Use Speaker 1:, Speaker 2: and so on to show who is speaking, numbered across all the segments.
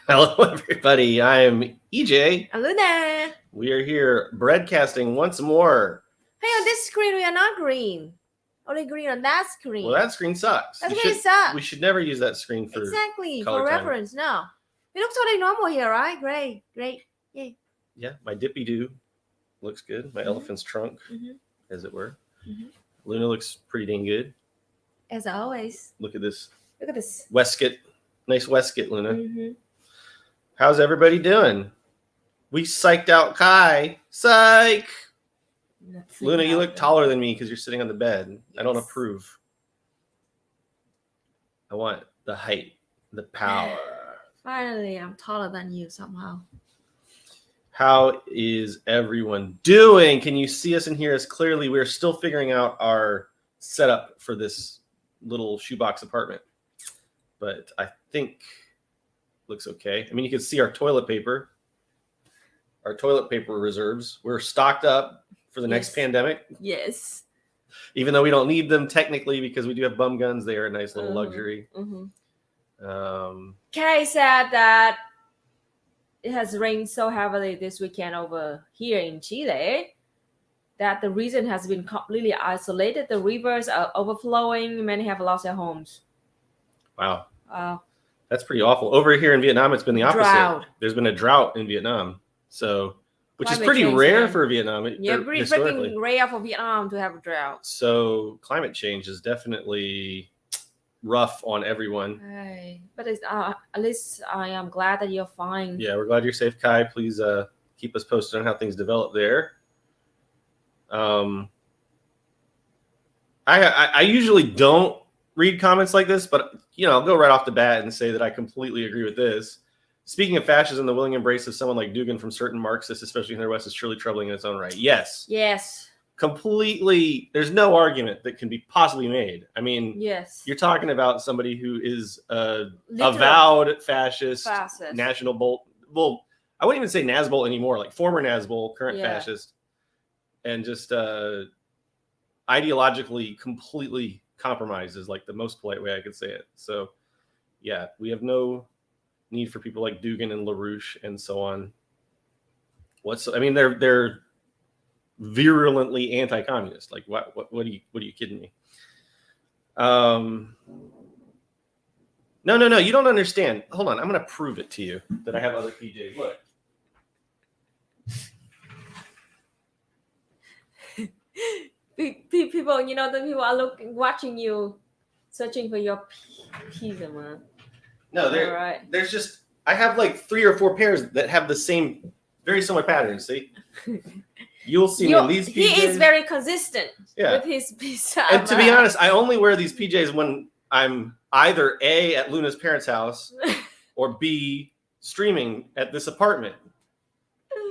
Speaker 1: Hello, everybody. I'm EJ.
Speaker 2: I'm Luna.
Speaker 1: We are here broadcasting once more.
Speaker 2: Hey, on this screen we are not green. Only green on that screen.
Speaker 1: Well, that screen sucks.
Speaker 2: That screen sucks.
Speaker 1: We should never use that screen for
Speaker 2: exactly
Speaker 1: color
Speaker 2: for
Speaker 1: time.
Speaker 2: reference. No, it looks totally normal here, right? Great. Yay.
Speaker 1: Yeah, my dippy doo looks good. My elephant's trunk, as it were. Luna looks pretty dang good.
Speaker 2: As always.
Speaker 1: Look at this.
Speaker 2: Look at this.
Speaker 1: Waistcoat. Nice waistcoat, Luna. How's everybody doing? We psyched out Kai. Psych! Luna, you look taller than me because you're sitting on the bed. Yes. I don't approve. I want the height, the power.
Speaker 2: Finally, I'm taller than you somehow.
Speaker 1: How is everyone doing? Can you see us and hear us clearly? We're still figuring out our setup for this little shoebox apartment. But I think looks okay. I mean, you can see our toilet paper reserves. We're stocked up for the next pandemic.
Speaker 2: Yes.
Speaker 1: Even though we don't need them technically because we do have bum guns, they are a nice little luxury.
Speaker 2: Kay said that it has rained so heavily this weekend over here in Chile that the region has been completely isolated. The rivers are overflowing. Many have lost their homes.
Speaker 1: Wow. That's pretty awful. Over here in Vietnam, it's been the opposite.
Speaker 2: Drought.
Speaker 1: There's been a drought in Vietnam. So, which is pretty rare for Vietnam.
Speaker 2: Yeah, pretty freaking rare for Vietnam to have a drought.
Speaker 1: So climate change is definitely rough on everyone.
Speaker 2: Hey, but it's, at least I am glad that you're fine.
Speaker 1: Yeah, we're glad you're safe, Kai. Please keep us posted on how things develop there. I usually don't read comments like this, but I'll go right off the bat and say that I completely agree with this. Speaking of fascism, the willing embrace of someone like Dugin from certain Marxists, especially in the West, is surely troubling in its own right. Yes. Completely. There's no argument that can be possibly made. I mean,
Speaker 2: yes.
Speaker 1: You're talking about somebody who is avowed fascist, national bolt. Well, I wouldn't even say Nazbolt anymore, like former Nazbolt, current fascist, and just ideologically completely compromised is like the most polite way I could say it. So, yeah, we have no need for people like Dugin and LaRouche and so on. They're virulently anti-communist. Like, what are you kidding me? No, you don't understand. Hold on, I'm gonna prove it to you that I have other PJs. Look.
Speaker 2: People, the people are watching you, searching for your pizza, man.
Speaker 1: No, there's just, I have like 3 or 4 pairs that have the same, very similar patterns. See, you'll see me in these PJs.
Speaker 2: He is very consistent with his pizza.
Speaker 1: And to be honest, I only wear these PJs when I'm either A, at Luna's parents' house, or B, streaming at this apartment.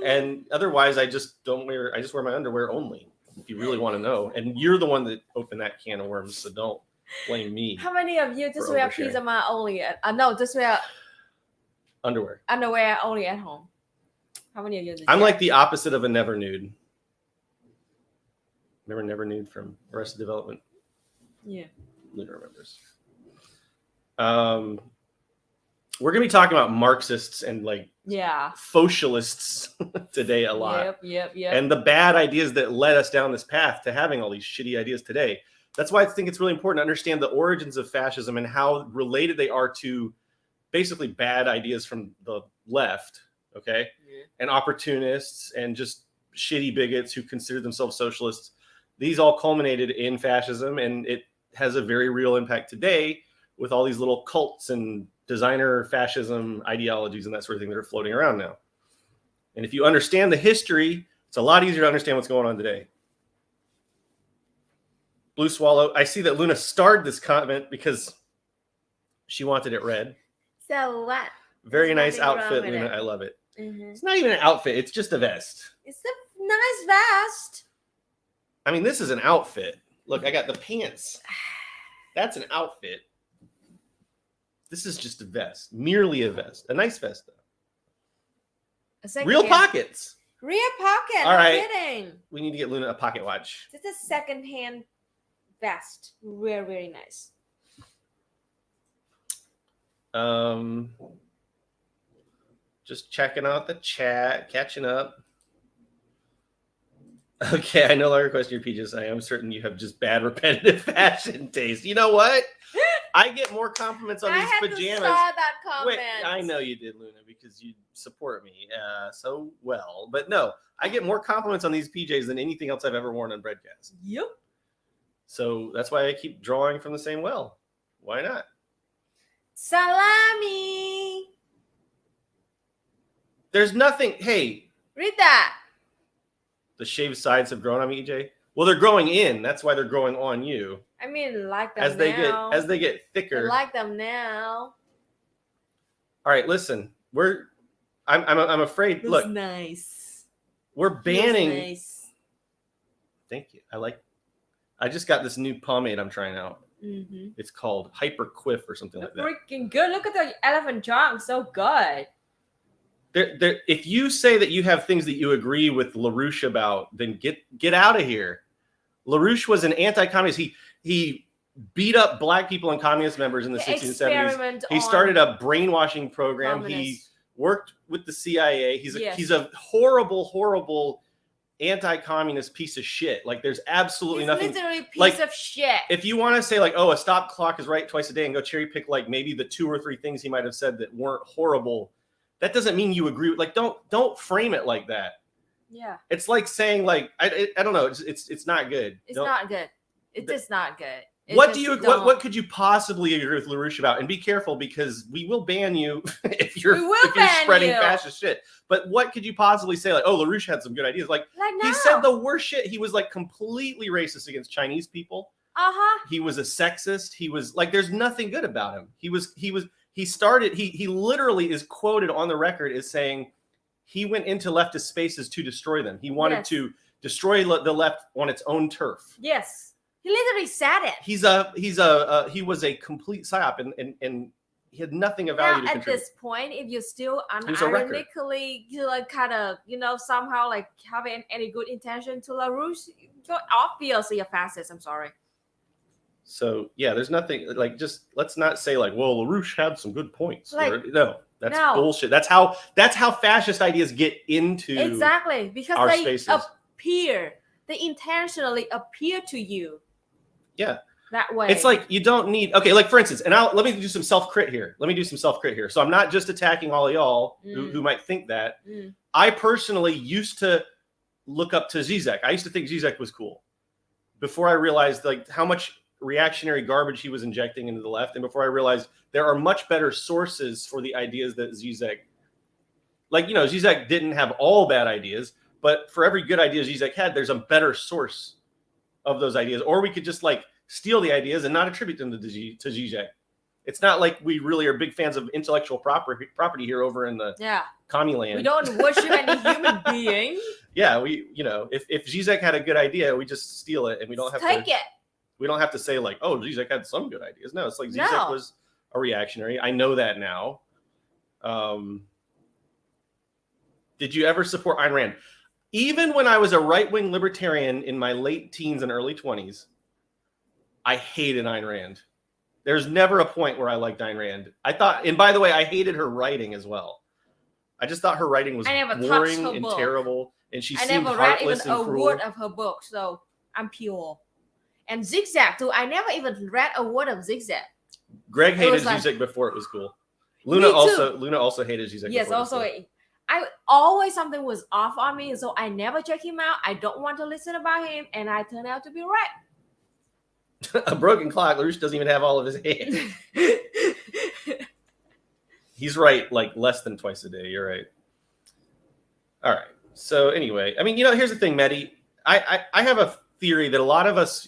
Speaker 1: And otherwise, I just wear my underwear only. If you really want to know, and you're the one that opened that can of worms, so don't blame me.
Speaker 2: How many of you just wear pajama only? Just wear
Speaker 1: underwear
Speaker 2: only at home. How many of you?
Speaker 1: I'm like the opposite of a never nude. Remember Never Nude from Arrested Development?
Speaker 2: Yeah,
Speaker 1: Luna remembers. We're gonna be talking about Marxists and socialists today a lot.
Speaker 2: Yep.
Speaker 1: And the bad ideas that led us down this path to having all these shitty ideas today. That's why I think it's really important to understand the origins of fascism and how related they are to basically bad ideas from the left, okay? Yeah. And opportunists and just shitty bigots who consider themselves socialists. These all culminated in fascism, and it has a very real impact today with all these little cults and designer fascism ideologies and that sort of thing that are floating around now. And if you understand the history, it's a lot easier to understand what's going on today. Blue Swallow, I see that Luna starred this comment because she wanted it read.
Speaker 2: So what?
Speaker 1: Very nice outfit, Luna. I love it. It's not even an outfit. It's just a vest.
Speaker 2: It's a nice vest.
Speaker 1: I mean, this is an outfit. Look, I got the pants. That's an outfit. This is just a vest. Merely a vest. A nice vest, though. Real pockets.
Speaker 2: Real pocket.
Speaker 1: All right.
Speaker 2: Kidding.
Speaker 1: We need to get Luna a pocket watch.
Speaker 2: It's a second-hand vest. Very, very nice.
Speaker 1: Just checking out the chat, catching up. Okay, I no longer question your PJs. I am certain you have just bad repetitive fashion taste. You know what? I get more compliments on these pajamas.
Speaker 2: To start that comment.
Speaker 1: Wait, I know you did, Luna, because you support me so well. But no, I get more compliments on these PJs than anything else I've ever worn on BREADCAST.
Speaker 2: Yep.
Speaker 1: So that's why I keep drawing from the same well. Why not?
Speaker 2: Salami.
Speaker 1: There's nothing. Hey.
Speaker 2: Read that.
Speaker 1: The shaved sides have grown on me, EJ. Well, they're growing in. That's why they're growing on you.
Speaker 2: I mean, like them
Speaker 1: as they
Speaker 2: now.
Speaker 1: get thicker.
Speaker 2: I like them now.
Speaker 1: All right, listen. I'm afraid.
Speaker 2: Looks
Speaker 1: look,
Speaker 2: nice.
Speaker 1: We're banning.
Speaker 2: Nice.
Speaker 1: Thank you. I just got this new pomade I'm trying out.
Speaker 2: Mm-hmm.
Speaker 1: It's called Hyper Quiff or something like that.
Speaker 2: Freaking good. Look at the elephant trunk. So good.
Speaker 1: If you say that you have things that you agree with LaRouche about, then get out of here. LaRouche was an anti-communist. He beat up black people and communist members in the 60s and 70s. He started a brainwashing program. He worked with the CIA. He's a horrible anti-communist piece of shit. Like there's absolutely nothing.
Speaker 2: Literally piece of shit.
Speaker 1: If you want to say like, oh, a stop clock is right twice a day and go cherry pick like maybe the 2 or 3 things he might have said that weren't horrible, that doesn't mean you agree. Like don't frame it like that.
Speaker 2: Yeah.
Speaker 1: It's like saying like I don't know. It's not good.
Speaker 2: It's not good. It's just not good.
Speaker 1: What could you possibly agree with LaRouche about? And be careful because we will ban you if you're spreading fascist shit. But what could you possibly say? Like, oh, LaRouche had some good ideas. Like he said the worst shit. He was like completely racist against Chinese people. He was a sexist. He was like, there's nothing good about him. He literally is quoted on the record as saying he went into leftist spaces to destroy them. He wanted to destroy the left on its own turf.
Speaker 2: Yes. He literally said it.
Speaker 1: He was a complete psyop and he had nothing of value to contribute.
Speaker 2: At this point, if you're still unironically like kind of somehow like having any good intention to LaRouche, you're obviously a fascist. I'm sorry.
Speaker 1: So yeah, there's nothing like just let's not say like, well, LaRouche had some good points. No, that's bullshit. That's how fascist ideas get into
Speaker 2: because
Speaker 1: our
Speaker 2: they
Speaker 1: spaces.
Speaker 2: They intentionally appear to you.
Speaker 1: Yeah.
Speaker 2: That way.
Speaker 1: It's like you don't need like for instance, and let me do some self-crit here. So I'm not just attacking all of y'all who might think that. I personally used to look up to Zizek. I used to think Zizek was cool before I realized like how much reactionary garbage he was injecting into the left, and before I realized there are much better sources for the ideas that Zizek Zizek didn't have all bad ideas, but for every good idea Zizek had, there's a better source of those ideas. Or we could just like steal the ideas and not attribute them to Zizek. It's not like we really are big fans of intellectual property here over in the Commuland.
Speaker 2: We don't worship any human being.
Speaker 1: Yeah, if Zizek had a good idea, we just steal it and we don't have
Speaker 2: take it.
Speaker 1: We don't have to say like, oh, Zizek had some good ideas. No, it's like Zizek was a reactionary. I know that now. Did you ever support Ayn Rand? Even when I was a right-wing libertarian in my late teens and early 20s, I hated Ayn Rand. There's never a point where I liked Ayn Rand. I thought, and by the way, I hated her writing as well. I just thought her writing was boring and terrible, and she seemed heartless and cruel. I never read even a word
Speaker 2: of her book, so I'm pure. And Zigzag too. I never even read a word of Zigzag.
Speaker 1: Greg hated Zizek before it was cool. Luna also hated Zizek.
Speaker 2: Yes, also. I always something was off on me, so I never check him out. I don't want to listen about him, and I turned out to be right.
Speaker 1: A broken clock. LaRouche doesn't even have all of his hands. He's right, like less than twice a day. You're right. All right. So anyway, I mean, here's the thing, Mehdi. I have a theory that a lot of us,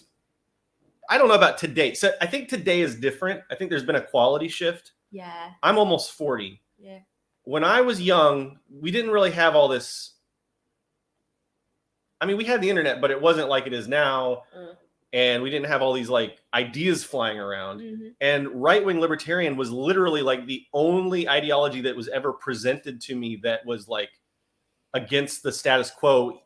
Speaker 1: I don't know about today. So I think today is different. I think there's been a quality shift.
Speaker 2: Yeah.
Speaker 1: I'm almost 40.
Speaker 2: Yeah.
Speaker 1: When I was young, we didn't really have all this. I mean, we had the internet, but it wasn't like it is now. And we didn't have all these like ideas flying around. Mm-hmm. And right-wing libertarian was literally like the only ideology that was ever presented to me that was like against the status quo,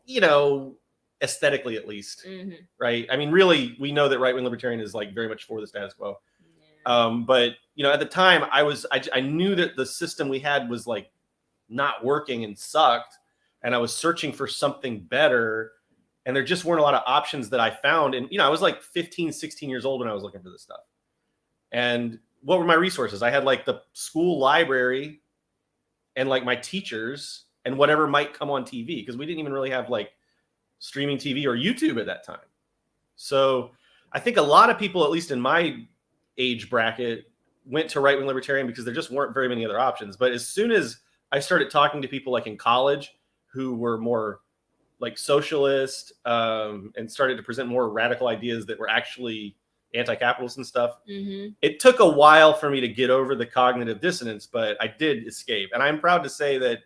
Speaker 1: aesthetically at least. Mm-hmm. Right. I mean, really, we know that right-wing libertarian is like very much for the status quo. But at the time I knew that the system we had was like not working and sucked, and I was searching for something better, and there just weren't a lot of options that I found. And I was like 15, 16 years old when I was looking for this stuff. And what were my resources? I had like the school library and like my teachers and whatever might come on TV, because we didn't even really have like streaming TV or YouTube at that time. So I think a lot of people, at least in my age bracket, went to right-wing libertarian because there just weren't very many other options. But as soon as I started talking to people like in college who were more like socialist and started to present more radical ideas that were actually anti-capitalist and stuff, it took a while for me to get over the cognitive dissonance, but I did escape. And I'm proud to say that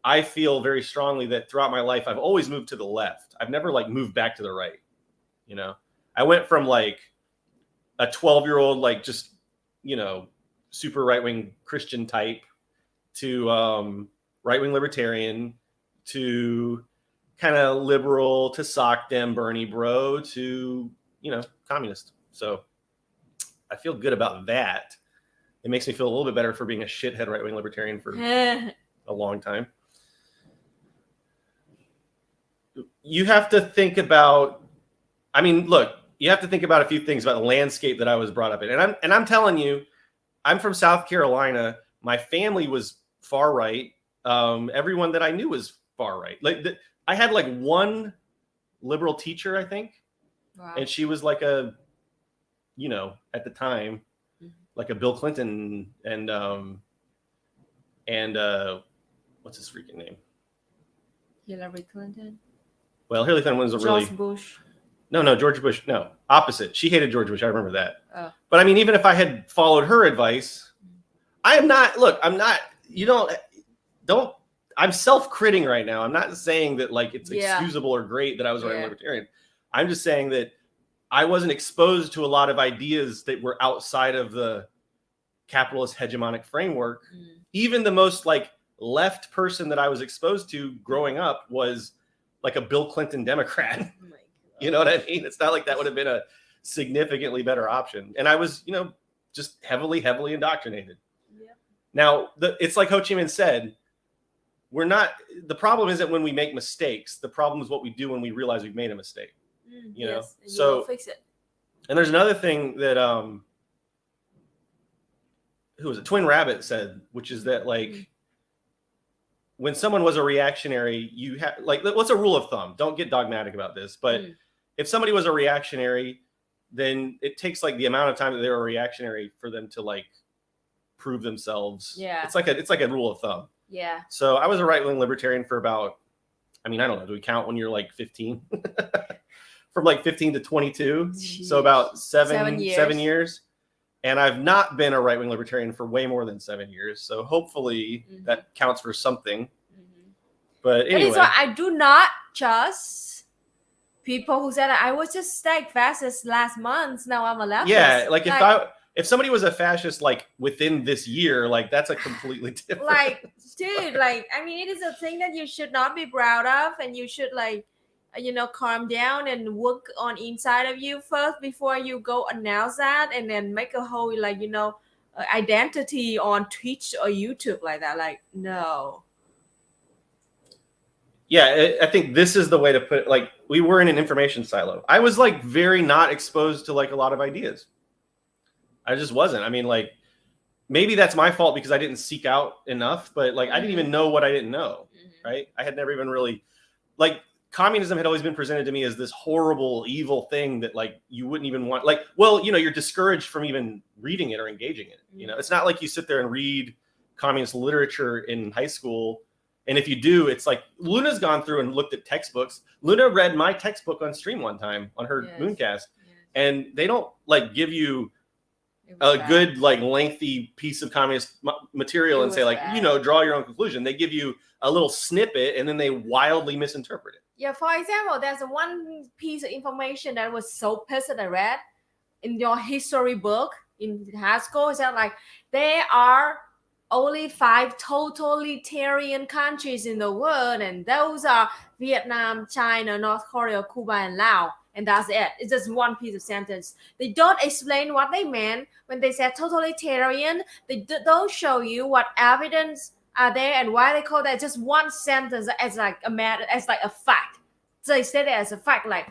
Speaker 1: I feel very strongly that throughout my life, I've always moved to the left. I've never like moved back to the right. I went from like a 12-year-old, like just, super right-wing Christian type to right-wing libertarian to kind of liberal to sock dem Bernie bro to, communist. So I feel good about that. It makes me feel a little bit better for being a shithead right-wing libertarian for a long time. You have to think about, you have to think about a few things about the landscape that I was brought up in. And I'm telling you, I'm from South Carolina. My family was far right. Everyone that I knew was far right. I had like one liberal teacher, I think. Wow. And she was like a, at the time, like a Bill Clinton and what's his freaking name?
Speaker 2: Hillary Clinton.
Speaker 1: Well, Hillary Clinton was a really
Speaker 2: George Bush.
Speaker 1: No, George Bush. No, opposite. She hated George Bush. I remember that.
Speaker 2: Oh.
Speaker 1: But even if I had followed her advice, I'm not, I'm self-critting right now. I'm not saying that like it's excusable or great that I was right libertarian. I'm just saying that I wasn't exposed to a lot of ideas that were outside of the capitalist hegemonic framework. Even the most like left person that I was exposed to growing up was like a Bill Clinton Democrat. Oh, you know what I mean? It's not like that would have been a significantly better option. And I was, just heavily indoctrinated. Yep. Now, it's like Ho Chi Minh said, the problem isn't when we make mistakes. The problem is what we do when we realize we've made a mistake.
Speaker 2: Yes, and
Speaker 1: so
Speaker 2: you'll fix it.
Speaker 1: And there's another thing that, who was it? Twin Rabbit said, which is that like, when someone was a reactionary, you have like, what's a rule of thumb? Don't get dogmatic about this, but if somebody was a reactionary, then it takes like the amount of time that they're a reactionary for them to like prove themselves.
Speaker 2: Yeah.
Speaker 1: It's like a rule of thumb.
Speaker 2: Yeah.
Speaker 1: So I was a right-wing libertarian for about, I don't know, do we count when you're like 15? From like 15 to 22. Jeez. So about seven years. And I've not been a right-wing libertarian for way more than 7 years. So hopefully that counts for something. But anyway.
Speaker 2: So I do not trust people who said I was just like fascist last month. Now I'm a leftist.
Speaker 1: Yeah, like if somebody was a fascist like within this year, like that's a completely different.
Speaker 2: Like, dude, like it is a thing that you should not be proud of, and you should like, calm down and work on inside of you first before you go announce that, and then make a whole like identity on Twitch or YouTube like that. Like, no.
Speaker 1: Yeah, I think this is the way to put it. Like, we were in an information silo. I was like very not exposed to like a lot of ideas. I just wasn't. Like, maybe that's my fault because I didn't seek out enough, but like I didn't even know what I didn't know, right? I had never even really, like, communism had always been presented to me as this horrible, evil thing that like you wouldn't even want. Like, well, you're discouraged from even reading it or engaging in it. It's not like you sit there and read communist literature in high school. And if you do, it's like Luna's gone through and looked at textbooks. Luna read my textbook on stream one time on her Mooncast, and they don't like give you a good like lengthy piece of communist material and say like, draw your own conclusion. They give you a little snippet and then they wildly misinterpret it.
Speaker 2: Yeah, for example, there's one piece of information that was so pissed that I read in your history book in high school. Is that like there are only 5 totalitarian countries in the world, and those are Vietnam, China, North Korea, Cuba, and Laos. And that's it. It's just one piece of sentence. They don't explain what they meant when they said totalitarian. They don't show you what evidence are there, and why they call that just one sentence as like a matter, as like a fact. So they say that as a fact, like,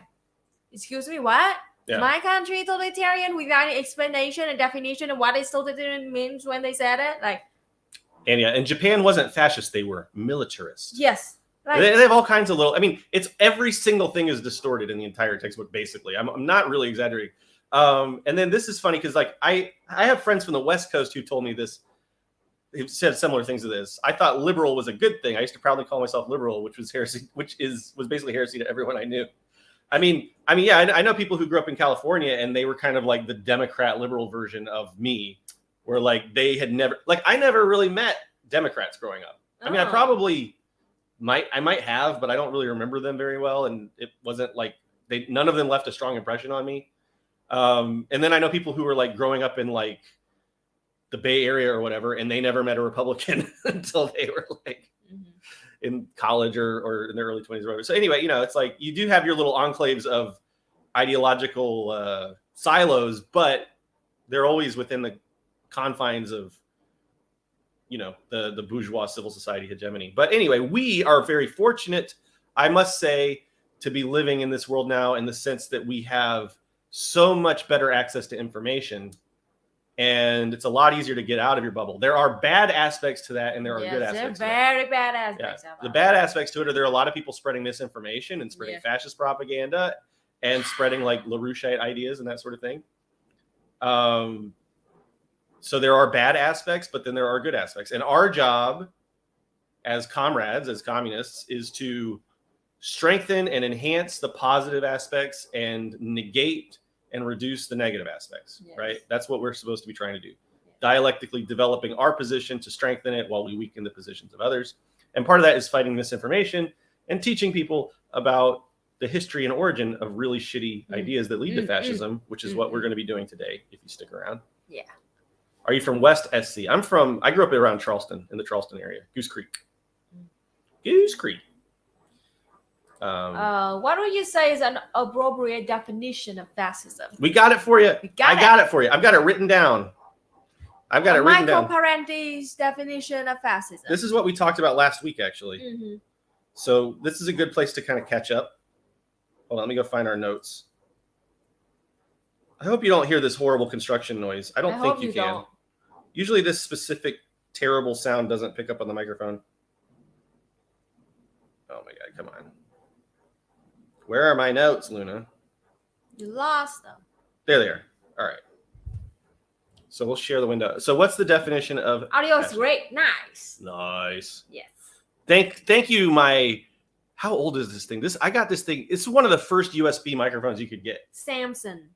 Speaker 2: excuse me, what?
Speaker 1: Yeah.
Speaker 2: My country totalitarian without any explanation and definition of what is totalitarian means when they said it, like.
Speaker 1: And Japan wasn't fascist; they were militarist.
Speaker 2: Yes. Like,
Speaker 1: they have all kinds of little. I mean, it's every single thing is distorted in the entire textbook. Basically, I'm not really exaggerating. And then this is funny because like I have friends from the West Coast who told me this. Who said similar things to this. I thought liberal was a good thing. I used to proudly call myself liberal, which was heresy, was basically heresy to everyone I knew. I mean, yeah, I know people who grew up in California and they were kind of like the Democrat liberal version of me, where like they had never, like I never really met Democrats growing up. I mean, I probably might have, but I don't really remember them very well. And it wasn't like none of them left a strong impression on me. And then I know people who were like growing up in like the Bay Area or whatever, and they never met a Republican until they were like in college or in their early 20s or whatever. So anyway, it's like you do have your little enclaves of ideological silos, but they're always within the confines of, the bourgeois civil society hegemony. But anyway, we are very fortunate, I must say, to be living in this world now in the sense that we have so much better access to information. And it's a lot easier to get out of your bubble. There are bad aspects to that, and there are good aspects.
Speaker 2: Very bad aspects.
Speaker 1: The bad aspects to it are there are a lot of people spreading misinformation and spreading fascist propaganda and spreading like LaRoucheite ideas and that sort of thing. So there are bad aspects, but then there are good aspects. And our job as comrades, as communists, is to strengthen and enhance the positive aspects and negate and reduce the negative aspects, right? That's what we're supposed to be trying to do. Dialectically developing our position to strengthen it while we weaken the positions of others. And part of that is fighting misinformation and teaching people about the history and origin of really shitty ideas that lead to fascism, which is what we're going to be doing today if you stick around.
Speaker 2: Yeah.
Speaker 1: Are you from West SC? I grew up around Charleston, in the Charleston area. Goose Creek. Goose Creek.
Speaker 2: What would you say is an appropriate definition of fascism?
Speaker 1: We got it for you. I got it for you. I've got it written down.
Speaker 2: Michael Parenti's definition of fascism.
Speaker 1: This is what we talked about last week, actually. So this is a good place to kind of catch up. Hold on, let me go find our notes. I hope you don't hear this horrible construction noise. I don't think you can. Don't. Usually this specific terrible sound doesn't pick up on the microphone. Oh my God, come on. Where are my notes, Luna?
Speaker 2: You lost them.
Speaker 1: There they are. All right. So we'll share the window. So what's the definition of
Speaker 2: audio is great. Nice.
Speaker 1: Nice.
Speaker 2: Yes.
Speaker 1: Thank you, how old is this thing? I got this thing. It's one of the first USB microphones you could get.
Speaker 2: Samson.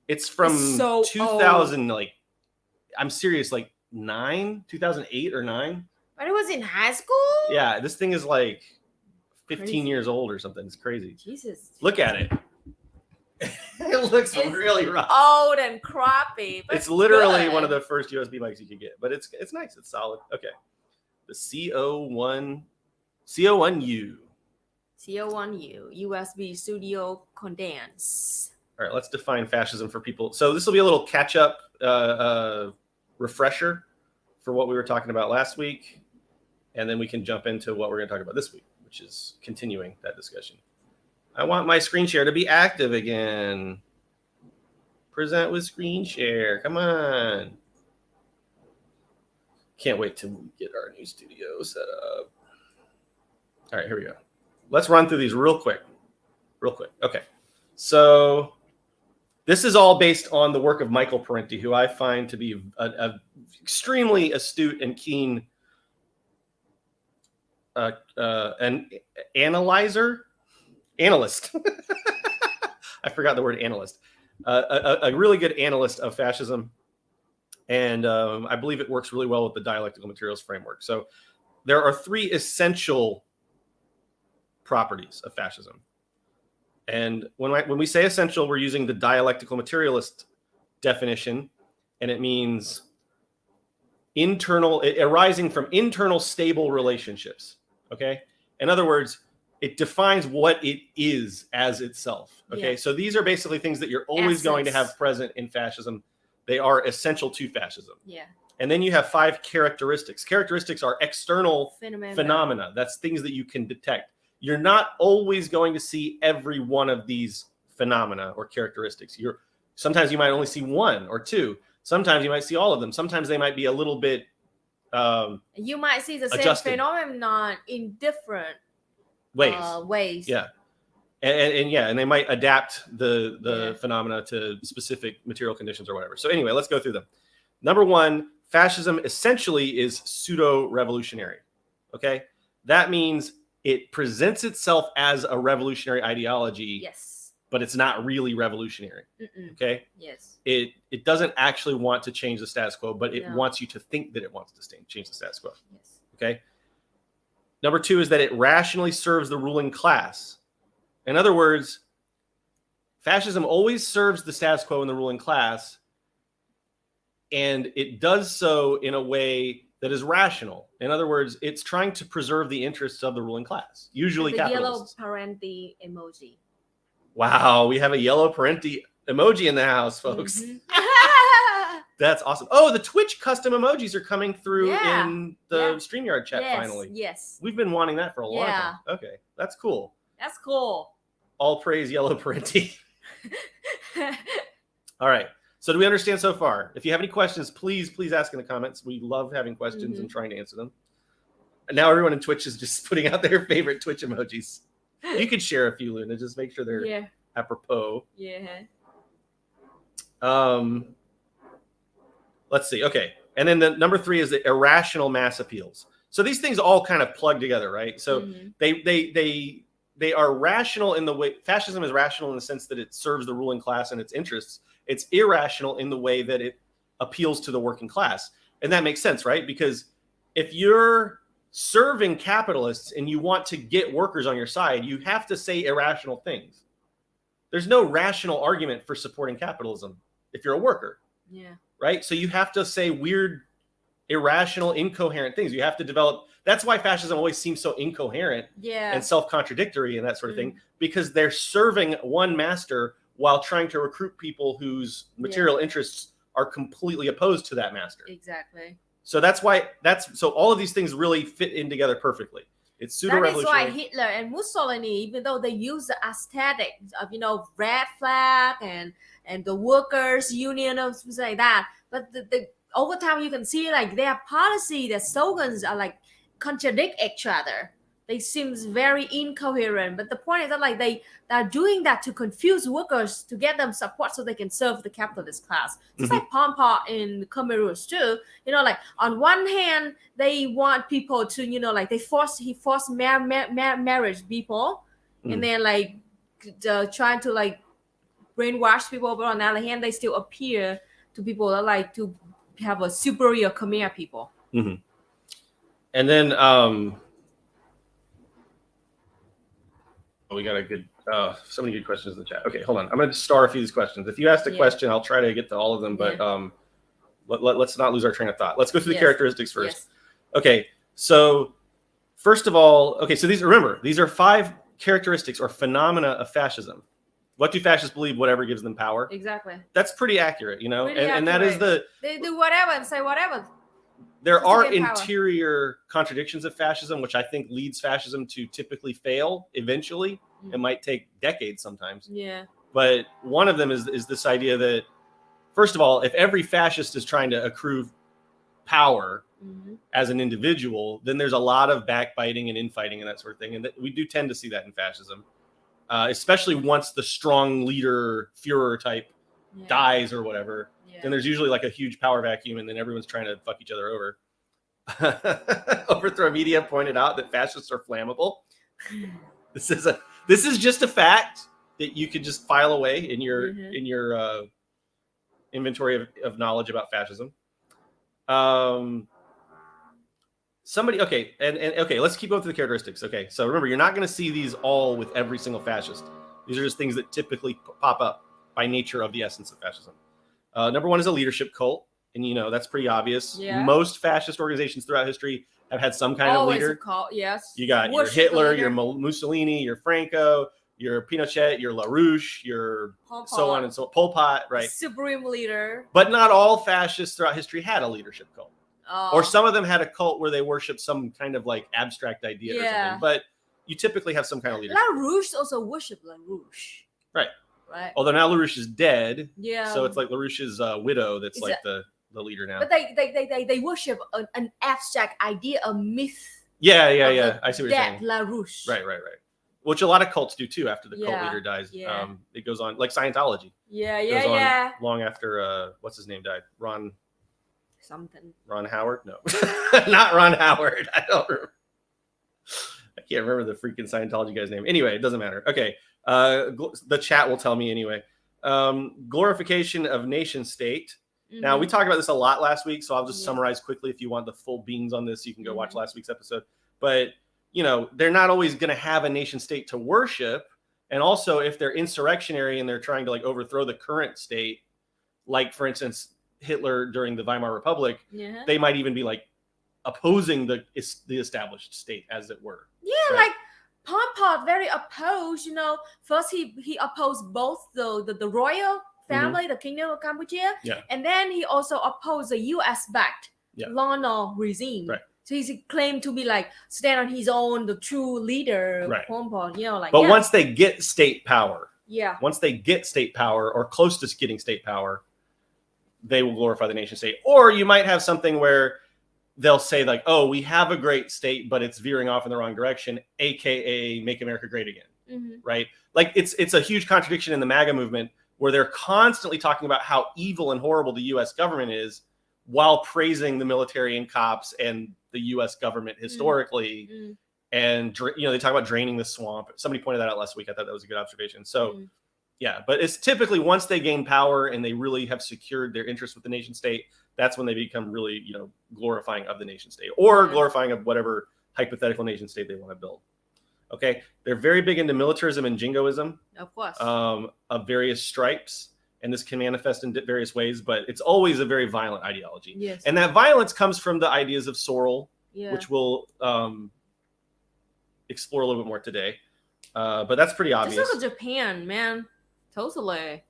Speaker 1: It's from 2000,
Speaker 2: old.
Speaker 1: like, I'm serious, like 2008 or 9.
Speaker 2: But it was in high school?
Speaker 1: Yeah, this thing is like 15 years old or something. It's crazy.
Speaker 2: Jesus.
Speaker 1: Look at it. It looks really rough.
Speaker 2: Old and crappy. But
Speaker 1: it's literally one of the first USB mics you could get, but it's nice. It's solid. Okay. The CO1U.
Speaker 2: CO1U, USB Studio Condense.
Speaker 1: All right, let's define fascism for people. So this will be a little catch-up refresher for what we were talking about last week, and then we can jump into what we're going to talk about this week, which is continuing that discussion. I want my screen share to be active again. Present with screen share. Come on. Can't wait till we get our new studio set up. All right, here we go. Let's run through these real quick. Okay. So this is all based on the work of Michael Parenti, who I find to be an extremely astute and keen an analyst. I forgot the word analyst. A really good analyst of fascism. And I believe it works really well with the dialectical materials framework. So there are 3 essential properties of fascism. And when we say essential, we're using the dialectical materialist definition, and it means arising from internal stable relationships. Okay. In other words, it defines what it is as itself. Okay. Yeah. So these are basically things that you're always going to have present in fascism. They are essential to fascism.
Speaker 2: Yeah.
Speaker 1: And then you have 5 characteristics. Characteristics are external phenomena. That's things that you can detect. You're not always going to see every one of these phenomena or characteristics. Sometimes you might only see 1 or 2. Sometimes you might see all of them. Sometimes they might be a little bit
Speaker 2: you might see the same
Speaker 1: adjusted.
Speaker 2: phenomenon in different ways.
Speaker 1: Yeah. And they might adapt the phenomena to specific material conditions or whatever. So anyway, let's go through them. Number 1, fascism essentially is pseudo-revolutionary. Okay? That means it presents itself as a revolutionary ideology.
Speaker 2: Yes.
Speaker 1: But it's not really revolutionary. Okay?
Speaker 2: Yes.
Speaker 1: It doesn't actually want to change the status quo, but it wants you to think that it wants to change the status quo.
Speaker 2: Yes.
Speaker 1: Okay? Number 2 is that it rationally serves the ruling class. In other words, fascism always serves the status quo and the ruling class, and it does so in a way that is rational. In other words, it's trying to preserve the interests of the ruling class, usually capitalists.
Speaker 2: Yellow parenti emoji.
Speaker 1: Wow, we have a yellow parenti emoji in the house, folks. That's awesome. Oh, the Twitch custom emojis are coming through in the StreamYard chat finally.
Speaker 2: Yes.
Speaker 1: We've been wanting that for a long time. Okay, that's cool.
Speaker 2: That's cool.
Speaker 1: All praise yellow parenti. All right. So do we understand so far? If you have any questions, please ask in the comments. We love having questions and trying to answer them. And now everyone in Twitch is just putting out their favorite Twitch emojis. You could share a few, Luna. Just make sure they're apropos.
Speaker 2: Yeah.
Speaker 1: Let's see. Okay. And then the number 3 is the irrational mass appeals. So these things all kind of plug together, right? So they are rational in the way fascism is rational in the sense that it serves the ruling class and its interests. It's irrational in the way that it appeals to the working class. And that makes sense, right? Because if you're serving capitalists and you want to get workers on your side, you have to say irrational things. There's no rational argument for supporting capitalism if you're a worker.
Speaker 2: Yeah.
Speaker 1: Right? So you have to say weird, irrational, incoherent things. You have to develop. That's why fascism always seems so incoherent and self-contradictory and that sort of thing, because they're serving one master while trying to recruit people whose material interests are completely opposed to that master.
Speaker 2: Exactly.
Speaker 1: So so all of these things really fit in together perfectly. It's pseudo-revolutionary.
Speaker 2: That is why Hitler and Mussolini, even though they use the aesthetic of red flag and the workers' union and things like that, but the over time you can see like their policy, their slogans are like contradict each other. They seem very incoherent, but the point is that like they're doing that to confuse workers to get them support so they can serve the capitalist class. Just like Pol Pot in Cameroon too. Like on one hand they want people to he forced marriage people, and then like trying to like brainwash people, but on the other hand they still appear to people that like to have a superior Khmer people.
Speaker 1: And then we got a good, so many good questions in the chat. Okay, hold on. I'm going to star a few of these questions. If you asked a question, I'll try to get to all of them, but let's not lose our train of thought. Let's go through the characteristics first.
Speaker 2: Yes.
Speaker 1: Okay, so first of all, so these are 5 characteristics or phenomena of fascism. What do fascists believe? Whatever gives them power.
Speaker 2: Exactly.
Speaker 1: That's pretty accurate, and that is
Speaker 2: they do whatever and say whatever.
Speaker 1: There are interior contradictions of fascism, which I think leads fascism to typically fail eventually. It might take decades sometimes.
Speaker 2: Yeah.
Speaker 1: But one of them is this idea that, first of all, if every fascist is trying to accrue power as an individual, then there's a lot of backbiting and infighting and that sort of thing. And we do tend to see that in fascism, especially once the strong leader, Führer type dies or whatever. Then there's usually like a huge power vacuum, and then everyone's trying to fuck each other over. Overthrow Media pointed out that fascists are flammable. This is just a fact that you could just file away in your inventory of knowledge about fascism. Let's keep going through the characteristics. Okay, so remember, you're not going to see these all with every single fascist. These are just things that typically pop up by nature of the essence of fascism. Number 1 is a leadership cult, and that's pretty obvious.
Speaker 2: Yeah.
Speaker 1: Most fascist organizations throughout history have had some kind of leader.
Speaker 2: Always a cult, yes.
Speaker 1: You got your Hitler, your Mussolini, your Franco, your Pinochet, your LaRouche, your so on and so on, Pol Pot, right?
Speaker 2: Supreme leader.
Speaker 1: But not all fascists throughout history had a leadership cult.
Speaker 2: Oh.
Speaker 1: Or some of them had a cult where they worship some kind of like abstract idea or something. But you typically have some kind of leadership.
Speaker 2: LaRouche also worship LaRouche.
Speaker 1: Right.
Speaker 2: Right.
Speaker 1: Although now LaRouche is dead.
Speaker 2: Yeah.
Speaker 1: So it's like LaRouche's widow that's like the leader now.
Speaker 2: But they worship an abstract idea, a myth.
Speaker 1: Yeah. I see what you're saying.
Speaker 2: LaRouche.
Speaker 1: Right. Which a lot of cults do too after the cult leader dies.
Speaker 2: Yeah.
Speaker 1: It goes on, like Scientology.
Speaker 2: Yeah.
Speaker 1: Long after, what's his name died? Ron Howard? No. Not Ron Howard. I can't remember the freaking Scientology guy's name. Anyway, it doesn't matter. Okay. The chat will tell me anyway. Glorification of nation state. Mm-hmm. Now, we talked about this a lot last week, so I'll just summarize quickly. If you want the full beans on this, you can go watch last week's episode. But, they're not always going to have a nation state to worship. And also, if they're insurrectionary and they're trying to like overthrow the current state, like, for instance, Hitler during the Weimar Republic, they might even be like opposing the established state, as it were.
Speaker 2: Yeah, right? Like Pol Pot very opposed. First he opposed both the royal family, the Kingdom of Cambodia, and then he also opposed the U.S.-backed colonial regime. Right. So he claimed to be like stand on his own, the true leader, Pol Pot.
Speaker 1: But once they get state power,
Speaker 2: once
Speaker 1: they get state power or close to getting state power, they will glorify the nation state. Or you might have something where they'll say like, oh, we have a great state, but it's veering off in the wrong direction, aka make America great again, right? Like it's a huge contradiction in the MAGA movement where they're constantly talking about how evil and horrible the U.S. government is while praising the military and cops and the U.S. government historically. And, they talk about draining the swamp. Somebody pointed that out last week. I thought that was a good observation. So, but it's typically once they gain power and they really have secured their interest with the nation state, that's when they become really, glorifying of the nation state or glorifying of whatever hypothetical nation state they want to build. Okay. They're very big into militarism and jingoism.
Speaker 2: Of course.
Speaker 1: Of various stripes. And this can manifest in various ways, but it's always a very violent ideology.
Speaker 2: Yes.
Speaker 1: And that violence comes from the ideas of Sorel, which we'll explore a little bit more today. But that's pretty obvious.
Speaker 2: Just look at Japan, man. Totally.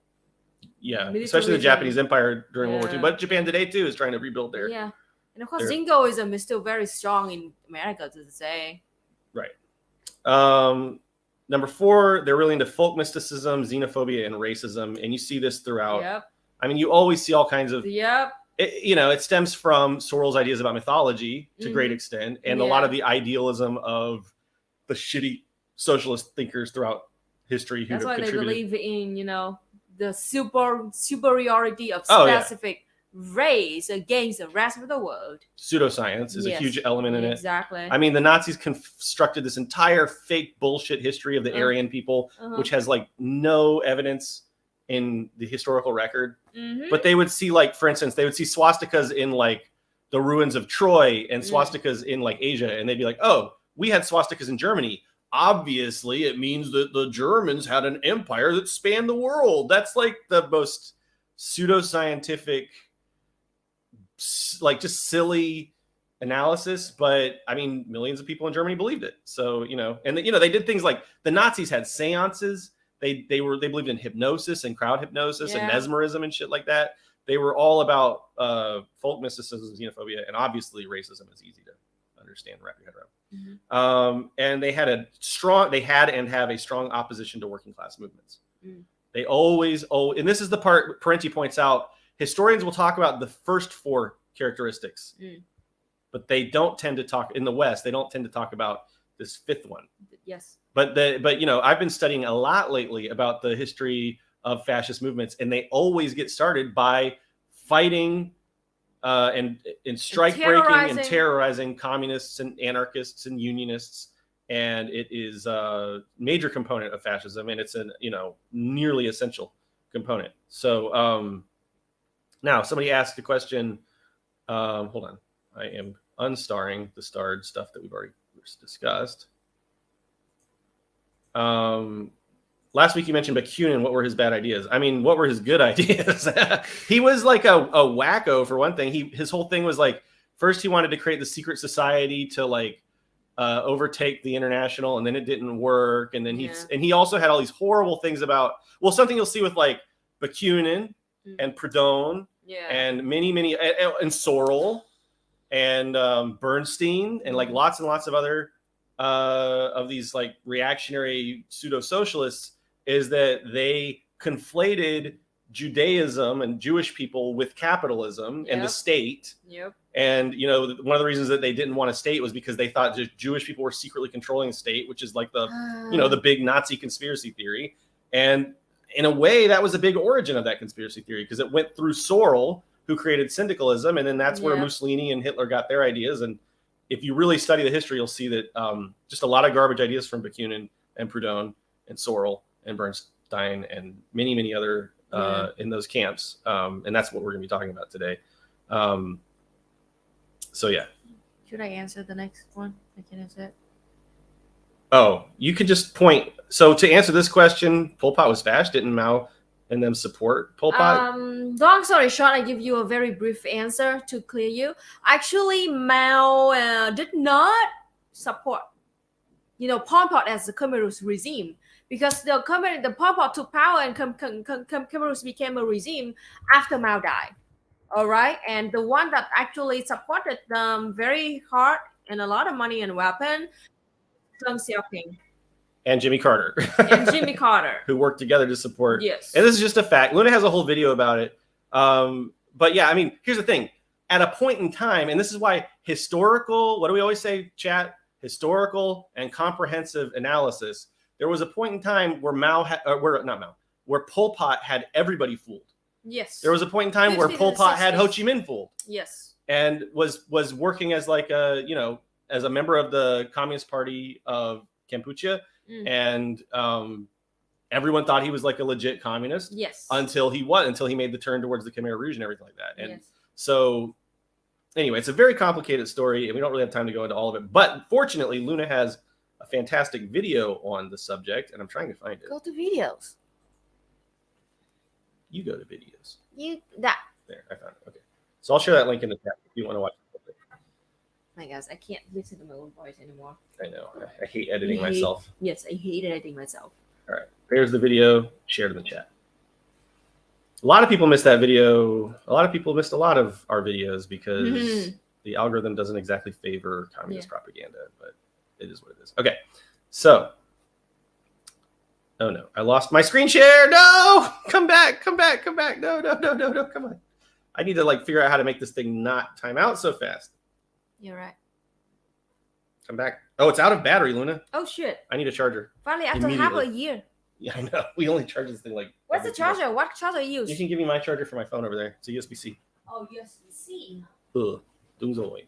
Speaker 1: Yeah, especially the Japanese Empire during World War II. But Japan today, too, is trying to rebuild their...
Speaker 2: Yeah. And of course, jingoism is still very strong in America, to say.
Speaker 1: Right. Number 4, they're really into folk mysticism, xenophobia, and racism. And you see this throughout.
Speaker 2: Yep.
Speaker 1: I mean, you always see all kinds of...
Speaker 2: Yep.
Speaker 1: It stems from Sorel's ideas about mythology to a great extent. And a lot of the idealism of the shitty socialist thinkers throughout history who have contributed.
Speaker 2: That's why they believe in, the superiority of specific race against the rest of the world.
Speaker 1: Pseudoscience is a huge element in it.
Speaker 2: Exactly.
Speaker 1: I mean, the Nazis constructed this entire fake bullshit history of the Aryan people, which has like no evidence in the historical record. But they would see, like, for instance, they would see swastikas in like the ruins of Troy and swastikas in like Asia, and they'd be like, oh, we had swastikas in Germany. Obviously, it means that the Germans had an empire that spanned the world. That's like the most pseudoscientific, like just silly analysis. But I mean, millions of people in Germany believed it. So, and they did things like the Nazis had seances. They believed in hypnosis and crowd hypnosis and mesmerism and shit like that. They were all about folk mysticism, xenophobia, and obviously racism is easy to understand, wrap your head around. And they had and have a strong opposition to working class movements. They always, and this is the part Parenti points out, historians will talk about the first 4 characteristics, but they don't tend to talk in the West. They don't tend to talk about this 5th one.
Speaker 2: Yes.
Speaker 1: But I've been studying a lot lately about the history of fascist movements, and they always get started by fighting and strike breaking and terrorizing communists and anarchists and unionists. And it is a major component of fascism, and it's an nearly essential component. So now somebody asked a question. Hold on, I am unstarring the starred stuff that we've already discussed. Last week you mentioned Bakunin. What were his bad ideas? I mean, what were his good ideas? He was like a wacko for one thing. His whole thing was like, first he wanted to create the secret society to like overtake the International, and then it didn't work. And then
Speaker 2: Yeah.
Speaker 1: he also had all these horrible things about, well, something you'll see with like Bakunin and Proudhon and many and Sorel and Bernstein and like lots and lots of other of these like reactionary pseudo socialists, is that they conflated Judaism and Jewish people with capitalism and the state. And you know, one of the reasons that they didn't want a state was because they thought just Jewish people were secretly controlling the state, which is like the the big Nazi conspiracy theory. And in a way, that was a big origin of that conspiracy theory, because it went through Sorel, who created syndicalism, and then that's where Mussolini and Hitler got their ideas. And if you really study the history, you'll see that just a lot of garbage ideas from Bakunin and Proudhon and Sorel and Bernstein and many other in those camps. And that's what we're going to be talking about today. So yeah.
Speaker 2: Should I answer the next one? I can answer it.
Speaker 1: Oh, you could just point. So to answer this question, Pol Pot was fascist. Didn't Mao and them support Pol Pot?
Speaker 2: Long story short, I give you a very brief answer to clear you. Actually, Mao did not support, Pol Pot as the communist regime, because the Pol Pot took power and communist became a regime after Mao died. All right, and the one that actually supported them very hard and a lot of money and weapon, Deng Xiaoping.
Speaker 1: And Jimmy Carter. Who worked together to support.
Speaker 2: Yes.
Speaker 1: And this is just a fact. Luna has a whole video about it. But yeah, I mean, here's the thing. At a point in time, and this is why historical, what do we always say, chat? Historical and comprehensive analysis. There was a point in time where where Pol Pot had everybody fooled.
Speaker 2: Yes.
Speaker 1: There was a point in time where Pol Pot had Ho Chi Minh fooled.
Speaker 2: Yes.
Speaker 1: And was working as like a, as a member of the Communist Party of Kampuchea. And everyone thought he was like a legit communist.
Speaker 2: Yes.
Speaker 1: Until he made the turn towards the Khmer Rouge and everything like that. And so anyway, it's a very complicated story and we don't really have time to go into all of it. But fortunately, Luna has a fantastic video on the subject and I'm trying to find it.
Speaker 2: Go to videos.
Speaker 1: You go to videos.
Speaker 2: There,
Speaker 1: I found it. Okay. So I'll share that link in the chat if you want to watch it.
Speaker 2: My gosh, I can't listen to my own voice anymore.
Speaker 1: I know. I hate editing myself.
Speaker 2: Yes, I hate editing myself.
Speaker 1: All right. There's the video shared in the chat. A lot of people missed that video. A lot of people missed a lot of our videos because the algorithm doesn't exactly favor communist propaganda, but it is what it is. Okay. So, oh no, I lost my screen share. No, come back. No, come on. I need to like figure out how to make this thing not time out so fast.
Speaker 2: You're right.
Speaker 1: Come back. Oh, it's out of battery, Luna.
Speaker 2: Oh shit.
Speaker 1: I need a charger.
Speaker 2: Finally, after half a year.
Speaker 1: Yeah, I know. We only charge this thing like.
Speaker 2: What's the charger? What charger you use?
Speaker 1: You can give me my charger for my phone over there. It's a USB-C.
Speaker 2: Oh, USB-C.
Speaker 1: Ugh. Doomsday.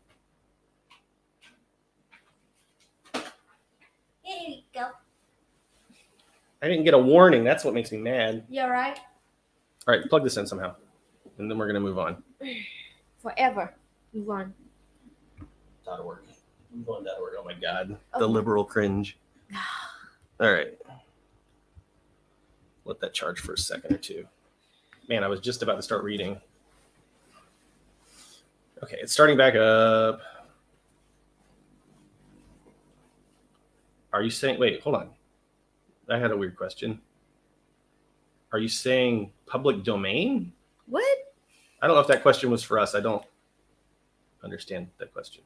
Speaker 2: Here you go.
Speaker 1: I didn't get a warning. That's what makes me mad.
Speaker 2: You're right.
Speaker 1: All right, plug this in somehow, and then we're gonna move on.
Speaker 2: Forever. Move on.
Speaker 1: .org. Move on.org. Oh my God, the liberal cringe. All right, let that charge for a second or two. Man, I was just about to start reading. Okay, it's starting back up. Are you saying? Wait, hold on. I had a weird question. Are you saying public domain?
Speaker 2: What?
Speaker 1: I don't know if that question was for us. I don't understand that question.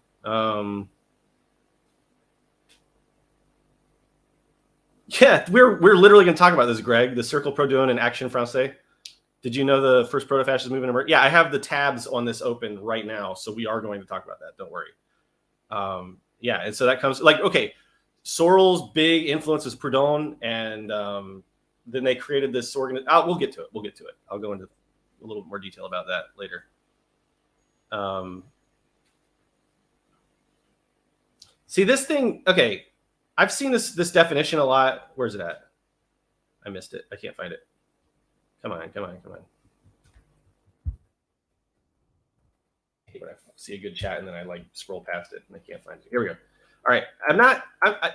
Speaker 1: Yeah, we're literally going to talk about this, Greg. The Cercle Proudhon and Action Française. Did you know the first proto-fascist movement emerged? Yeah, I have the tabs on this open right now, so we are going to talk about that. Don't worry. Yeah, and so that comes like, okay, Sorel's big influence was Proudhon, and then they created this organization. We'll get to it. I'll go into a little more detail about that later. See this thing. Okay, I've seen this definition a lot. Where's it at? I missed it. I can't find it. Come on. I hate when I see a good chat and then I like scroll past it and I can't find it. Here we go. All right.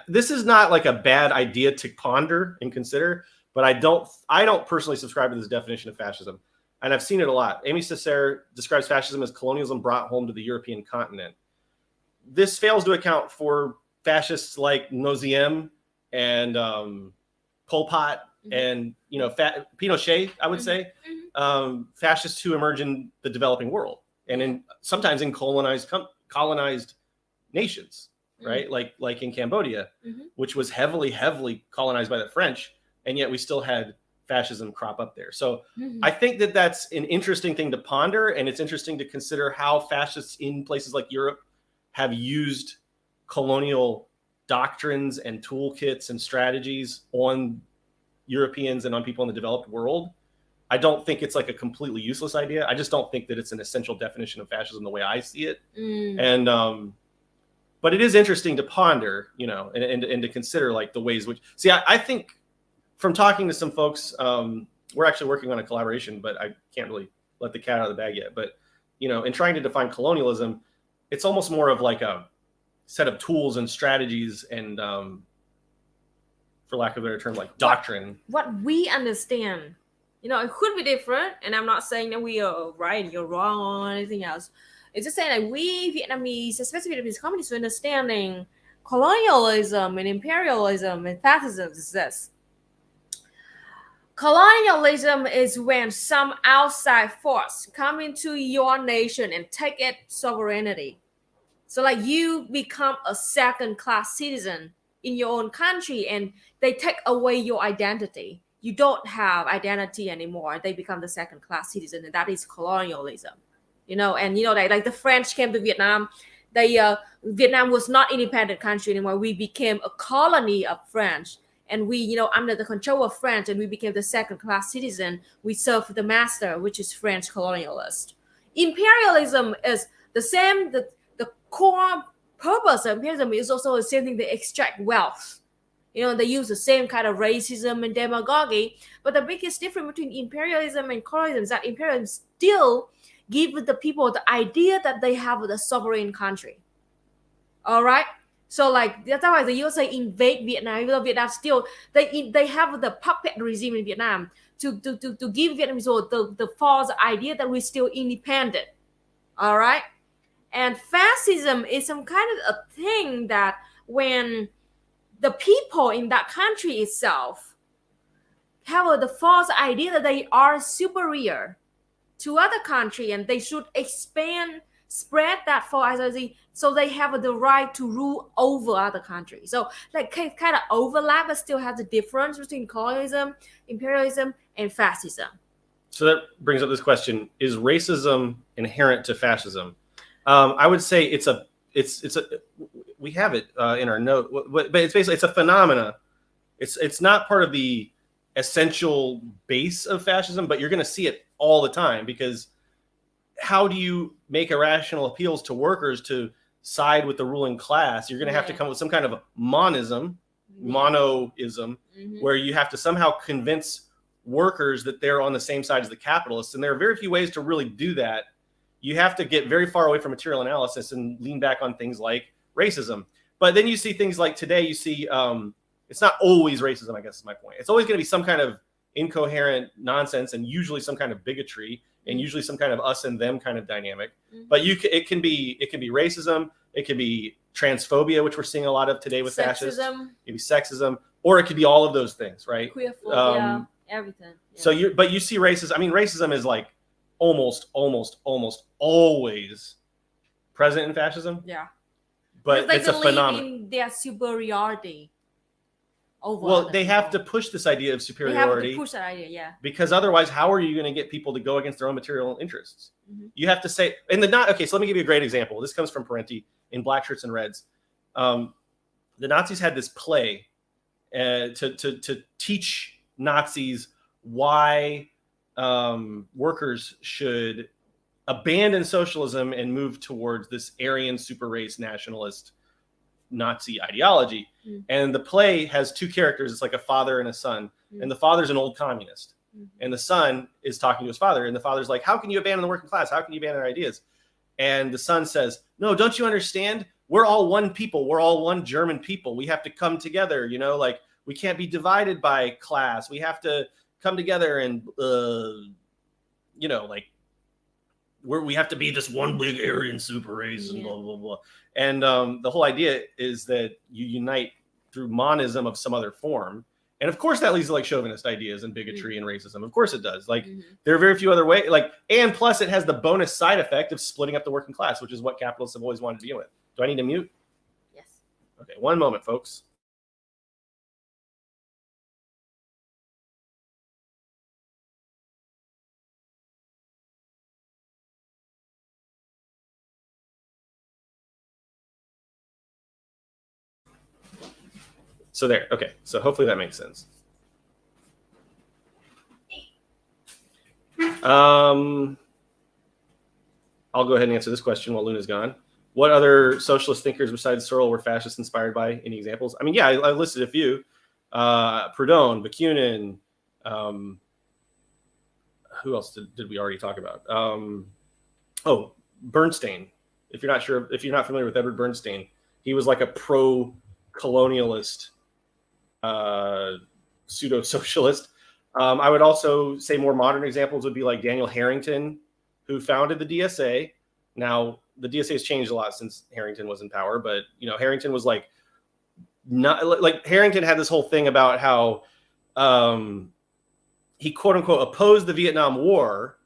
Speaker 1: This is not like a bad idea to ponder and consider, but I don't personally subscribe to this definition of fascism. And I've seen it a lot. Amy Cesare describes fascism as colonialism brought home to the European continent. This fails to account for fascists like Noziem and Pol Pot and Pinochet, I would say, fascists who emerge in the developing world and sometimes in colonized nations, right? Like in Cambodia, which was heavily colonized by the French, and yet we still had fascism crop up there. So I think that that's an interesting thing to ponder, and it's interesting to consider how fascists in places like Europe have used colonial doctrines and toolkits and strategies on Europeans and on people in the developed world. I don't think it's like a completely useless idea. I just don't think that it's an essential definition of fascism the way I see it. And but it is interesting to ponder, you know, and to consider like the ways which, see, I think from talking to some folks, we're actually working on a collaboration, but I can't really let the cat out of the bag yet. But, you know, in trying to define colonialism, it's almost more of like a set of tools and strategies and, for lack of a better term, like doctrine.
Speaker 2: What we understand, you know, it could be different. And I'm not saying that we are right and you're wrong or anything else. It's just saying that we Vietnamese, especially Vietnamese communists, are understanding colonialism and imperialism and fascism is this. Colonialism is when some outside force come into your nation and take its sovereignty. So like you become a second-class citizen in your own country and they take away your identity. You don't have identity anymore. They become the second-class citizen, and that is colonialism. You know, and you know that like the French came to Vietnam, Vietnam was not an independent country anymore. We became a colony of French. And we, you know, under the control of France, and we became the second-class citizen. We serve the master, which is French colonialist. Imperialism is the same. The core purpose of imperialism is also the same thing. They extract wealth. You know, they use the same kind of racism and demagoguery. But the biggest difference between imperialism and colonialism is that imperialism still give the people the idea that they have the sovereign country. All right. So like that's why the USA invade Vietnam, even though Vietnam still they have the puppet regime in Vietnam to give Vietnamese the false idea that we're still independent. All right. And fascism is some kind of a thing that when the people in that country itself have the false idea that they are superior to other country and they should spread that false idea so they have the right to rule over other countries. So like kind of overlap, but still have the difference between colonialism, imperialism, and fascism.
Speaker 1: So that brings up this question: is racism inherent to fascism? I would say it's a we have it in our note, but it's basically it's a phenomena. It's not part of the essential base of fascism, but you're going to see it all the time because how do you make irrational appeals to workers to side with the ruling class? You're going to have to come up with some kind of monoism, where you have to somehow convince workers that they're on the same side as the capitalists. And there are very few ways to really do that. You have to get very far away from material analysis and lean back on things like racism. But then you see things like today, you see, it's not always racism, I guess is my point. It's always going to be some kind of incoherent nonsense and usually some kind of bigotry and usually some kind of us and them kind of dynamic. But it can be racism, it can be transphobia, which we're seeing a lot of today with fascists. It could be sexism, or it could be all of those things, right?
Speaker 2: Queerphobia, everything. Yeah.
Speaker 1: So you see racism. I mean, racism is like almost always present in fascism.
Speaker 2: Yeah.
Speaker 1: But it's a phenomenon.
Speaker 2: In their superiority.
Speaker 1: They have to push this idea of superiority.
Speaker 2: They have to push that idea, yeah.
Speaker 1: Because otherwise, how are you going to get people to go against their own material interests? You have to say, so let me give you a great example. This comes from Parenti in Black Shirts and Reds. The Nazis had this play to teach Nazis why workers should abandon socialism and move towards this Aryan super race nationalist Nazi ideology. And the play has two characters. It's like a father and a son. And the father's an old communist. And the son is talking to his father. And the father's like, how can you abandon the working class? How can you abandon our ideas? And the son says, no, don't you understand? We're all one people. We're all one German people. We have to come together. You know, like we can't be divided by class. We have to come together and, like we have to be this one big Aryan super race and blah blah blah. And the whole idea is that you unite through monism of some other form. And of course that leads to like chauvinist ideas and bigotry and racism. Of course it does. Like there are very few other ways. Like, and plus it has the bonus side effect of splitting up the working class, which is what capitalists have always wanted to begin with. Do I need to mute?
Speaker 2: Yes.
Speaker 1: Okay, one moment, folks. So there. Okay, so hopefully that makes sense. I'll go ahead and answer this question while Luna's gone. What other socialist thinkers besides Sorel were fascists inspired by? Any examples? I mean, yeah, I listed a few. Proudhon, Bakunin. Who else did we already talk about? Bernstein. If you're not familiar with Edward Bernstein, he was like a pro-colonialist pseudo-socialist. I would also say more modern examples would be like Daniel Harrington, who founded the DSA. Now, the DSA has changed a lot since Harrington was in power, but Harrington was like Harrington had this whole thing about how he quote unquote opposed the Vietnam War,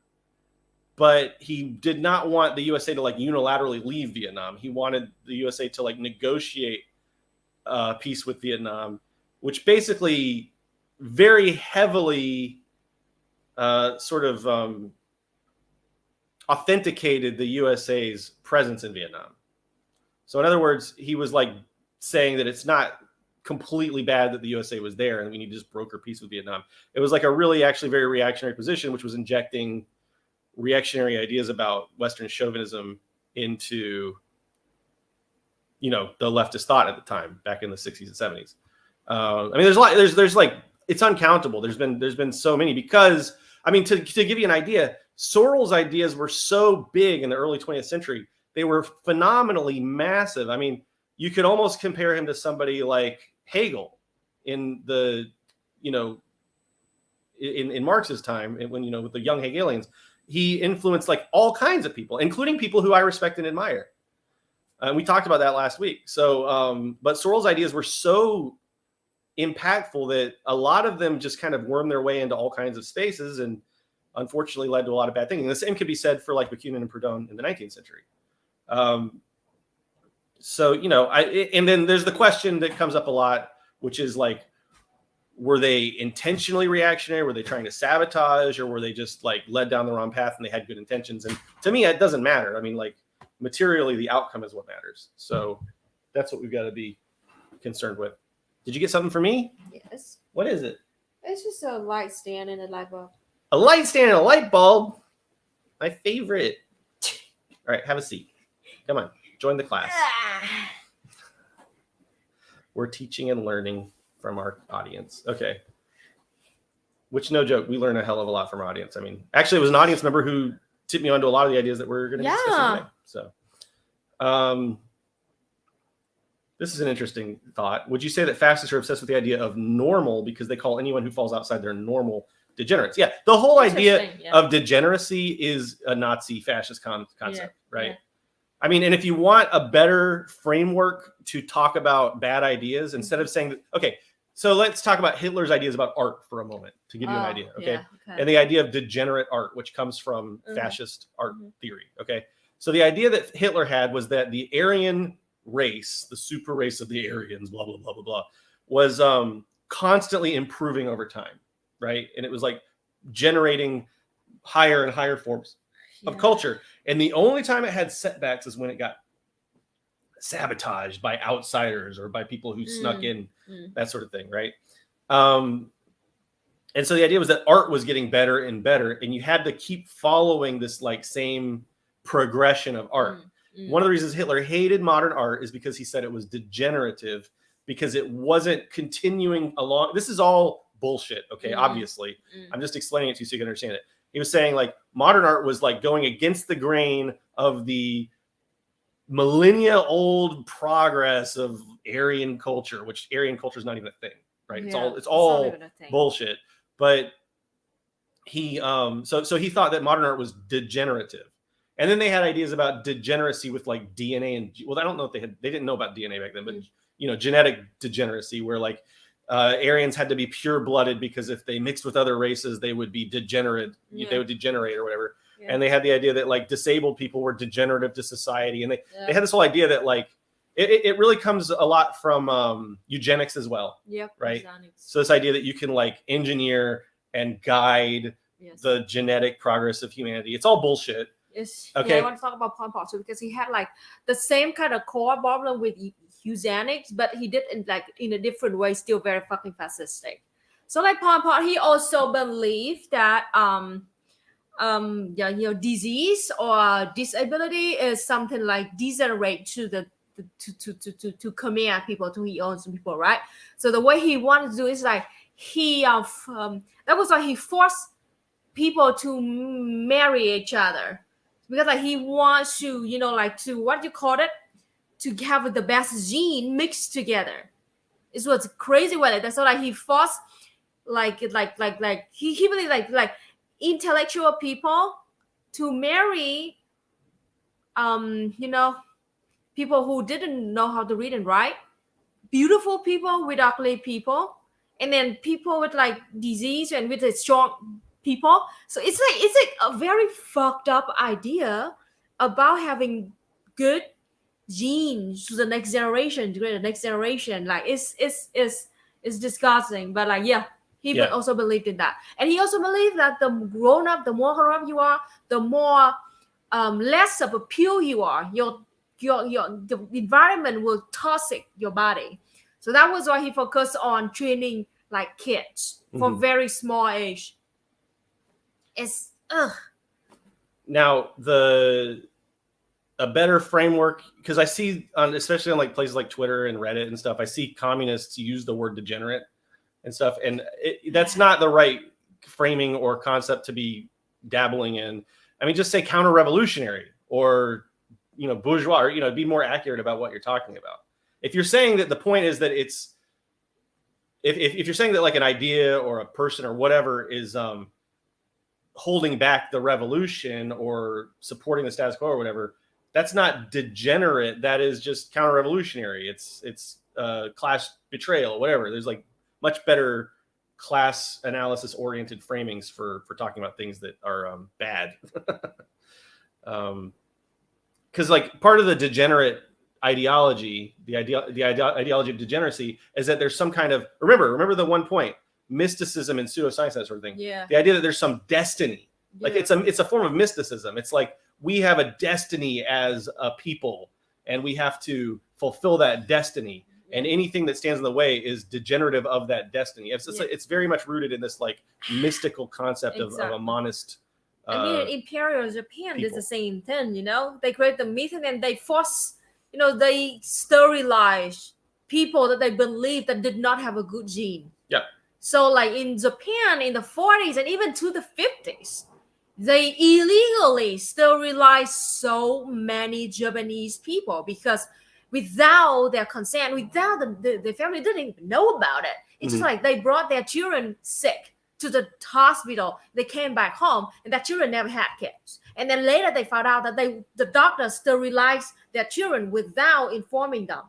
Speaker 1: but he did not want the USA to like unilaterally leave Vietnam. He wanted the USA to like negotiate peace with Vietnam, which basically very heavily authenticated the USA's presence in Vietnam. So in other words, he was like saying that it's not completely bad that the USA was there and we need to just broker peace with Vietnam. It was like a really actually very reactionary position, which was injecting reactionary ideas about Western chauvinism into the leftist thought at the time, back in the 60s and 70s. I mean, there's a lot. There's like, it's uncountable. There's been so many, because I mean, to give you an idea, Sorel's ideas were so big in the early 20th century. They were phenomenally massive. I mean, you could almost compare him to somebody like Hegel in the, in Marx's time, when, with the young Hegelians. He influenced like all kinds of people, including people who I respect and admire. We talked about that last week. So, but Sorel's ideas were so impactful that a lot of them just kind of wormed their way into all kinds of spaces, and unfortunately led to a lot of bad thinking. The same could be said for like Bakunin and Proudhon in the 19th century. And then there's the question that comes up a lot, which is like, were they intentionally reactionary? Were they trying to sabotage, or were they just like led down the wrong path and they had good intentions? And to me, it doesn't matter. I mean, like, materially, the outcome is what matters. So that's what we've got to be concerned with. Did you get something for me?
Speaker 2: Yes.
Speaker 1: What is it?
Speaker 2: It's just a light stand and a light bulb.
Speaker 1: A light stand and a light bulb. My favorite. All right, have a seat. Come on, join the class. We're teaching and learning from our audience. Okay. Which, no joke, we learn a hell of a lot from our audience. I mean, actually, it was an audience member who tipped me onto a lot of the ideas that we're going to be discussing today. So, this is an interesting thought. Would you say that fascists are obsessed with the idea of normal because they call anyone who falls outside their normal degenerates? Yeah, the whole idea of degeneracy is a Nazi fascist concept, right? Yeah. I mean, and if you want a better framework to talk about bad ideas, instead of saying that, okay, so let's talk about Hitler's ideas about art for a moment to give you an idea, okay? And the idea of degenerate art, which comes from fascist art theory, okay? So the idea that Hitler had was that the Aryan race, the super race of the Aryans, blah, blah, blah, blah, blah, was constantly improving over time, right? And it was like generating higher and higher forms of culture. And the only time it had setbacks is when it got sabotaged by outsiders or by people who snuck in, that sort of thing, right? And so the idea was that art was getting better and better, and you had to keep following this like same progression of art. One of the reasons Hitler hated modern art is because he said it was degenerative, because it wasn't continuing along. This is all bullshit, okay? Obviously. I'm just explaining it to you so you can understand it. He was saying like modern art was like going against the grain of the millennia old progress of Aryan culture, which Aryan culture is not even a thing, right? It's all bullshit. But he so he thought that modern art was degenerative. And then they had ideas about degeneracy with like DNA and, well, I don't know if they didn't know about DNA back then, but genetic degeneracy, where like Aryans had to be pure blooded because if they mixed with other races, they would be degenerate. They would degenerate or whatever. And they had the idea that like disabled people were degenerative to society. And they had this whole idea that like, it really comes a lot from eugenics as well. Yep. Right. Eugenics. So this idea that you can like engineer and guide the genetic progress of humanity. It's all bullshit.
Speaker 2: Yes. Okay. Yeah, I want to talk about Pol Pot too, because he had like the same kind of core problem with eugenics, but he did in a different way, still very fucking fascistic. So like Pol Pot, he also believed that disease or disability is something like degenerate to command people, to he owns people, right? So the way he wanted to do is like that was why he forced people to marry each other, because like he wants to to what you call it, to have the best gene mixed together. It was crazy way like that. So like he forced he believed like intellectual people to marry people who didn't know how to read and write, beautiful people with ugly people, and then people with like disease and with a strong people. So it's like a very fucked up idea about having good genes to the next generation, to the next generation. Like it's disgusting. But like he also believed in that. And he also believed that the grown up, the more grown up you are, the more less of a pure you are. The environment will toxic your body. So that was why he focused on training like kids for very small age. It's
Speaker 1: now a better framework, because I see especially on like places like Twitter and Reddit and stuff, I see communists use the word degenerate and stuff, and that's not the right framing or concept to be dabbling in. I mean, just say counter-revolutionary or bourgeois, or be more accurate about what you're talking about. If you're saying that the point is that it's if you're saying that like an idea or a person or whatever is holding back the revolution or supporting the status quo or whatever, that's not degenerate. That is just counter-revolutionary. It's class betrayal, whatever. There's like much better class analysis oriented framings for talking about things that are bad. Because like part of the degenerate ideology, the ideology of degeneracy, is that there's some kind of remember the one point, mysticism and pseudoscience, that sort of thing. Yeah. The idea that there's some destiny, like it's a form of mysticism. It's like we have a destiny as a people, and we have to fulfill that destiny. And anything that stands in the way is degenerative of that destiny. It's very much rooted in this like mystical concept of a monist.
Speaker 2: I mean, in Imperial Japan, there's the same thing. They create the myth and then they force, they sterilize people that they believe that did not have a good gene. Yeah. So like in Japan in the 40s and even to the 50s, they illegally sterilized so many Japanese people because without their consent, without the family didn't even know about it. It's just like they brought their children sick to the hospital. They came back home and that children never had kids. And then later they found out that the doctors sterilized their children without informing them.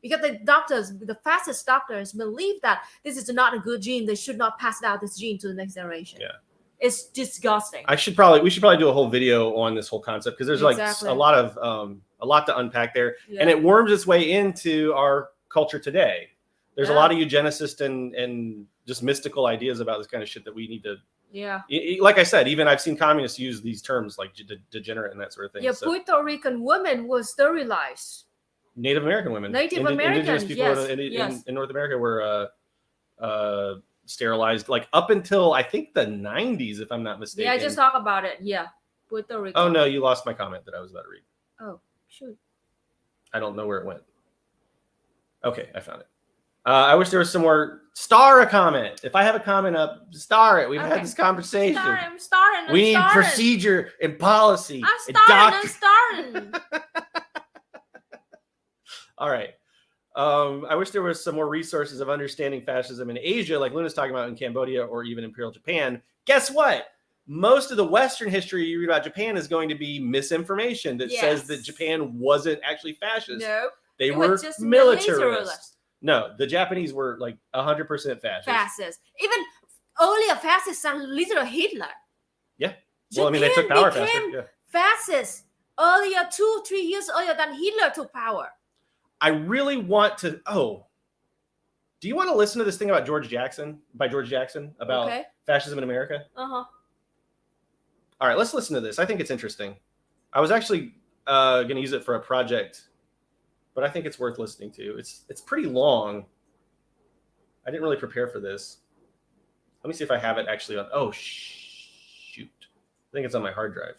Speaker 2: Because the fascist doctors believe that this is not a good gene. They should not pass out this gene to the next generation. Yeah. It's disgusting. We should probably do a whole video on this whole concept, because there's like a lot to unpack there. Yeah. And it worms its way into our culture today. There's a lot of eugenicists and just mystical ideas about this kind of shit that we need to. Yeah. Like I said, even I've seen communists use these terms like degenerate and that sort of thing. Yeah, so. Puerto Rican women were sterilized. Native American women. Indigenous people in North America were sterilized like up until I think the 90s, if I'm not mistaken. Yeah, I just talk about it. Yeah. Puerto Rico. Oh no, you lost my comment that I was about to read. Oh, shoot. I don't know where it went. Okay, I found it. I wish there was some more. Star a comment. If I have a comment up, star it. We've had this conversation. I'm starting. We need procedure and policy. I'm starting. All right. I wish there was some more resources of understanding fascism in Asia, like Luna's talking about in Cambodia or even Imperial Japan. Guess what?
Speaker 1: most of the Western history you read about Japan is going to be misinformation that says that Japan wasn't actually fascist.
Speaker 2: No,
Speaker 1: they were
Speaker 2: just
Speaker 1: militarist. No, the Japanese were like 100% fascist.
Speaker 2: Fascist. Even earlier fascists than literal Hitler.
Speaker 1: Yeah. Well, I mean, they took power faster. Yeah.
Speaker 2: Fascist earlier, 2-3 years earlier than Hitler took power.
Speaker 1: I really want to. Oh, do you want to listen to this thing about George Jackson about fascism in America?
Speaker 2: Uh-huh.
Speaker 1: All right, let's listen to this. I think it's interesting. I was actually going to use it for a project, but I think it's worth listening to. It's pretty long. I didn't really prepare for this. Let me see if I have it actually on. Oh, shoot. I think it's on my hard drive,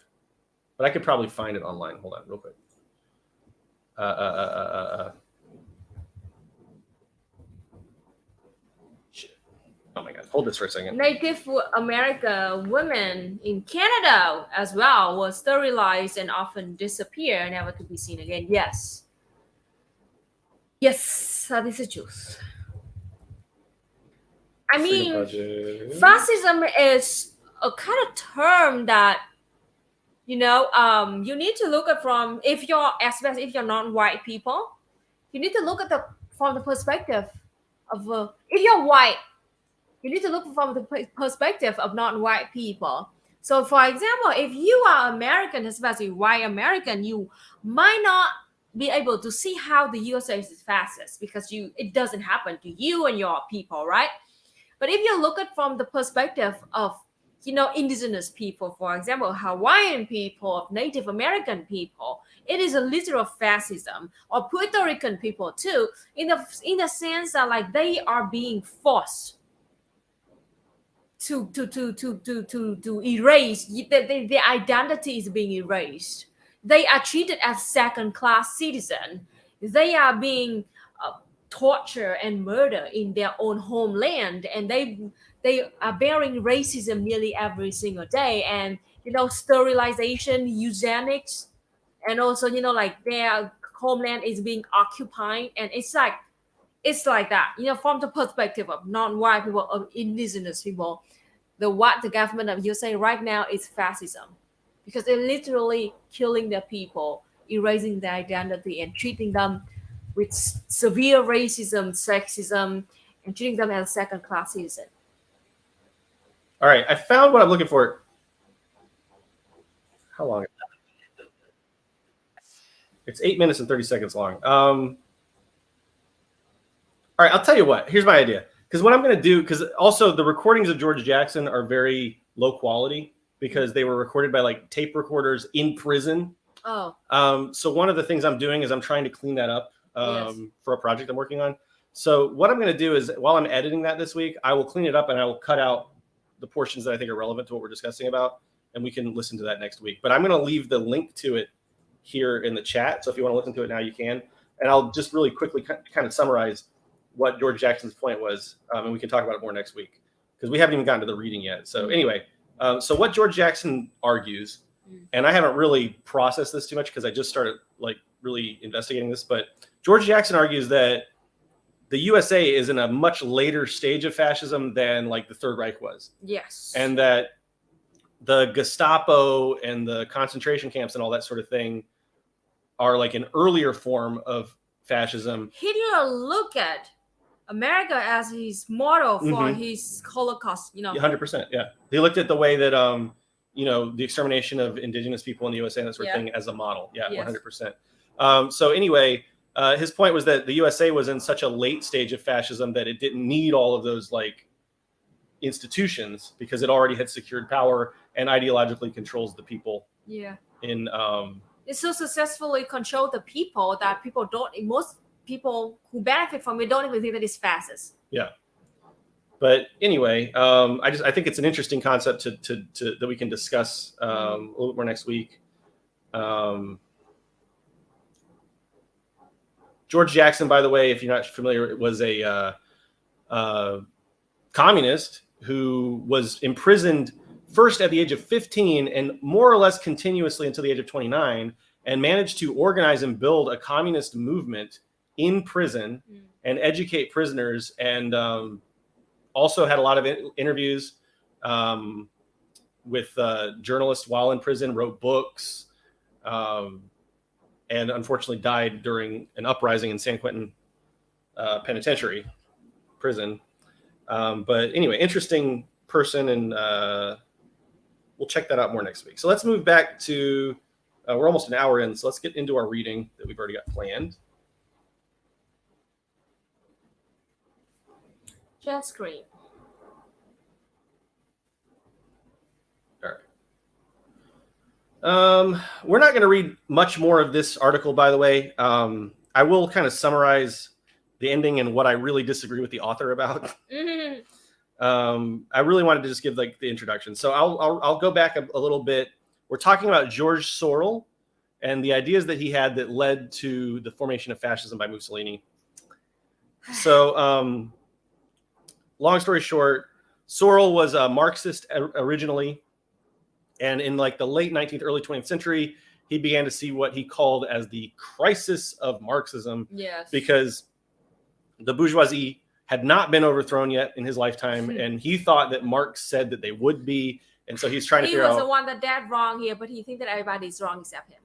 Speaker 1: but I could probably find it online. Hold on real quick. Shit. Oh my God. Hold this for a second.
Speaker 2: Native American women in Canada as well were sterilized and often disappear, never to be seen again. Yes. Yes, this is truth. I mean, fascism is a kind of term that, you need to look at from, if you're non-white people, you need to look at from the perspective of, if you're white, you need to look from the perspective of non-white people. So, for example, if you are American, especially white American, you might not be able to see how the USA is fascist because it doesn't happen to you and your people, right? But if you look at from the perspective of, indigenous people, for example, Hawaiian people, of Native American people, it is a literal fascism, or Puerto Rican people too, in the sense that like they are being forced to erase their identity is being erased. They are treated as second-class citizens. They are being tortured and murdered in their own homeland, and they are bearing racism nearly every single day. And sterilization, eugenics, and also like their homeland is being occupied, and it's like that. From the perspective of non-white people, of indigenous people, what the government of USA right now is fascism, because they're literally killing their people, erasing their identity, and treating them with severe racism, sexism, and treating them as second-class citizens.
Speaker 1: All right, I found what I'm looking for. How long is that? It's 8 minutes and 30 seconds long. All right, I'll tell you what. Here's my idea. Because what I'm going to do, because also the recordings of George Jackson are very low quality because they were recorded by like tape recorders in prison.
Speaker 2: Oh.
Speaker 1: So one of the things I'm doing is I'm trying to clean that up for a project I'm working on. So what I'm going to do is while I'm editing that this week, I will clean it up and I will cut out the portions that I think are relevant to what we're discussing about, and we can listen to that next week. But I'm going to leave the link to it here in the chat. So if you want to listen to it now, you can. And I'll just really quickly kind of summarize what George Jackson's point was, and we can talk about it more next week because we haven't even gotten to the reading yet. So anyway, so what George Jackson argues, and I haven't really processed this too much because I just started like really investigating this, but George Jackson argues that the USA is in a much later stage of fascism than like the Third Reich was.
Speaker 2: Yes.
Speaker 1: And that the Gestapo and the concentration camps and all that sort of thing are like an earlier form of fascism.
Speaker 2: Hitler looked at America as his model for his Holocaust,
Speaker 1: 100%. Yeah. He looked at the way that, the extermination of indigenous people in the USA and that sort of thing as a model. Yeah, yes. 100%. So anyway, his point was that the USA was in such a late stage of fascism that it didn't need all of those like institutions because it already had secured power and ideologically controls the people.
Speaker 2: Yeah.
Speaker 1: It
Speaker 2: so successfully controlled the people that most people who benefit from it don't even think that it's fascist.
Speaker 1: Yeah. But anyway, I think it's an interesting concept to that we can discuss a little bit more next week. George Jackson, by the way, if you're not familiar, was a communist who was imprisoned first at the age of 15 and more or less continuously until the age of 29, and managed to organize and build a communist movement in prison and educate prisoners, and also had a lot of interviews with journalists while in prison, wrote books, and unfortunately died during an uprising in San Quentin penitentiary prison. But anyway, interesting person, and we'll check that out more next week. So let's move back to, we're almost an hour in, so let's get into our reading that we've already got planned.
Speaker 2: Jet screen.
Speaker 1: All right. We're not going to read much more of this article, by the way. I will kind of summarize the ending and what I really disagree with the author about. I really wanted to just give like the introduction. So I'll go back a little bit. We're talking about George Sorel and the ideas that he had that led to the formation of fascism by Mussolini. So long story short, Sorel was a Marxist originally. And in like the late 19th, early 20th century, he began to see what he called as the crisis of Marxism.
Speaker 2: Yes.
Speaker 1: Because the bourgeoisie had not been overthrown yet in his lifetime. And he thought that Marx said that they would be. And so he's trying to figure out.
Speaker 2: He was the one that wrong here, but he thinks that everybody's wrong except him.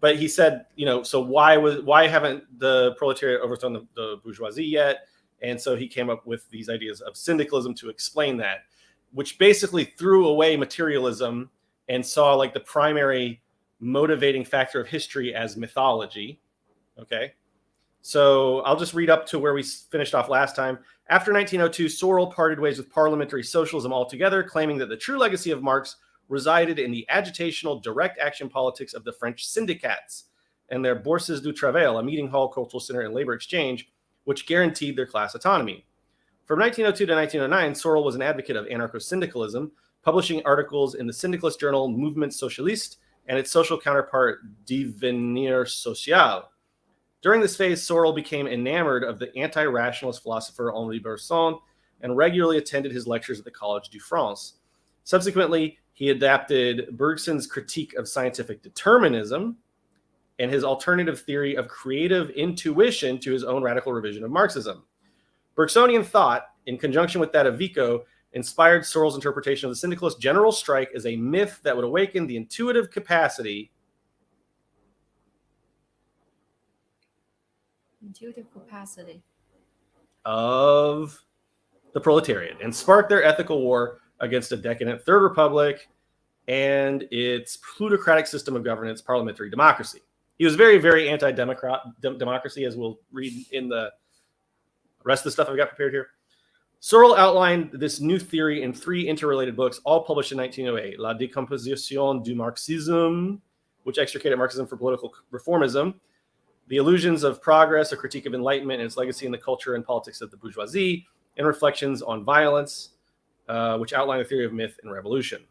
Speaker 1: But he said, so why haven't the proletariat overthrown the bourgeoisie yet? And so he came up with these ideas of syndicalism to explain that, which basically threw away materialism and saw like the primary motivating factor of history as mythology. Okay. So I'll just read up to where we finished off last time. After 1902, Sorel parted ways with parliamentary socialism altogether, claiming that the true legacy of Marx resided in the agitational direct action politics of the French syndicats and their bourses du travail, a meeting hall, cultural center, and labor exchange, which guaranteed their class autonomy. From 1902 to 1909, Sorel was an advocate of anarcho-syndicalism, publishing articles in the syndicalist journal Mouvement Socialiste and its social counterpart Devenir Social. During this phase, Sorel became enamored of the anti-rationalist philosopher Henri Bergson and regularly attended his lectures at the Collège de France. Subsequently, he adapted Bergson's critique of scientific determinism and his alternative theory of creative intuition to his own radical revision of Marxism. Bergsonian thought, in conjunction with that of Vico, inspired Sorel's interpretation of the syndicalist general strike as a myth that would awaken the intuitive capacity of the proletariat and spark their ethical war against a decadent Third Republic and its plutocratic system of governance, parliamentary democracy. He was very, very anti-democracy, as we'll read in the rest of the stuff I've got prepared here. Sorel outlined this new theory in 3 interrelated books, all published in 1908. La Décomposition du Marxisme, which extricated Marxism from political reformism. The Illusions of Progress, a critique of enlightenment and its legacy in the culture and politics of the bourgeoisie, and Reflections on Violence, which outlined the theory of myth and revolution.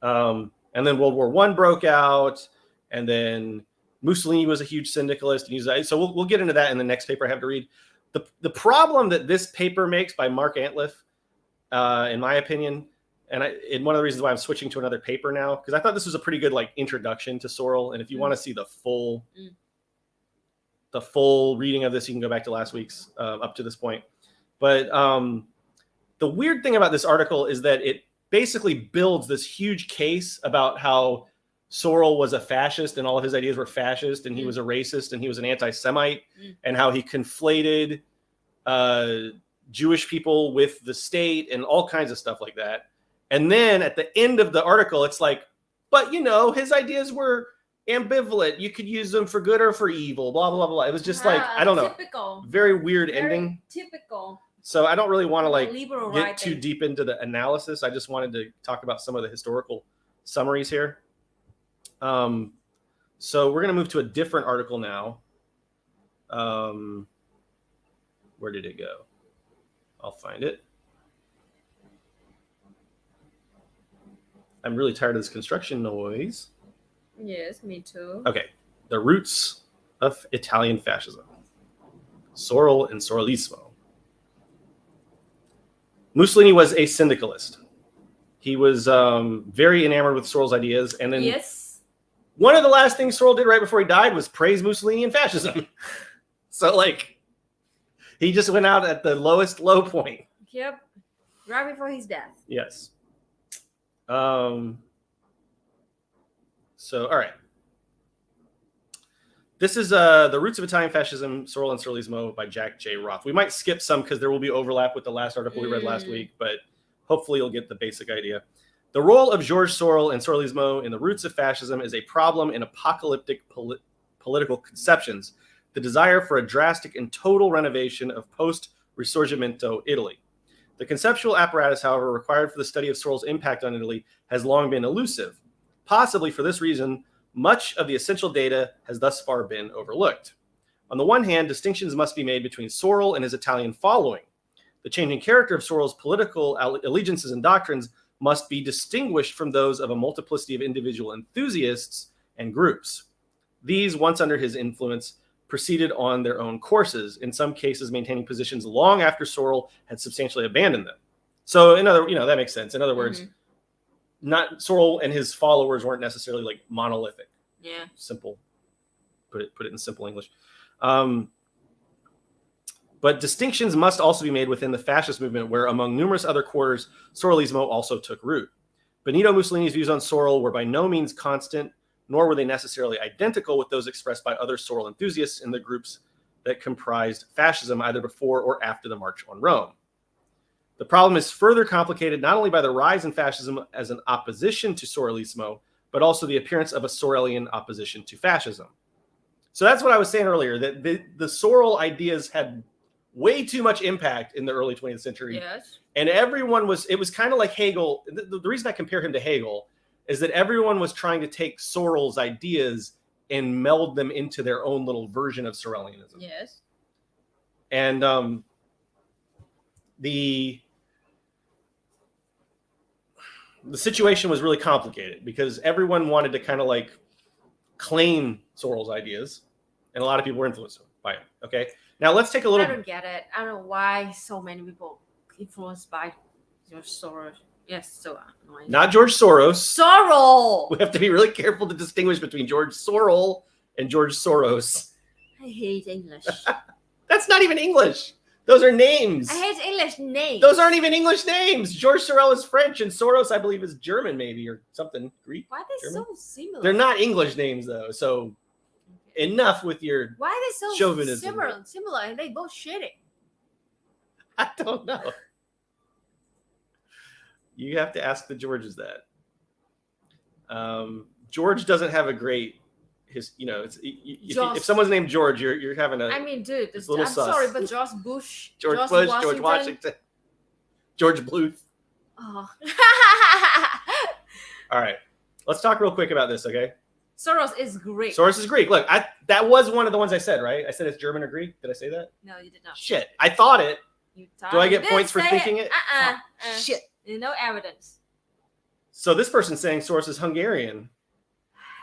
Speaker 1: And then World War I broke out, and then Mussolini was a huge syndicalist. And so we'll get into that in the next paper I have to read. The problem that this paper makes by Mark Antliff, in my opinion, and one of the reasons why I'm switching to another paper now, because I thought this was a pretty good like introduction to Sorel. And if you want to see the full reading of this, you can go back to last week's up to this point. But the weird thing about this article is that it basically builds this huge case about how Sorel was a fascist and all of his ideas were fascist, and he was a racist and he was an anti-Semite, and how he conflated Jewish people with the state and all kinds of stuff like that. And then at the end of the article, it's like, but his ideas were ambivalent. You could use them for good or for evil, blah, blah, blah. It was just like, I don't know.
Speaker 2: Typical.
Speaker 1: Very weird ending.
Speaker 2: Typical.
Speaker 1: So I don't really want to like
Speaker 2: Liberal
Speaker 1: get
Speaker 2: writing.
Speaker 1: too deep into the analysis. I just wanted to talk about some of the historical summaries here. So we're going to move to a different article now. Where did it go? I'll find it. I'm really tired of this construction noise.
Speaker 2: Yes, me too.
Speaker 1: Okay. The Roots of Italian Fascism. Sorel and Sorelismo. Mussolini was a syndicalist. He was very enamored with Sorel's ideas. And then one of the last things Sorel did right before he died was praise Mussolini and fascism. So, like, he just went out at the lowest low point.
Speaker 2: Yep. Right before his death.
Speaker 1: Yes. So, all right. This is The Roots of Italian Fascism, Sorel and Sorelianism by Jack J. Roth. We might skip some because there will be overlap with the last article we read last week, but hopefully you'll get the basic idea. The role of Georges Sorel and Sorelianism in The Roots of Fascism is a problem in apocalyptic political conceptions, the desire for a drastic and total renovation of post-Risorgimento Italy. The conceptual apparatus, however, required for the study of Sorel's impact on Italy has long been elusive. Possibly for this reason, much of the essential data has thus far been overlooked. On the one hand, distinctions must be made between Sorel and his Italian following. The changing character of Sorel's political allegiances and doctrines must be distinguished from those of a multiplicity of individual enthusiasts and groups. These, once under his influence, proceeded on their own courses, in some cases maintaining positions long after Sorel had substantially abandoned them. So, that makes sense. In other words, not Sorel and his followers weren't necessarily like monolithic.
Speaker 2: Yeah.
Speaker 1: Simple. Put it in simple English. But distinctions must also be made within the fascist movement, where among numerous other quarters, Sorelianism also took root. Benito Mussolini's views on Sorel were by no means constant, nor were they necessarily identical with those expressed by other Sorel enthusiasts in the groups that comprised fascism either before or after the March on Rome. The problem is further complicated not only by the rise in fascism as an opposition to Sorelianism, but also the appearance of a Sorelian opposition to fascism. So that's what I was saying earlier, that the Sorel ideas had way too much impact in the early 20th century.
Speaker 2: Yes.
Speaker 1: And it was kind of like Hegel. The reason I compare him to Hegel is that everyone was trying to take Sorel's ideas and meld them into their own little version of Sorelianism.
Speaker 2: Yes.
Speaker 1: And the situation was really complicated because everyone wanted to kind of like claim Sorel's ideas, and a lot of people were influenced by it. Okay, now let's take a little.
Speaker 2: I don't get it. I don't know why so many people influenced by George Soros. Yes, so annoying.
Speaker 1: Not George Soros.
Speaker 2: Sorel.
Speaker 1: We have to be really careful to distinguish between George Sorel and George Soros.
Speaker 2: I hate English.
Speaker 1: That's not even English. Those are names.
Speaker 2: I hate English names.
Speaker 1: Those aren't even English names. George Sorel is French, and Soros, I believe, is German, maybe, or something. Greek.
Speaker 2: Why are they
Speaker 1: German?
Speaker 2: so similar?
Speaker 1: They're not English names, though. So enough with your.
Speaker 2: Why are they so
Speaker 1: chauvinism.
Speaker 2: similar, and they both shitty?
Speaker 1: I don't know. You have to ask the Georges that. George doesn't have a great. If someone's named George, you're having a.
Speaker 2: I mean, dude,
Speaker 1: it's a little
Speaker 2: I'm
Speaker 1: sus.
Speaker 2: sorry, but George Bush,
Speaker 1: George Washington, George Bluth.
Speaker 2: Oh.
Speaker 1: All right, let's talk real quick about this, okay?
Speaker 2: Soros is Greek.
Speaker 1: Soros is Greek. Look, that was one of the ones I said, right? I said it's German or Greek. Did I say that?
Speaker 2: No, you did not.
Speaker 1: Shit, I thought it. Do I get
Speaker 2: You
Speaker 1: points for
Speaker 2: didn't say
Speaker 1: thinking it? Shit.
Speaker 2: There's no evidence.
Speaker 1: So this person's saying Soros is Hungarian.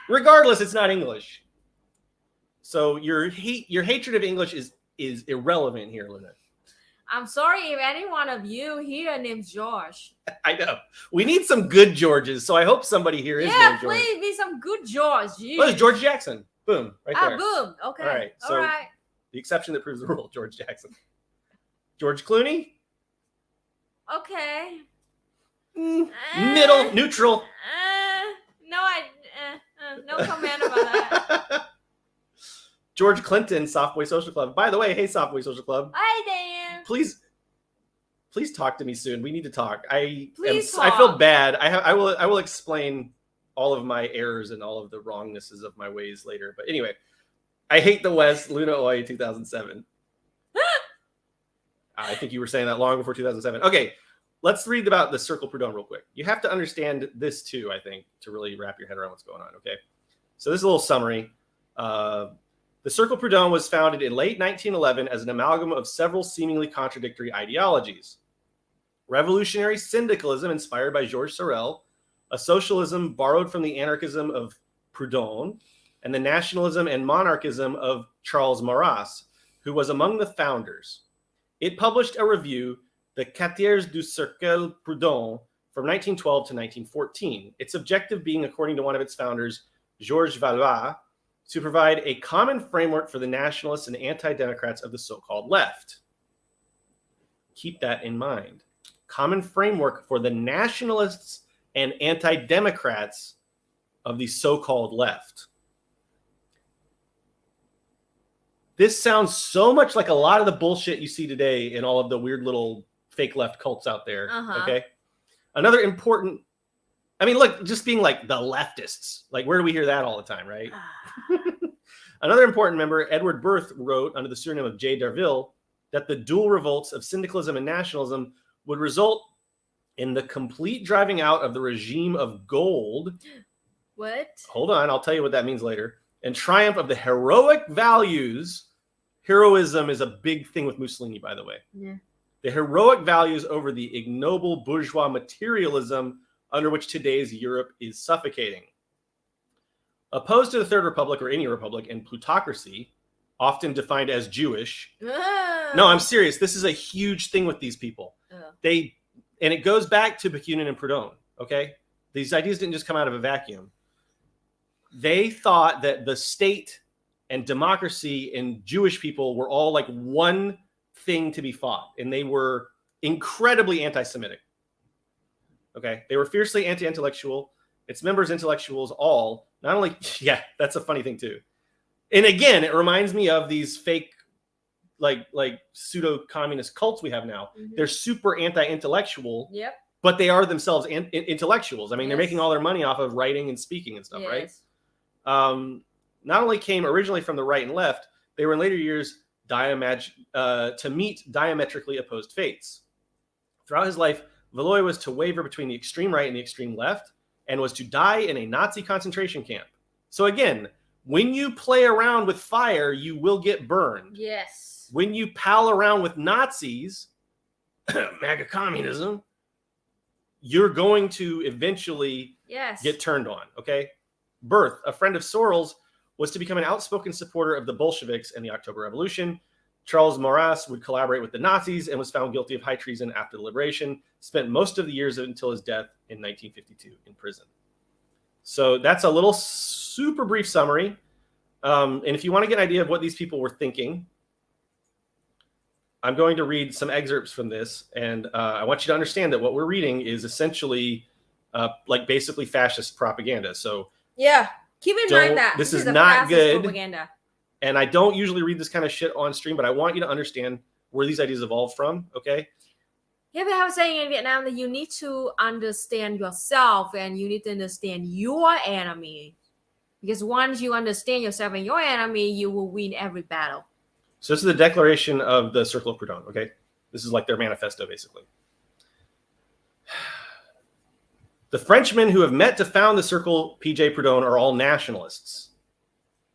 Speaker 1: Regardless, it's not English. So your hatred of English is irrelevant here, Luna.
Speaker 2: I'm sorry if any one of you here named George.
Speaker 1: I know. We need some good Georges, so I hope somebody here is named George.
Speaker 2: Yeah, please be some good George.
Speaker 1: Well, it's George Jackson. Boom, right there.
Speaker 2: Boom. Okay.
Speaker 1: All right. So
Speaker 2: All right.
Speaker 1: The exception that proves the rule, George Jackson. George Clooney?
Speaker 2: Okay.
Speaker 1: Middle, neutral.
Speaker 2: No comment about that.
Speaker 1: George Clinton, Softboy Social Club. By the way, hey, Softboy Social Club.
Speaker 2: Hi, Dan.
Speaker 1: Please talk to me soon. We need to talk. I
Speaker 2: talk.
Speaker 1: feel bad. I will explain all of my errors and all of the wrongnesses of my ways later. But anyway, I hate the West. Luna Oi 2007. I think you were saying that long before 2007. Okay, let's read about the Cercle Proudhon real quick. You have to understand this too, I think, to really wrap your head around what's going on. Okay, so this is a little summary. The Cercle Proudhon was founded in late 1911 as an amalgam of several seemingly contradictory ideologies. Revolutionary syndicalism inspired by Georges Sorel, a socialism borrowed from the anarchism of Proudhon, and the nationalism and monarchism of Charles Maurras, who was among the founders. It published a review, the Caractères du Cercle Proudhon, from 1912 to 1914, its objective being, according to one of its founders, Georges Valois, to provide a common framework for the nationalists and anti-democrats of the so-called left. Keep that in mind. Common framework for the nationalists and anti-democrats of the so-called left. This sounds so much like a lot of the bullshit you see today in all of the weird little fake left cults out there. Okay. Another important, I mean, look, just being like the leftists, like where do we hear that all the time, right? Another important member, Edward Berth, wrote under the pseudonym of J. Darville that the dual revolts of syndicalism and nationalism would result in the complete driving out of the regime of gold.
Speaker 2: What?
Speaker 1: Hold on, I'll tell you what that means later. And triumph of the heroic values. Heroism is a big thing with Mussolini, by the way.
Speaker 2: Yeah.
Speaker 1: The heroic values over the ignoble bourgeois materialism under which today's Europe is suffocating. Opposed to the Third Republic or any republic and plutocracy, often defined as Jewish. No, I'm serious. This is a huge thing with these people. And it goes back to Bakunin and Proudhon, okay? These ideas didn't just come out of a vacuum. They thought that the state and democracy and Jewish people were all like one thing to be fought, and they were incredibly anti-Semitic. Okay, they were fiercely anti-intellectual. Its members, intellectuals, all not only, yeah, that's a funny thing too. And again, it reminds me of these fake, like pseudo-communist cults we have now. They're super anti-intellectual.
Speaker 2: Yep.
Speaker 1: But they are themselves intellectuals. I mean, they're making all their money off of writing and speaking and stuff, right? Not only came originally from the right and left, they were in later years to meet diametrically opposed fates. Throughout his life, Valois was to waver between the extreme right and the extreme left, and was to die in a Nazi concentration camp. So again, when you play around with fire, you will get burned.
Speaker 2: Yes.
Speaker 1: When you pal around with Nazis, MAGA communism, you're going to eventually get turned on, okay? Berth, a friend of Sorel's, was to become an outspoken supporter of the Bolsheviks and the October Revolution. Charles Maurras would collaborate with the Nazis and was found guilty of high treason after the liberation, spent most of the years until his death in 1952 in prison. So that's a little super brief summary. And if you want to get an idea of what these people were thinking, I'm going to read some excerpts from this, and I want you to understand that what we're reading is essentially like basically fascist propaganda. So
Speaker 2: yeah, keep in mind that
Speaker 1: this is not good.
Speaker 2: Propaganda.
Speaker 1: And I don't usually read this kind of shit on stream, but I want you to understand where these ideas evolved from. Okay.
Speaker 2: Yeah, we have a saying in Vietnam that you need to understand yourself and you need to understand your enemy, because once you understand yourself and your enemy, you will win every battle.
Speaker 1: So this is the declaration of the Cercle Proudhon, okay? This is like their manifesto, basically. The Frenchmen who have met to found the Cercle P.J. Proudhon are all nationalists.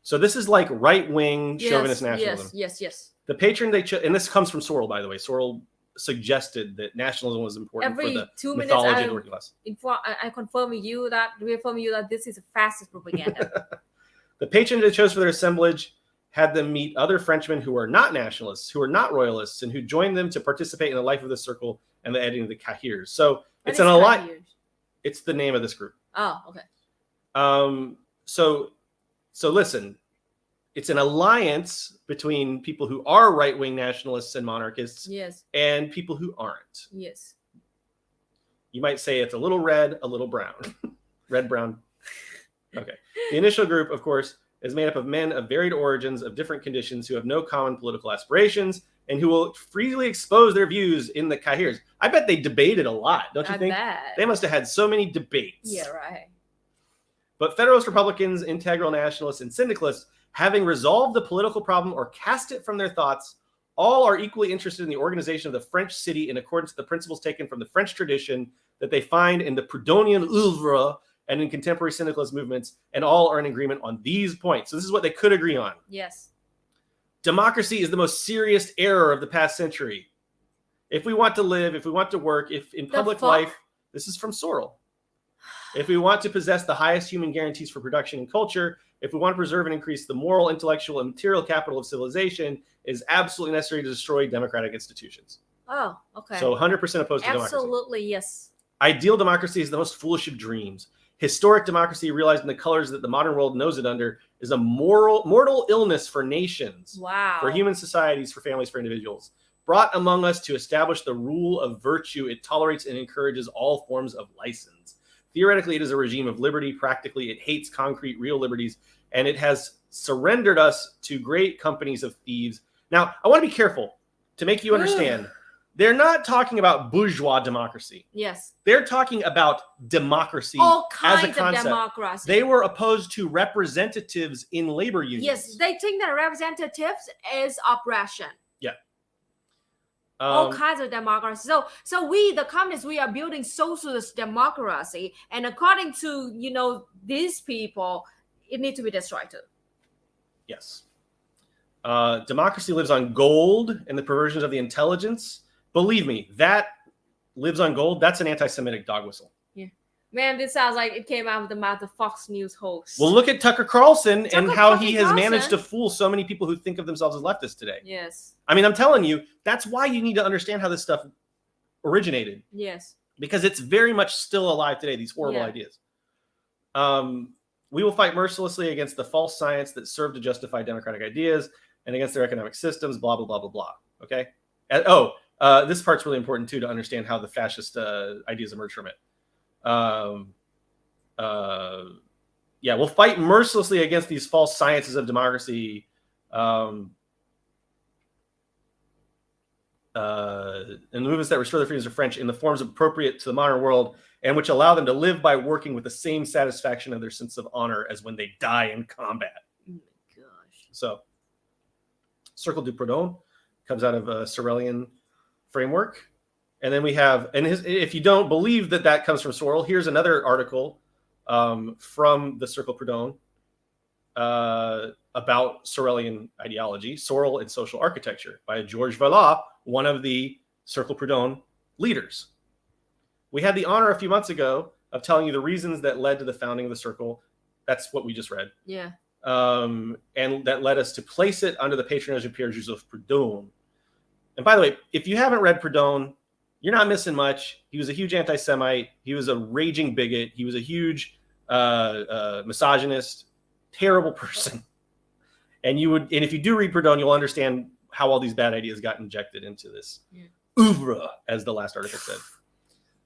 Speaker 1: So this is like right-wing chauvinist nationalism.
Speaker 2: Yes.
Speaker 1: The patron they chose, and this comes from Sorel, by the way. Sorel suggested that nationalism was important for the
Speaker 2: 2 minutes,
Speaker 1: mythology of the working class.
Speaker 2: I confirm you that this is a fascist propaganda.
Speaker 1: The patron they chose for their assemblage had them meet other Frenchmen who are not nationalists, who are not royalists, and who joined them to participate in the life of the Circle and the editing of the Cahiers. So it's an alliance. It's the name of this group.
Speaker 2: Oh, okay.
Speaker 1: So listen, it's an alliance between people who are right-wing nationalists and monarchists, and people who aren't.
Speaker 2: Yes.
Speaker 1: You might say it's a little red, a little brown. Red, brown. Okay. The initial group, of course, is made up of men of varied origins, of different conditions, who have no common political aspirations, and who will freely expose their views in the Cahiers. I bet they debated a lot, don't you think?
Speaker 2: Bet.
Speaker 1: They must have had so many debates.
Speaker 2: Yeah, right.
Speaker 1: But Federalist Republicans, integral nationalists, and syndicalists, having resolved the political problem or cast it from their thoughts, all are equally interested in the organization of the French city in accordance with the principles taken from the French tradition that they find in the Proudhonian oeuvre and in contemporary syndicalist movements, and all are in agreement on these points. So this is what they could agree on.
Speaker 2: Yes.
Speaker 1: Democracy is the most serious error of the past century. If we want to live, if we want to work, if in public life, this is from Sorel. If we want to possess the highest human guarantees for production and culture, if we want to preserve and increase the moral, intellectual, and material capital of civilization, it is absolutely necessary to destroy democratic institutions.
Speaker 2: Oh, okay.
Speaker 1: So 100% opposed to democracy.
Speaker 2: Absolutely, yes.
Speaker 1: Ideal democracy is the most foolish of dreams. Historic democracy, realized in the colors that the modern world knows it under, is a mortal illness for nations, for human societies, for families, for individuals. Brought among us to establish the rule of virtue, it tolerates and encourages all forms of license. Theoretically, it is a regime of liberty. Practically, it hates concrete, real liberties, and it has surrendered us to great companies of thieves. Now, I want to be careful to make you understand. They're not talking about bourgeois democracy.
Speaker 2: Yes.
Speaker 1: They're talking about democracy
Speaker 2: All
Speaker 1: as a
Speaker 2: kinds of
Speaker 1: concept.
Speaker 2: democracy.
Speaker 1: They were opposed to representatives in labor unions.
Speaker 2: Yes, they think that representatives is oppression.
Speaker 1: Yeah.
Speaker 2: All kinds of democracy. So we, the communists, we are building socialist democracy, and according to these people, it needs to be destroyed too.
Speaker 1: Yes. Democracy lives on gold and the perversions of the intelligence. Believe me, that lives on gold. That's an anti-Semitic dog whistle.
Speaker 2: Yeah, man, this sounds like it came out of the mouth of Fox News host.
Speaker 1: Well, look at Tucker Carlson and how he has managed to fool so many people who think of themselves as leftists today.
Speaker 2: Yes.
Speaker 1: I mean, I'm telling you, that's why you need to understand how this stuff originated.
Speaker 2: Yes.
Speaker 1: Because it's very much still alive today, these horrible ideas. We will fight mercilessly against the false science that serve to justify democratic ideas and against their economic systems, blah, blah, blah, blah, blah. Okay? This part's really important, too, to understand how the fascist ideas emerge from it. We'll fight mercilessly against these false sciences of democracy and the movements that restore the freedoms of French in the forms appropriate to the modern world and which allow them to live by working with the same satisfaction of their sense of honor as when they die in combat.
Speaker 2: Oh my gosh.
Speaker 1: So, Cercle Proudhon comes out of a Sorelian framework. And then we have, if you don't believe that comes from Sorel, here's another article from the Cercle Proudhon about Sorelian ideology, Sorel and Social Architecture, by Georges Vallat, one of the Cercle Proudhon leaders. We had the honor a few months ago of telling you the reasons that led to the founding of the Cercle. That's what we just read.
Speaker 2: Yeah.
Speaker 1: And that led us to place it under the patronage of Pierre-Joseph Proudhon. And by the way, if you haven't read Proudhon, you're not missing much. He was a huge anti-Semite. He was a raging bigot. He was a huge misogynist, terrible person. And if you do read Proudhon, you'll understand how all these bad ideas got injected into this oeuvre, as the last article said.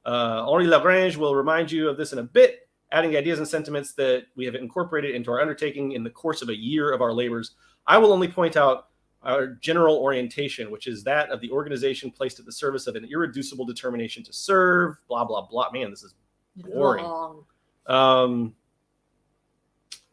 Speaker 1: Henri Lagrange will remind you of this in a bit, adding ideas and sentiments that we have incorporated into our undertaking in the course of a year of our labors. I will only point out our general orientation, which is that of the organization placed at the service of an irreducible determination to serve, blah, blah, blah. Man, this is boring.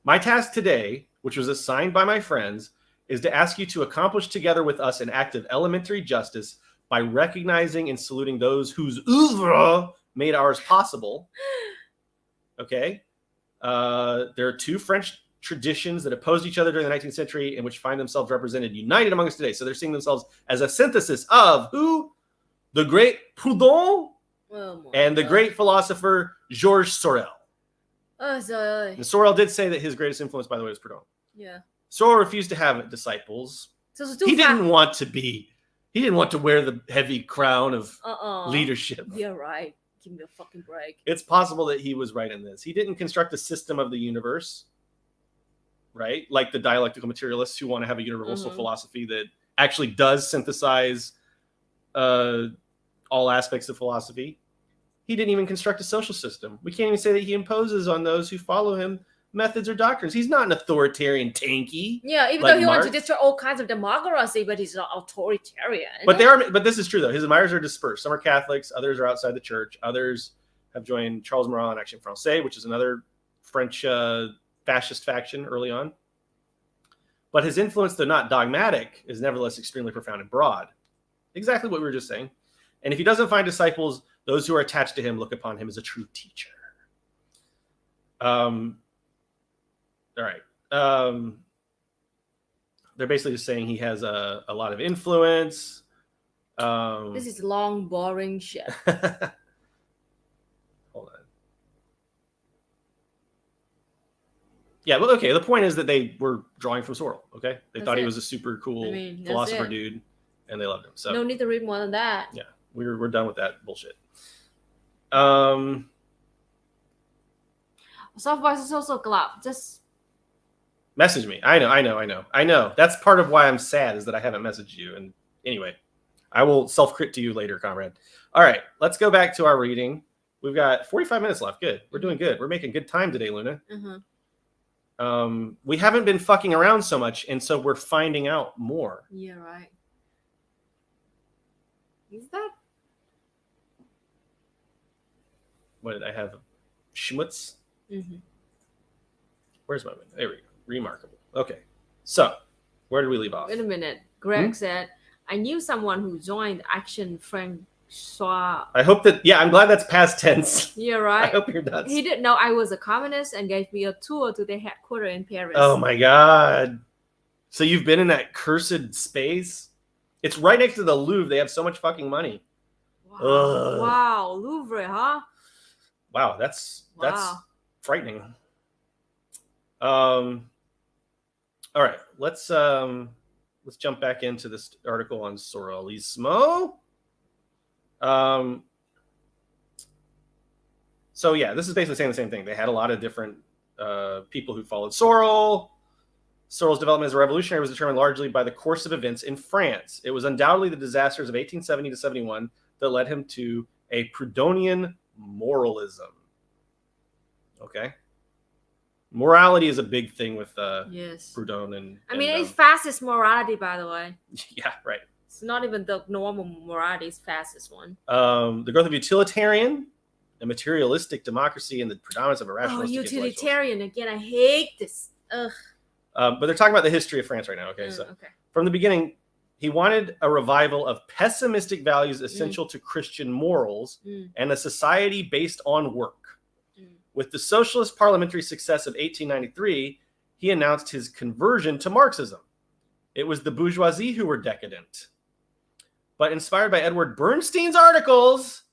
Speaker 1: My task today, which was assigned by my friends, is to ask you to accomplish together with us an act of elementary justice by recognizing and saluting those whose oeuvre made ours possible. Okay? There are two French traditions that opposed each other during the 19th century and which find themselves represented united among us today. So they're seeing themselves as a synthesis of who? The great Proudhon and the great philosopher Georges Sorel. And Sorel did say that his greatest influence, by the way, was Proudhon.
Speaker 2: Yeah.
Speaker 1: Sorel refused to have disciples. He didn't want to wear the heavy crown of leadership.
Speaker 2: You're right. Give me a fucking break.
Speaker 1: It's possible that he was right in this. He didn't construct a system of the universe, right? Like the dialectical materialists who want to have a universal philosophy that actually does synthesize all aspects of philosophy. He didn't even construct a social system. We can't even say that he imposes on those who follow him methods or doctrines. He's not an authoritarian tanky.
Speaker 2: Yeah, even though he wants to destroy all kinds of democracy, but he's not authoritarian.
Speaker 1: But this is true though. His admirers are dispersed. Some are Catholics, others are outside the church, others have joined Charles Marat and Action Française, which is another French fascist faction early on. But his influence, though not dogmatic, is nevertheless extremely profound and broad. Exactly what we were just saying. And if he doesn't find disciples, those who are attached to him look upon him as a true teacher. All right. They're basically just saying he has a lot of influence.
Speaker 2: This is long, boring shit.
Speaker 1: Hold on. Yeah, but okay. The point is that they were drawing from Sorel. Okay, they thought he was a super cool philosopher dude, and they loved him. So
Speaker 2: no need to read more than that.
Speaker 1: Yeah, we're done with that bullshit.
Speaker 2: Soft Voice Social Club. Just
Speaker 1: message me. I know. That's part of why I'm sad is that I haven't messaged you. And anyway, I will self-crit to you later, comrade. All right, let's go back to our reading. We've got 45 minutes left. Good. We're doing good. We're making good time today, Luna. We haven't been fucking around so much, and so we're finding out more.
Speaker 2: Yeah, right. Is that?
Speaker 1: What did I have? Schmutz? Where's my window? There we go. Remarkable. Okay. So, where did we leave off?
Speaker 2: Wait a minute. Greg said, I knew someone who joined Action Francois.
Speaker 1: I hope that, yeah, I'm glad that's past tense.
Speaker 2: You're right.
Speaker 1: I hope you're nuts.
Speaker 2: He didn't know I was a communist and gave me a tour to their headquarters in Paris.
Speaker 1: Oh my God. So you've been in that cursed space? It's right next to the Louvre. They have so much fucking money.
Speaker 2: Wow. Wow. Louvre, huh?
Speaker 1: Wow, that's frightening. All right, let's jump back into this article on Sorelismo. So yeah, this is basically saying the same thing. They had a lot of different people who followed Sorel. Sorel's development as a revolutionary was determined largely by the course of events in France. It was undoubtedly the disasters of 1870 to 71 that led him to a Proudhonian moralism. Okay. Morality is a big thing with Proudhon and
Speaker 2: I mean, it's fascist morality, by the way.
Speaker 1: Yeah, right.
Speaker 2: It's not even the normal morality; it's fascist one.
Speaker 1: The growth of utilitarian and materialistic democracy and the predominance of a rationalistic.
Speaker 2: Oh, utilitarian again! I hate this. Ugh.
Speaker 1: But they're talking about the history of France right now. Okay, from the beginning, he wanted a revival of pessimistic values essential to Christian morals and a society based on work. With the socialist parliamentary success of 1893, he announced his conversion to Marxism. It was the bourgeoisie who were decadent. But inspired by Edward Bernstein's articles,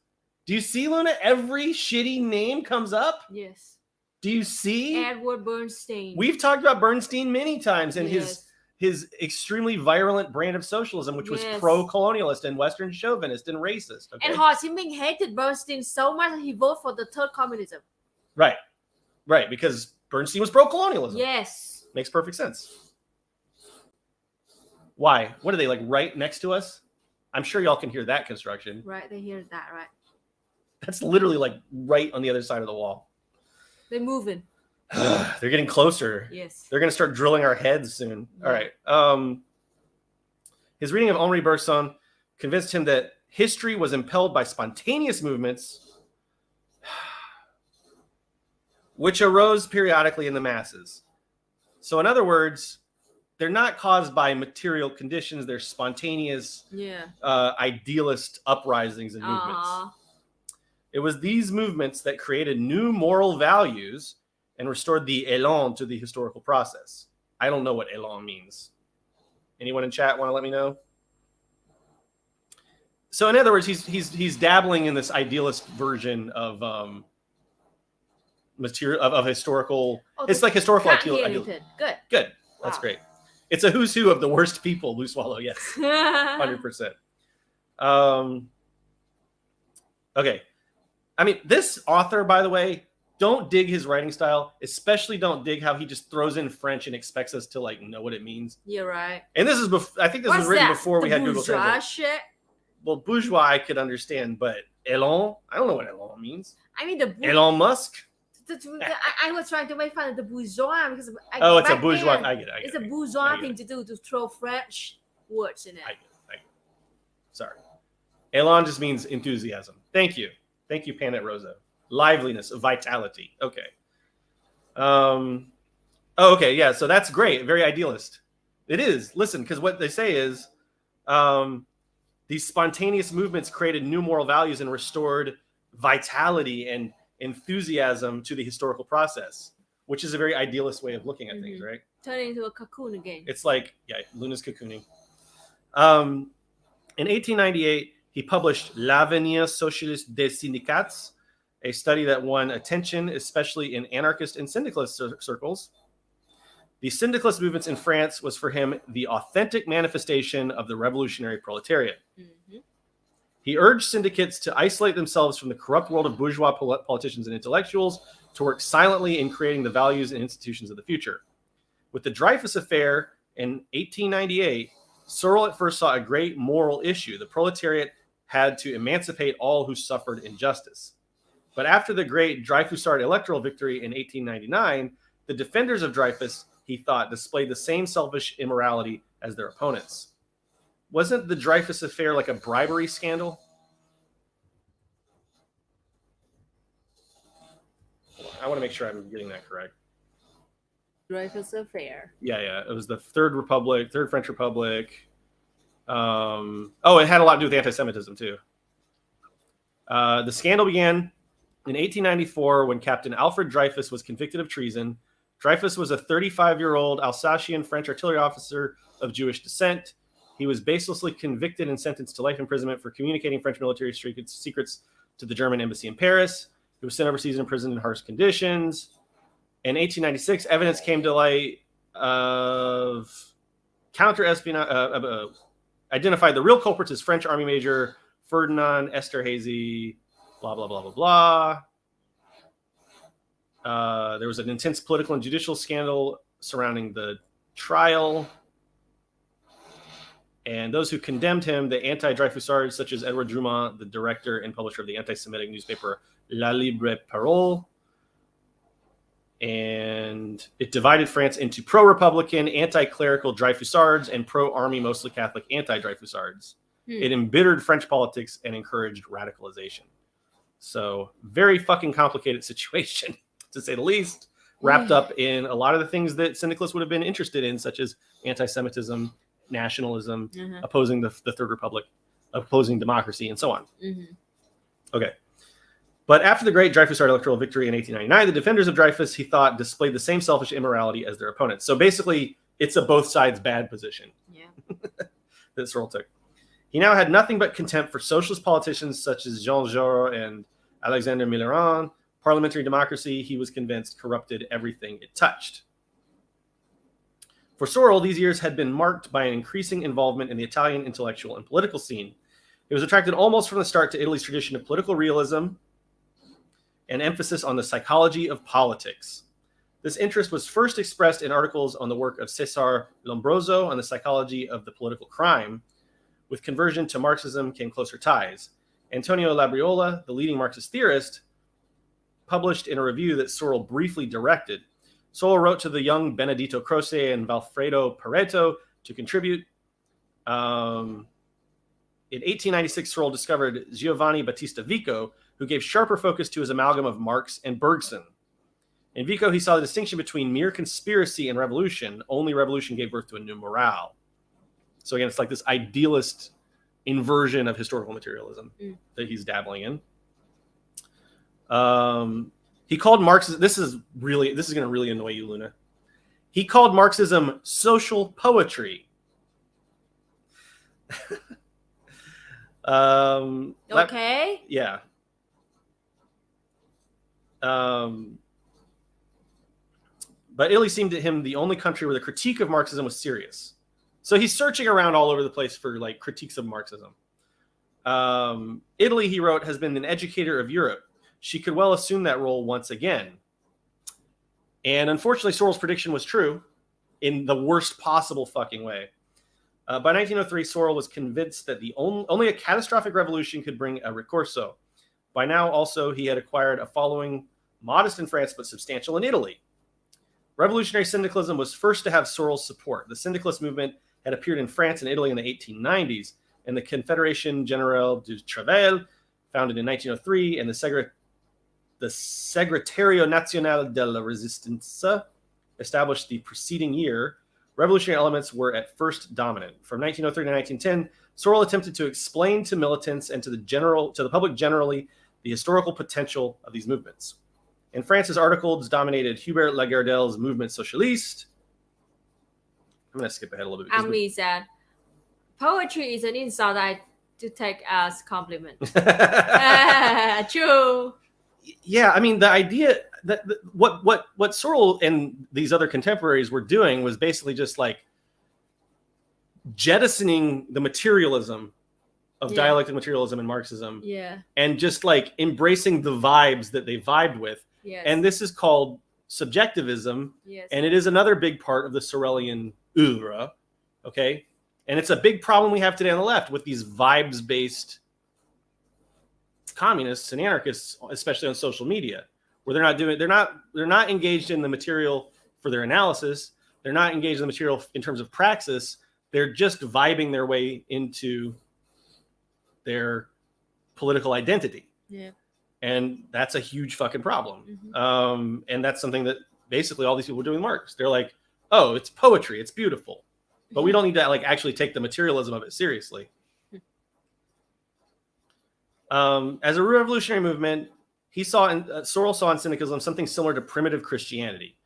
Speaker 1: do you see, Luna? Every shitty name comes up?
Speaker 2: Yes.
Speaker 1: Do you see?
Speaker 2: Edward Bernstein.
Speaker 1: We've talked about Bernstein many times and his extremely virulent brand of socialism, which was pro-colonialist and Western chauvinist and racist. Okay?
Speaker 2: And Ho Chi Minh hated Bernstein so much that he voted for the third communism.
Speaker 1: Right, because Bernstein was pro-colonialism.
Speaker 2: Yes.
Speaker 1: Makes perfect sense. Why? What are they, like right next to us? I'm sure y'all can hear that construction.
Speaker 2: Right, they hear that, right.
Speaker 1: That's literally like right on the other side of the wall.
Speaker 2: They're moving.
Speaker 1: They're getting closer.
Speaker 2: Yes.
Speaker 1: They're going to start drilling our heads soon. Yeah. All right. His reading of Henri Bergson convinced him that history was impelled by spontaneous movements which arose periodically in the masses. So in other words, they're not caused by material conditions. They're spontaneous, idealist uprisings and movements. It was these movements that created new moral values and restored the élan to the historical process. I don't know what élan means. Anyone in chat want to let me know? So in other words, he's dabbling in this idealist version of material of historical. It's like historical idealism. Good. That's great. It's a who's who of the worst people. Lou Swallow, yes, 100%. Okay, I mean, this author, by the way, don't dig his writing style. Especially don't dig how he just throws in French and expects us to like know what it means.
Speaker 2: You're right.
Speaker 1: And this is I think this was written before we had Google Translate.
Speaker 2: Shit?
Speaker 1: Well, bourgeois I could understand, but élan, I don't know what élan means.
Speaker 2: I mean
Speaker 1: Elon Musk.
Speaker 2: I was trying to make fun of the bourgeois because
Speaker 1: it's a bourgeois. I get it.
Speaker 2: It's a bourgeois thing to do to throw French words in it.
Speaker 1: I get it. Sorry. Élan just means enthusiasm. Thank you, Panet Rosa. Liveliness, vitality. Okay. Okay. Yeah. So that's great. Very idealist. It is. Listen, because what they say is, these spontaneous movements created new moral values and restored vitality and enthusiasm to the historical process, which is a very idealist way of looking at things, right?
Speaker 2: Turning into a cocoon again.
Speaker 1: It's like, Luna's cocooning. In 1898, he published L'Avenir Socialiste des Syndicats, a study that won attention, especially in anarchist and syndicalist circles. The syndicalist movements in France was for him the authentic manifestation of the revolutionary proletariat. He urged syndicates to isolate themselves from the corrupt world of bourgeois politicians and intellectuals, to work silently in creating the values and institutions of the future. With the Dreyfus Affair in 1898, Sorel at first saw a great moral issue. The proletariat had to emancipate all who suffered injustice. But after the great Dreyfusard electoral victory in 1899, the defenders of Dreyfus, he thought, displayed the same selfish immorality as their opponents. Wasn't the Dreyfus affair like a bribery scandal? I want to make sure I'm getting that correct.
Speaker 2: Dreyfus affair.
Speaker 1: Yeah. It was the Third French Republic. It had a lot to do with anti-Semitism too. The scandal began in 1894 when Captain Alfred Dreyfus was convicted of treason. Dreyfus was a 35-year-old Alsatian French artillery officer of Jewish descent. He was baselessly convicted and sentenced to life imprisonment for communicating French military secrets to the German embassy in Paris. He was sent overseas and imprisoned in harsh conditions. In 1896, evidence came to light of counter-espionage, identified the real culprits as French Army Major Ferdinand Esterhazy, blah, blah, blah, blah, blah. There was an intense political and judicial scandal surrounding the trial. And those who condemned him, the anti-Dreyfusards, such as Edward Drumont, the director and publisher of the anti-Semitic newspaper La Libre Parole. And it divided France into pro-Republican, anti-clerical Dreyfusards and pro-army, mostly Catholic anti-Dreyfusards. It embittered French politics and encouraged radicalization. So very fucking complicated situation, to say the least, wrapped up in a lot of the things that syndicalists would have been interested in, such as anti-Semitism, nationalism, opposing the Third Republic, opposing democracy, and so on. Okay. But after the great Dreyfusard electoral victory in 1899, the defenders of Dreyfus, he thought, displayed the same selfish immorality as their opponents. So basically, it's a both sides bad position that Sorel took. He now had nothing but contempt for socialist politicians such as Jean Jaurès and Alexandre Millerand. Parliamentary democracy, he was convinced, corrupted everything it touched. For Sorel, these years had been marked by an increasing involvement in the Italian intellectual and political scene. He was attracted almost from the start to Italy's tradition of political realism and emphasis on the psychology of politics. This interest was first expressed in articles on the work of Cesare Lombroso on the psychology of the political crime. With conversion to Marxism came closer ties. Antonio Labriola, the leading Marxist theorist, published in a review that Sorel briefly directed. Sorel wrote to the young Benedetto Croce and Valfredo Pareto to contribute. In 1896, Sorel discovered Giovanni Battista Vico, who gave sharper focus to his amalgam of Marx and Bergson. In Vico, he saw the distinction between mere conspiracy and revolution. Only revolution gave birth to a new morale. So again, it's like this idealist inversion of historical materialism that he's dabbling in. He called Marxism, this is going to really annoy you, Luna. He called Marxism social poetry.
Speaker 2: Okay.
Speaker 1: Yeah. But Italy seemed to him the only country where the critique of Marxism was serious. So he's searching around all over the place for like critiques of Marxism. Italy, he wrote, has been an educator of Europe. She could well assume that role once again. And unfortunately, Sorel's prediction was true in the worst possible fucking way. By 1903, Sorel was convinced that only a catastrophic revolution could bring a ricorso. By now, also, he had acquired a following modest in France, but substantial in Italy. Revolutionary syndicalism was first to have Sorel's support. The syndicalist movement had appeared in France and Italy in the 1890s, and the Confédération Générale du Travail, founded in 1903, and the Segretariat National de la Résistance, established the preceding year. Revolutionary elements were at first dominant. From 1903 to 1910, Sorel attempted to explain to militants and to the public generally the historical potential of these movements. In France, his articles dominated Hubert Lagardelle's Mouvement Socialiste. I'm going to skip ahead a little bit.
Speaker 2: Ami said, poetry is an insult I to take as compliment. True.
Speaker 1: Yeah, I mean, the idea that what Sorel and these other contemporaries were doing was basically just like jettisoning the materialism of dialectic materialism and Marxism, and just like embracing the vibes that they vibed with. And this is called subjectivism, and it is another big part of the Sorelian oeuvre. Okay, and it's a big problem we have today on the left with these vibes-based communists and anarchists, especially on social media, where they're not engaged in the material for their analysis. They're not engaged in the material in terms of praxis. They're just vibing their way into their political identity.
Speaker 2: Yeah.
Speaker 1: And that's a huge fucking problem.
Speaker 2: Mm-hmm.
Speaker 1: And that's something that basically all these people are doing with Marx. They're like, oh, it's poetry, it's beautiful, but we don't need to like actually take the materialism of it seriously. As a revolutionary movement, Sorel saw in syndicalism something similar to primitive Christianity.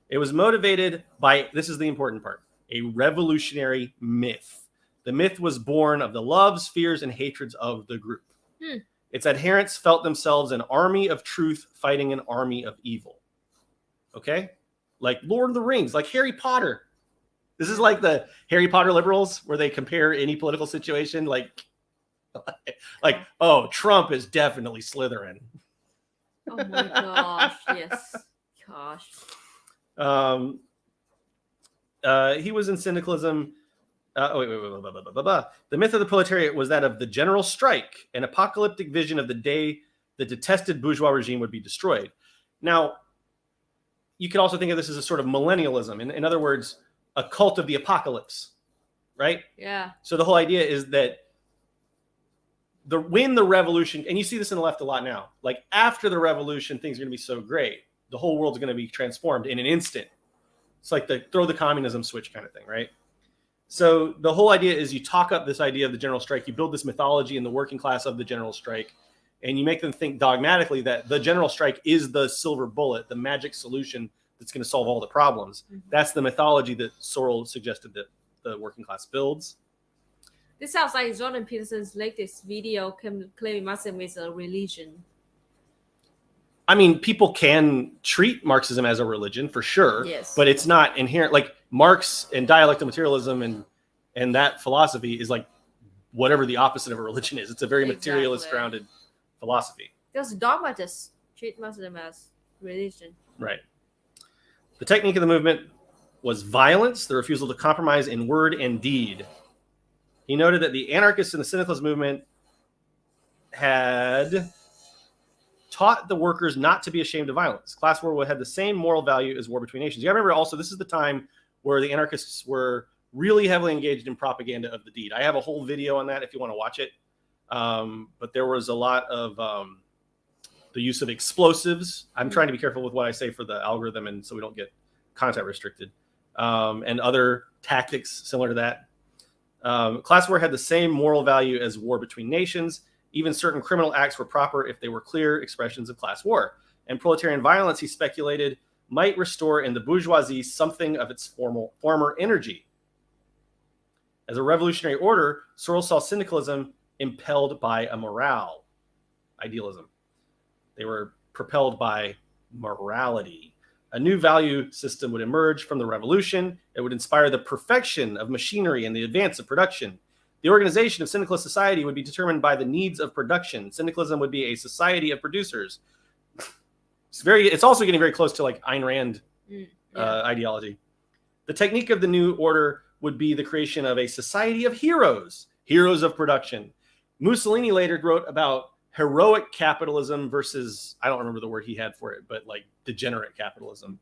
Speaker 1: It was motivated by, this is the important part, a revolutionary myth. The myth was born of the loves, fears, and hatreds of the group. Its adherents felt themselves an army of truth fighting an army of evil. Okay? Like Lord of the Rings, like Harry Potter. This is like the Harry Potter liberals where they compare any political situation like, oh, Trump is definitely Slytherin.
Speaker 2: Oh my gosh, yes. Gosh.
Speaker 1: He was in syndicalism. The myth of the proletariat was that of the general strike, an apocalyptic vision of the day the detested bourgeois regime would be destroyed. Now, you could also think of this as a sort of millennialism. In other words, a cult of the apocalypse, right?
Speaker 2: Yeah.
Speaker 1: So the whole idea is that when the revolution, and you see this in the left a lot now, like after the revolution, things are going to be so great. The whole world's going to be transformed in an instant. It's like the throw the communism switch kind of thing, right? So the whole idea is you talk up this idea of the general strike, you build this mythology in the working class of the general strike, and you make them think dogmatically that the general strike is the silver bullet, the magic solution that's going to solve all the problems. Mm-hmm. That's the mythology that Sorel suggested that the working class builds.
Speaker 2: This sounds like Jordan Peterson's latest video claiming Marxism is a religion.
Speaker 1: I mean, people can treat Marxism as a religion for sure,
Speaker 2: yes,
Speaker 1: but it's not inherent. Like Marx and dialectical materialism and that philosophy is like whatever the opposite of a religion is. It's a very materialist grounded philosophy.
Speaker 2: Those dogmatists treat Marxism as religion.
Speaker 1: Right. The technique of the movement was violence, the refusal to compromise in word and deed. He noted that the anarchists in the syndicalist movement had taught the workers not to be ashamed of violence. Class war had the same moral value as war between nations. You gotta remember also, this is the time where the anarchists were really heavily engaged in propaganda of the deed. I have a whole video on that if you want to watch it. But there was a lot of the use of explosives. I'm trying to be careful with what I say for the algorithm and so we don't get content restricted. And other tactics similar to that. Class war had the same moral value as war between nations. Even certain criminal acts were proper if they were clear expressions of class war. And proletarian violence, he speculated, might restore in the bourgeoisie something of its former energy. As a revolutionary order, Sorel saw syndicalism impelled by a morale, idealism. They were propelled by morality. A new value system would emerge from the revolution. It would inspire the perfection of machinery and the advance of production. The organization of syndicalist society would be determined by the needs of production. Syndicalism would be a society of producers. It's also getting very close to like Ayn Rand ideology. The technique of the new order would be the creation of a society of heroes of production. Mussolini later wrote about heroic capitalism versus, I don't remember the word he had for it, but like degenerate capitalism.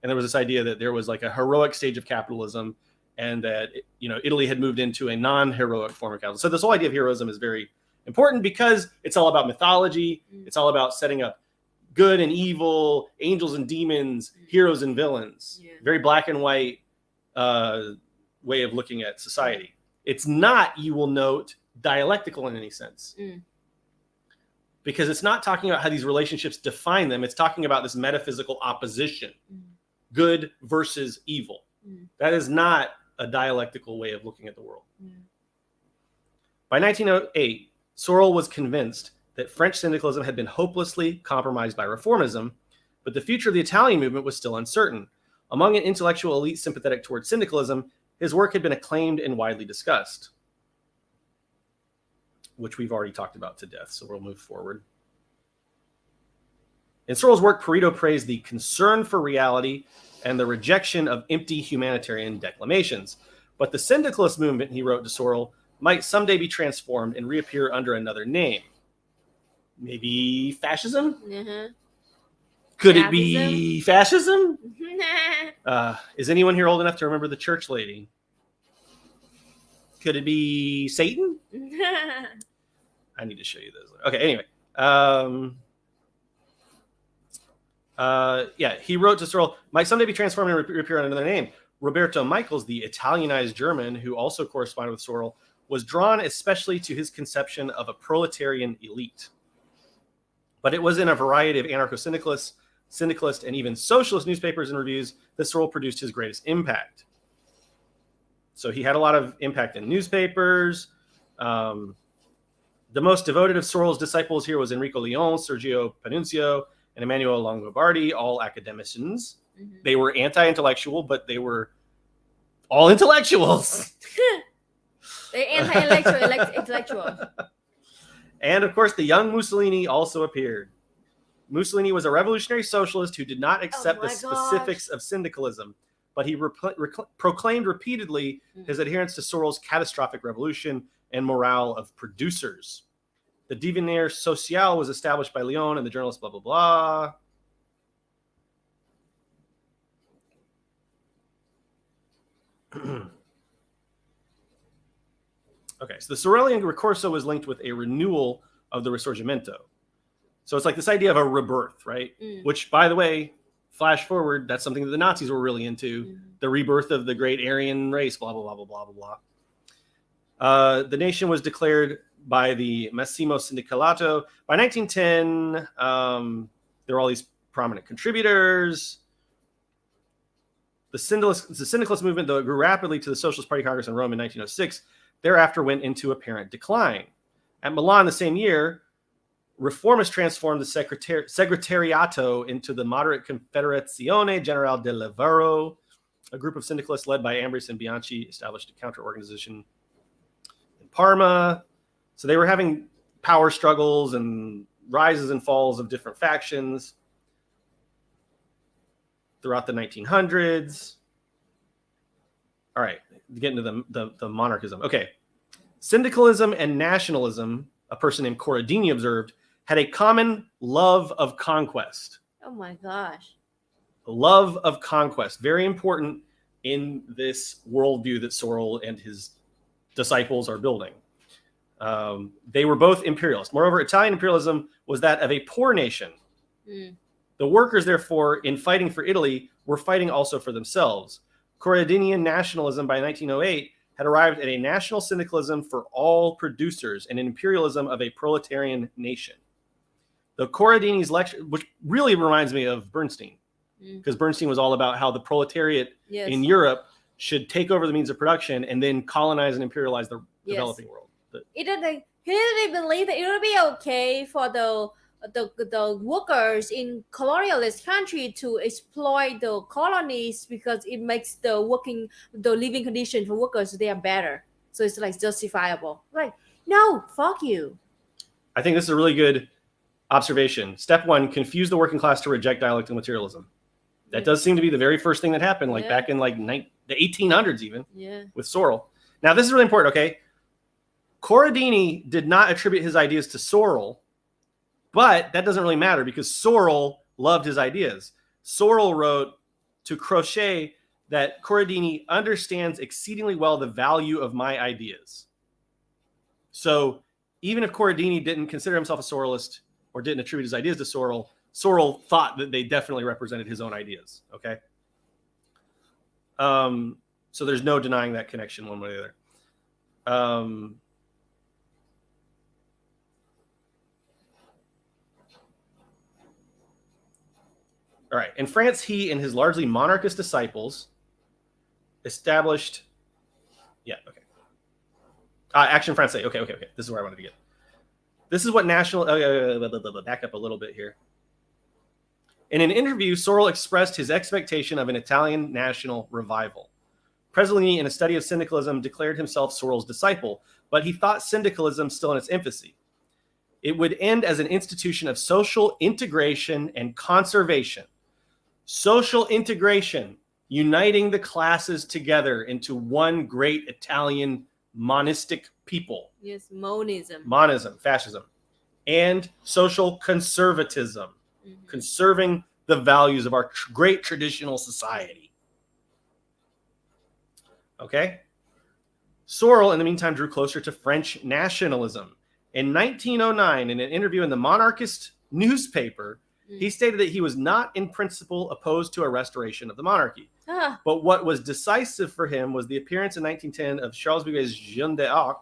Speaker 1: And there was this idea that there was like a heroic stage of capitalism and that, Italy had moved into a non-heroic form of capitalism. So this whole idea of heroism is very important because it's all about mythology. It's all about setting up good and evil, angels and demons, heroes and villains. Yeah. Very black and white way of looking at society. It's not, you will note, dialectical in any sense. Because it's not talking about how these relationships define them. It's talking about this metaphysical opposition, good versus evil. That is not a dialectical way of looking at the world. By 1908, Sorel was convinced that French syndicalism had been hopelessly compromised by reformism, but the future of the Italian movement was still uncertain. Among an intellectual elite sympathetic towards syndicalism, his work had been acclaimed and widely discussed, which we've already talked about to death, so we'll move forward. In Sorel's work, Pareto praised the concern for reality and the rejection of empty humanitarian declamations. But the syndicalist movement, he wrote to Sorel, might someday be transformed and reappear under another name. Maybe fascism?
Speaker 2: Uh-huh.
Speaker 1: Could it be fascism? Is anyone here old enough to remember the church lady? Could it be Satan? I need to show you this. Okay, anyway. Yeah, he wrote to Sorel, might someday be transformed and reappear under another name. Roberto Michels, the Italianized German who also corresponded with Sorel, was drawn especially to his conception of a proletarian elite. But it was in a variety of anarcho-syndicalist, syndicalist, and even socialist newspapers and reviews that Sorel produced his greatest impact. So he had a lot of impact in newspapers. The most devoted of Sorel's disciples here was Enrico Leon, Sergio Panunzio, and Emmanuel Longobardi, all academicians. Mm-hmm. They were anti-intellectual, but they were all intellectuals.
Speaker 2: They're anti-intellectual.
Speaker 1: And of course, the young Mussolini also appeared. Mussolini was a revolutionary socialist who did not accept the specifics of syndicalism, but he proclaimed repeatedly his adherence to Sorel's catastrophic revolution and morale of producers. The Devenir Social was established by Leon and the journalist blah, blah, blah. Okay, so the Sorelian Ricorso was linked with a renewal of the Risorgimento. So it's like this idea of a rebirth, right? Which, by the way, flash forward, that's something that the Nazis were really into. The rebirth of the great Aryan race, blah, blah, blah, blah, blah, blah, blah. The nation was declared by the Massimo Sindicalato. By 1910, there were all these prominent contributors. The syndicalist movement, though it grew rapidly to the Socialist Party Congress in Rome in 1906, thereafter went into apparent decline. At Milan the same year, reformists transformed the Segretariato into the moderate Confederazione Generale del Lavoro. A group of syndicalists led by Ambris and Bianchi established a counter-organization in Parma. So they were having power struggles and rises and falls of different factions throughout the 1900s. All right, getting to the monarchism. Okay. Syndicalism and nationalism, a person named Corradini observed, had a common love of conquest.
Speaker 2: Oh my gosh.
Speaker 1: Love of conquest. Very important in this worldview that Sorel and his disciples are building. They were both imperialists. Moreover, Italian imperialism was that of a poor nation. The workers, therefore, in fighting for Italy, were fighting also for themselves. Corradinian nationalism by 1908 had arrived at a national syndicalism for all producers and an imperialism of a proletarian nation. The Corradini's lecture, which really reminds me of Bernstein, because Bernstein was all about how the proletariat in Europe should take over the means of production and then colonize and imperialize the developing world.
Speaker 2: He didn't believe that it would be okay for the workers in colonialist country to exploit the colonies because it makes the living condition for workers there better. So it's like justifiable. Like, no, fuck you.
Speaker 1: I think this is a really good observation. Step one, confuse the working class to reject dialectical materialism. That does seem to be the very first thing that happened, like back in like the 1800s even, with Sorel. Now, this is really important, okay? Corradini did not attribute his ideas to Sorel, but that doesn't really matter because Sorel loved his ideas. Sorel wrote to Crochet that Corradini understands exceedingly well the value of my ideas. So even if Corradini didn't consider himself a Sorelist or didn't attribute his ideas to Sorel, Sorel thought that they definitely represented his own ideas. Okay. So there's no denying that connection one way or the other. All right. In France, he and his largely monarchist disciples established. Yeah. Okay. Action Francais. Okay. This is where I wanted to get. This is what national. Back up a little bit here. In an interview, Sorel expressed his expectation of an Italian national revival. Preslini, in a study of syndicalism, declared himself Sorel's disciple, but he thought syndicalism still in its infancy. It would end as an institution of social integration and conservation. Social integration, uniting the classes together into one great Italian monistic people.
Speaker 2: Yes, monism.
Speaker 1: Monism, fascism. and social conservatism,
Speaker 2: Mhm.
Speaker 1: conserving the values of our great traditional society. Okay? Sorel, in the meantime, drew closer to French nationalism. In 1909, in an interview in the monarchist newspaper, he stated that he was not in principle opposed to a restoration of the monarchy.
Speaker 2: Ah,
Speaker 1: But what was decisive for him was the appearance in 1910 of Charles Bouguer's Jeanne d'Arc.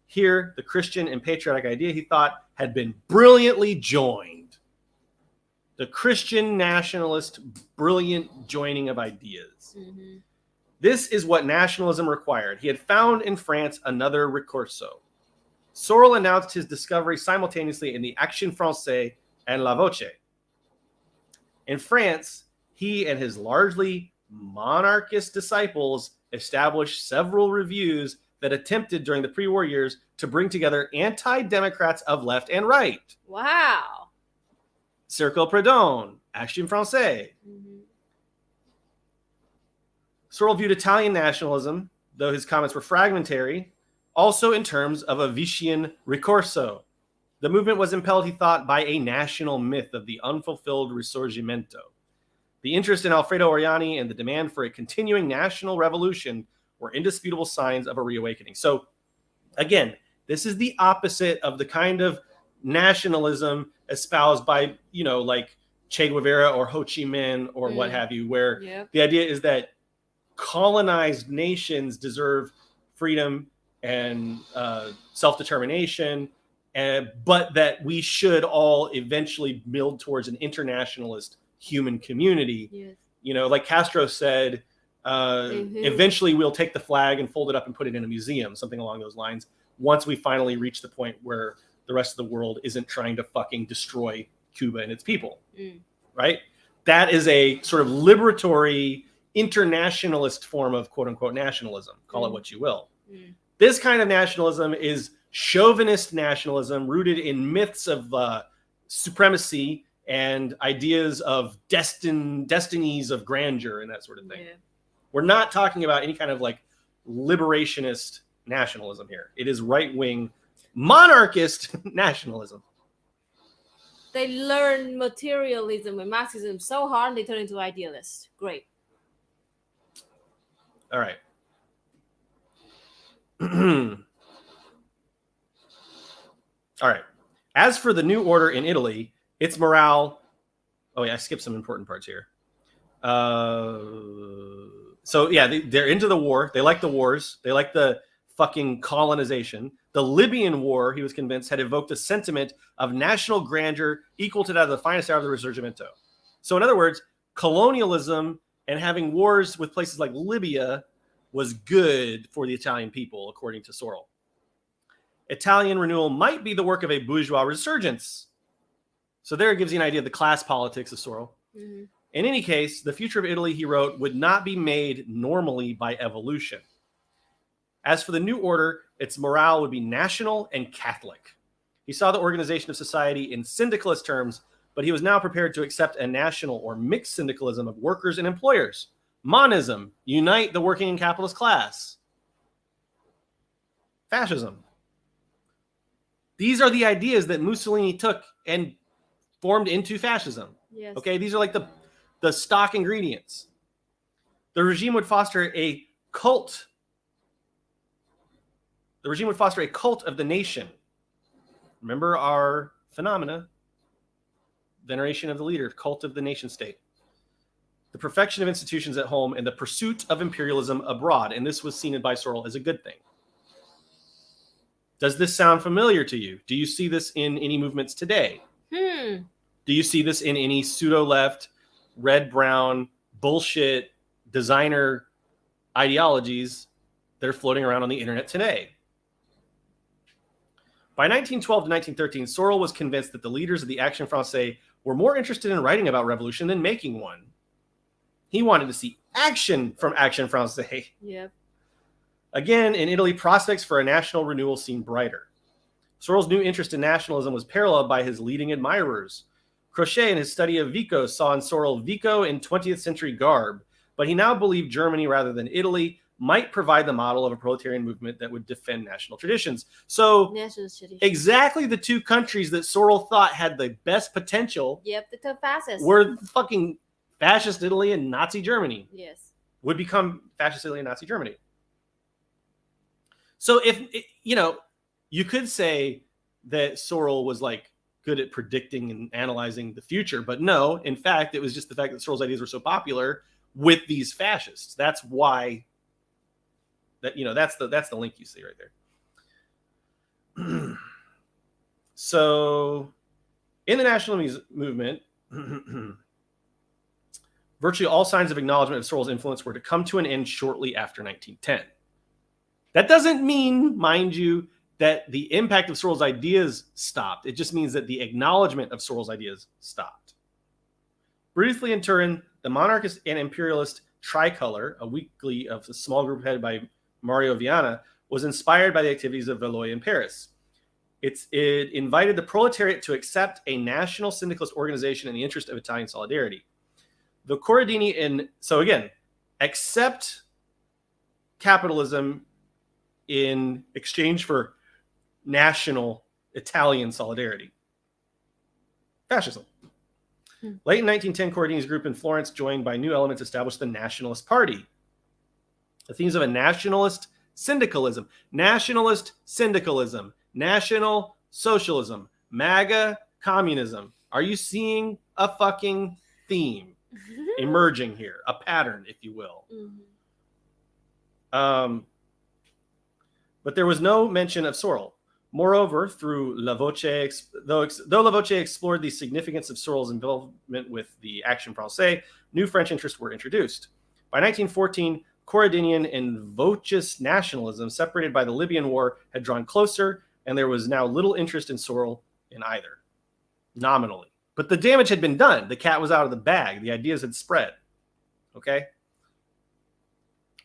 Speaker 1: Here, the Christian and patriotic idea, he thought, had been brilliantly joined. The Christian nationalist brilliant joining of ideas.
Speaker 2: mhm.
Speaker 1: This is what nationalism required. He had found in France another recurso. Sorel announced his discovery simultaneously in the Action Française and La Voce. In France, he and his largely monarchist disciples established several reviews that attempted during the pre-war years to bring together anti-democrats of left and right.
Speaker 2: Wow.
Speaker 1: Cercle Proudhon, Action Française.
Speaker 2: Mhm.
Speaker 1: Sorel viewed Italian nationalism, though his comments were fragmentary, also in terms of a Vichian ricorso. The movement was impelled, he thought, by a national myth of the unfulfilled Risorgimento. The interest in Alfredo Oriani and the demand for a continuing national revolution were indisputable signs of a reawakening. So, again, this is the opposite of the kind of nationalism espoused by, like Che Guevara or Ho Chi Minh or what have you, where the idea is that colonized nations deserve freedom and self-determination, but that we should all eventually build towards an internationalist human community.
Speaker 2: Yes.
Speaker 1: Like Castro said, eventually we'll take the flag and fold it up and put it in a museum, something along those lines, once we finally reach the point where the rest of the world isn't trying to fucking destroy Cuba and its people. Right? That is a sort of liberatory internationalist form of quote unquote nationalism. Call it what you will. This kind of nationalism is chauvinist nationalism rooted in myths of supremacy and ideas of destinies of grandeur and that sort of thing. We're not talking about any kind of like liberationist nationalism here. It is right-wing monarchist nationalism.
Speaker 2: They learn materialism and Marxism so hard they turn into idealists. Great.
Speaker 1: All right. All right. As for the new order in Italy, its morale. Oh, yeah, I skipped some important parts here. So, yeah, they're into the war. They like the wars. They like the fucking colonization. The Libyan War, he was convinced, had evoked a sentiment of national grandeur equal to that of the finest hour of the Risorgimento. So, in other words, colonialism and having wars with places like Libya was good for the Italian people, according to Sorel. Italian renewal might be the work of a bourgeois resurgence. So there it gives you an idea of the class politics of Sorel. In any case, the future of Italy, he wrote, would not be made normally by evolution. As for the new order, its morale would be national and Catholic. He saw the organization of society in syndicalist terms, but he was now prepared to accept a national or mixed syndicalism of workers and employers. Monism, unite the working and capitalist class. Fascism. These are the ideas that Mussolini took and formed into fascism.
Speaker 2: Yes.
Speaker 1: Okay, these are like the stock ingredients. The regime would foster a cult. The regime would foster a cult of the nation. Remember our phenomena. Veneration of the leader, cult of the nation state. The perfection of institutions at home and the pursuit of imperialism abroad. And this was seen by Sorel as a good thing. Does this sound familiar to you? Do you see this in any movements today? Do you see this in any pseudo-left, red-brown, bullshit, designer ideologies that are floating around on the internet today? By 1912 to 1913, Sorel was convinced that the leaders of the Action Française were more interested in writing about revolution than making one. He wanted to see action from Action Française.
Speaker 2: Yep.
Speaker 1: Again, in Italy, prospects for a national renewal seemed brighter. Sorel's new interest in nationalism was paralleled by his leading admirers. Crochet, in his study of Vico, saw in Sorel Vico in 20th century garb, but he now believed Germany rather than Italy might provide the model of a proletarian movement that would defend national traditions. So exactly the two countries that Sorel thought had the best potential
Speaker 2: the fascists
Speaker 1: were fucking fascist Italy and Nazi Germany.
Speaker 2: Yes.
Speaker 1: Would become fascist Italy and Nazi Germany. So if, you know, you could say that Sorel was like good at predicting and analyzing the future, but no, in fact, it was just the fact that Sorel's ideas were so popular with these fascists. That's why that, you know, that's the link you see right there. So in the nationalist movement, virtually all signs of acknowledgement of Sorel's influence were to come to an end shortly after 1910. That doesn't mean, mind you, that the impact of Sorel's ideas stopped. It just means that the acknowledgement of Sorel's ideas stopped. Briefly in Turin, the monarchist and imperialist Tricolor, a weekly of a small group headed by Mario Viana, was inspired by the activities of Valois in Paris. It invited the proletariat to accept a national syndicalist organization in the interest of Italian solidarity. The Corradini so again, accept capitalism in exchange for national Italian solidarity. Fascism. Late in 1910, Corradini's group in Florence, joined by new elements, established the Nationalist Party. The themes of a nationalist syndicalism, national socialism, MAGA communism. Are you seeing a fucking theme emerging here? A pattern, if you will. But there was no mention of Sorel. Moreover, through La Voce, though La Voce explored the significance of Sorel's involvement with the Action Française, new French interests were introduced. By 1914, Corradinian and Voceist nationalism, separated by the Libyan War, had drawn closer, and there was now little interest in Sorel in either, nominally. But the damage had been done. The cat was out of the bag. The ideas had spread. Okay?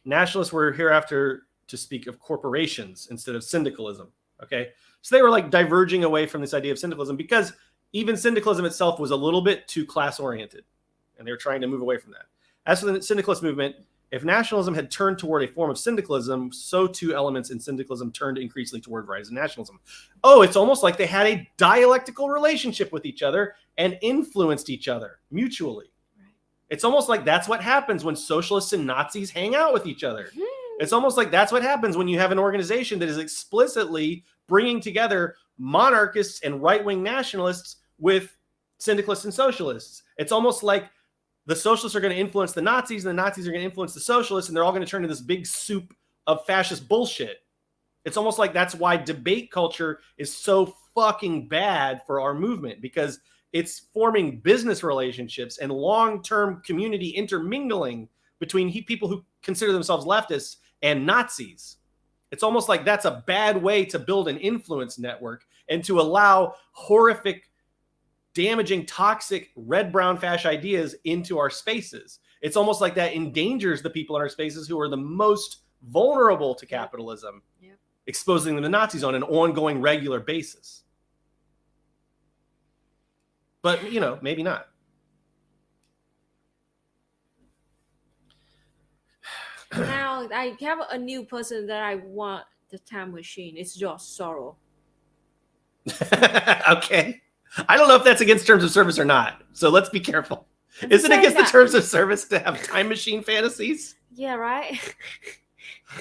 Speaker 1: Nationalists were hereafter to speak of corporations instead of syndicalism. Okay, so they were like diverging away from this idea of syndicalism because even syndicalism itself was a little bit too class oriented, and they were trying to move away from that. As for the syndicalist movement, if nationalism had turned toward a form of syndicalism, so too elements in syndicalism turned increasingly toward varieties of nationalism. Oh, it's almost like they had a dialectical relationship with each other and influenced each other mutually. It's almost like that's what happens when socialists and Nazis hang out with each other. It's almost like that's what happens when you have an organization that is explicitly bringing together monarchists and right-wing nationalists with syndicalists and socialists. It's almost like the socialists are going to influence the Nazis and the Nazis are going to influence the socialists, and they're all going to turn into this big soup of fascist bullshit. It's almost like that's why debate culture is so fucking bad for our movement, because it's forming business relationships and long-term community intermingling between people who consider themselves leftists and Nazis. It's almost like that's a bad way to build an influence network and to allow horrific, damaging, toxic, red-brown fascist ideas into our spaces. It's almost like that endangers the people in our spaces who are the most vulnerable to capitalism, exposing them to Nazis on an ongoing, regular basis. But, you know, maybe not.
Speaker 2: Now I have a new person that I want the time machine. It's George Sorel.
Speaker 1: Okay. I don't know if that's against terms of service or not. So let's be careful. Isn't it against the terms of service to have time machine fantasies?
Speaker 2: Yeah, right?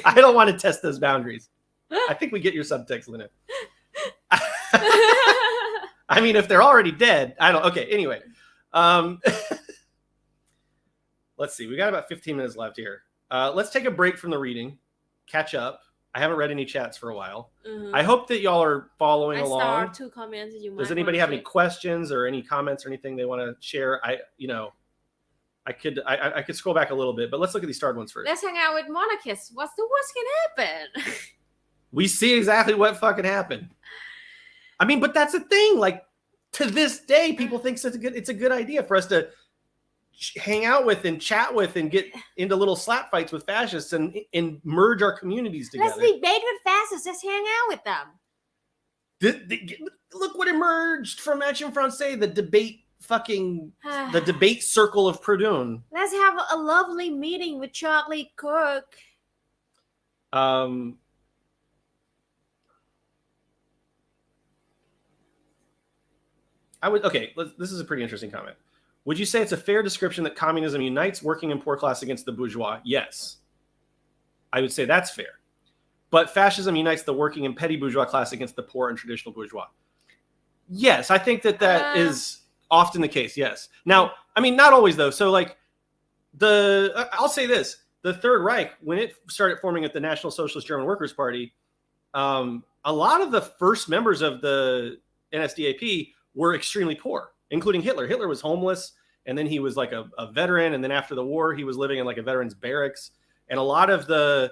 Speaker 1: I don't want to test those boundaries. I think we get your subtext, Lynette. I mean, if they're already dead, I don't. Okay, anyway. Let's see. We got about 15 minutes left here. Let's take a break from the reading, catch up. I haven't read any chats for a while. I hope that y'all are following along.
Speaker 2: I saw 2 comments.
Speaker 1: Does anybody have any questions or any comments or anything they want to share? I could scroll back a little bit, but let's look at these starred ones first.
Speaker 2: Let's hang out with monarchists. What's the worst can happen?
Speaker 1: We see exactly what fucking happened. I mean, but that's the thing. Like, to this day, people think it's a good idea for us to hang out with and chat with and get into little slap fights with fascists and merge our communities together.
Speaker 2: Let's debate with fascists. Let's hang out with them.
Speaker 1: Look what emerged from Action Française, the debate Cercle of Proudhon.
Speaker 2: Let's have a lovely meeting with Charlie Kirk.
Speaker 1: This is a pretty interesting comment. Would you say it's a fair description that communism unites working and poor class against the bourgeois? Yes. I would say that's fair. But fascism unites the working and petty bourgeois class against the poor and traditional bourgeois. Yes, I think that is often the case, yes. Now, I mean, not always, though. So, like, I'll say this. The Third Reich, when it started forming at the National Socialist German Workers' Party, a lot of the first members of the NSDAP were extremely poor, including Hitler. Hitler was homeless, and then he was like a veteran, and then after the war, he was living in like a veteran's barracks. And a lot of the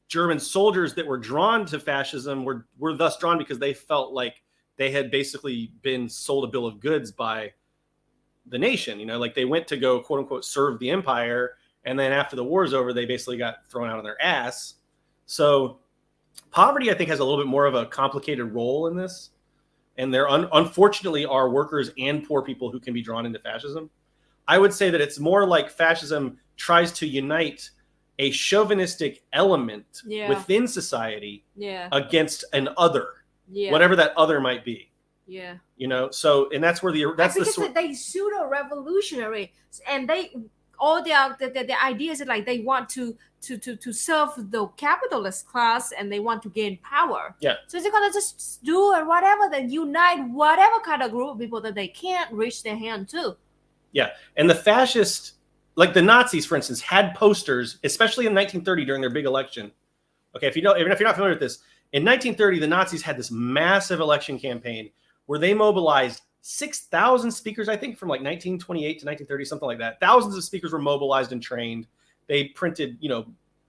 Speaker 1: German soldiers that were drawn to fascism were thus drawn because they felt like they had basically been sold a bill of goods by the nation. You know, like they went to go, quote unquote, serve the empire, and then after the war's over, they basically got thrown out on their ass. So poverty, I think, has a little bit more of a complicated role in this. And there unfortunately are workers and poor people who can be drawn into fascism. I would say that it's more like fascism tries to unite a chauvinistic element within society against an other, whatever that other might be.
Speaker 2: Yeah.
Speaker 1: You know, so, and that's where
Speaker 2: because they pseudo revolutionary, and they all the ideas are like they want to serve the capitalist class, and they want to gain power.
Speaker 1: Yeah.
Speaker 2: So they're gonna just do it, whatever, then unite whatever kind of group of people that they can't reach their hand to.
Speaker 1: Yeah, and the fascists, like the Nazis, for instance, had posters, especially in 1930 during their big election. Okay, even if you're not familiar with this, in 1930, the Nazis had this massive election campaign where they mobilized 6,000 speakers, I think, from like 1928 to 1930, something like that. Thousands of speakers were mobilized and trained. They printed,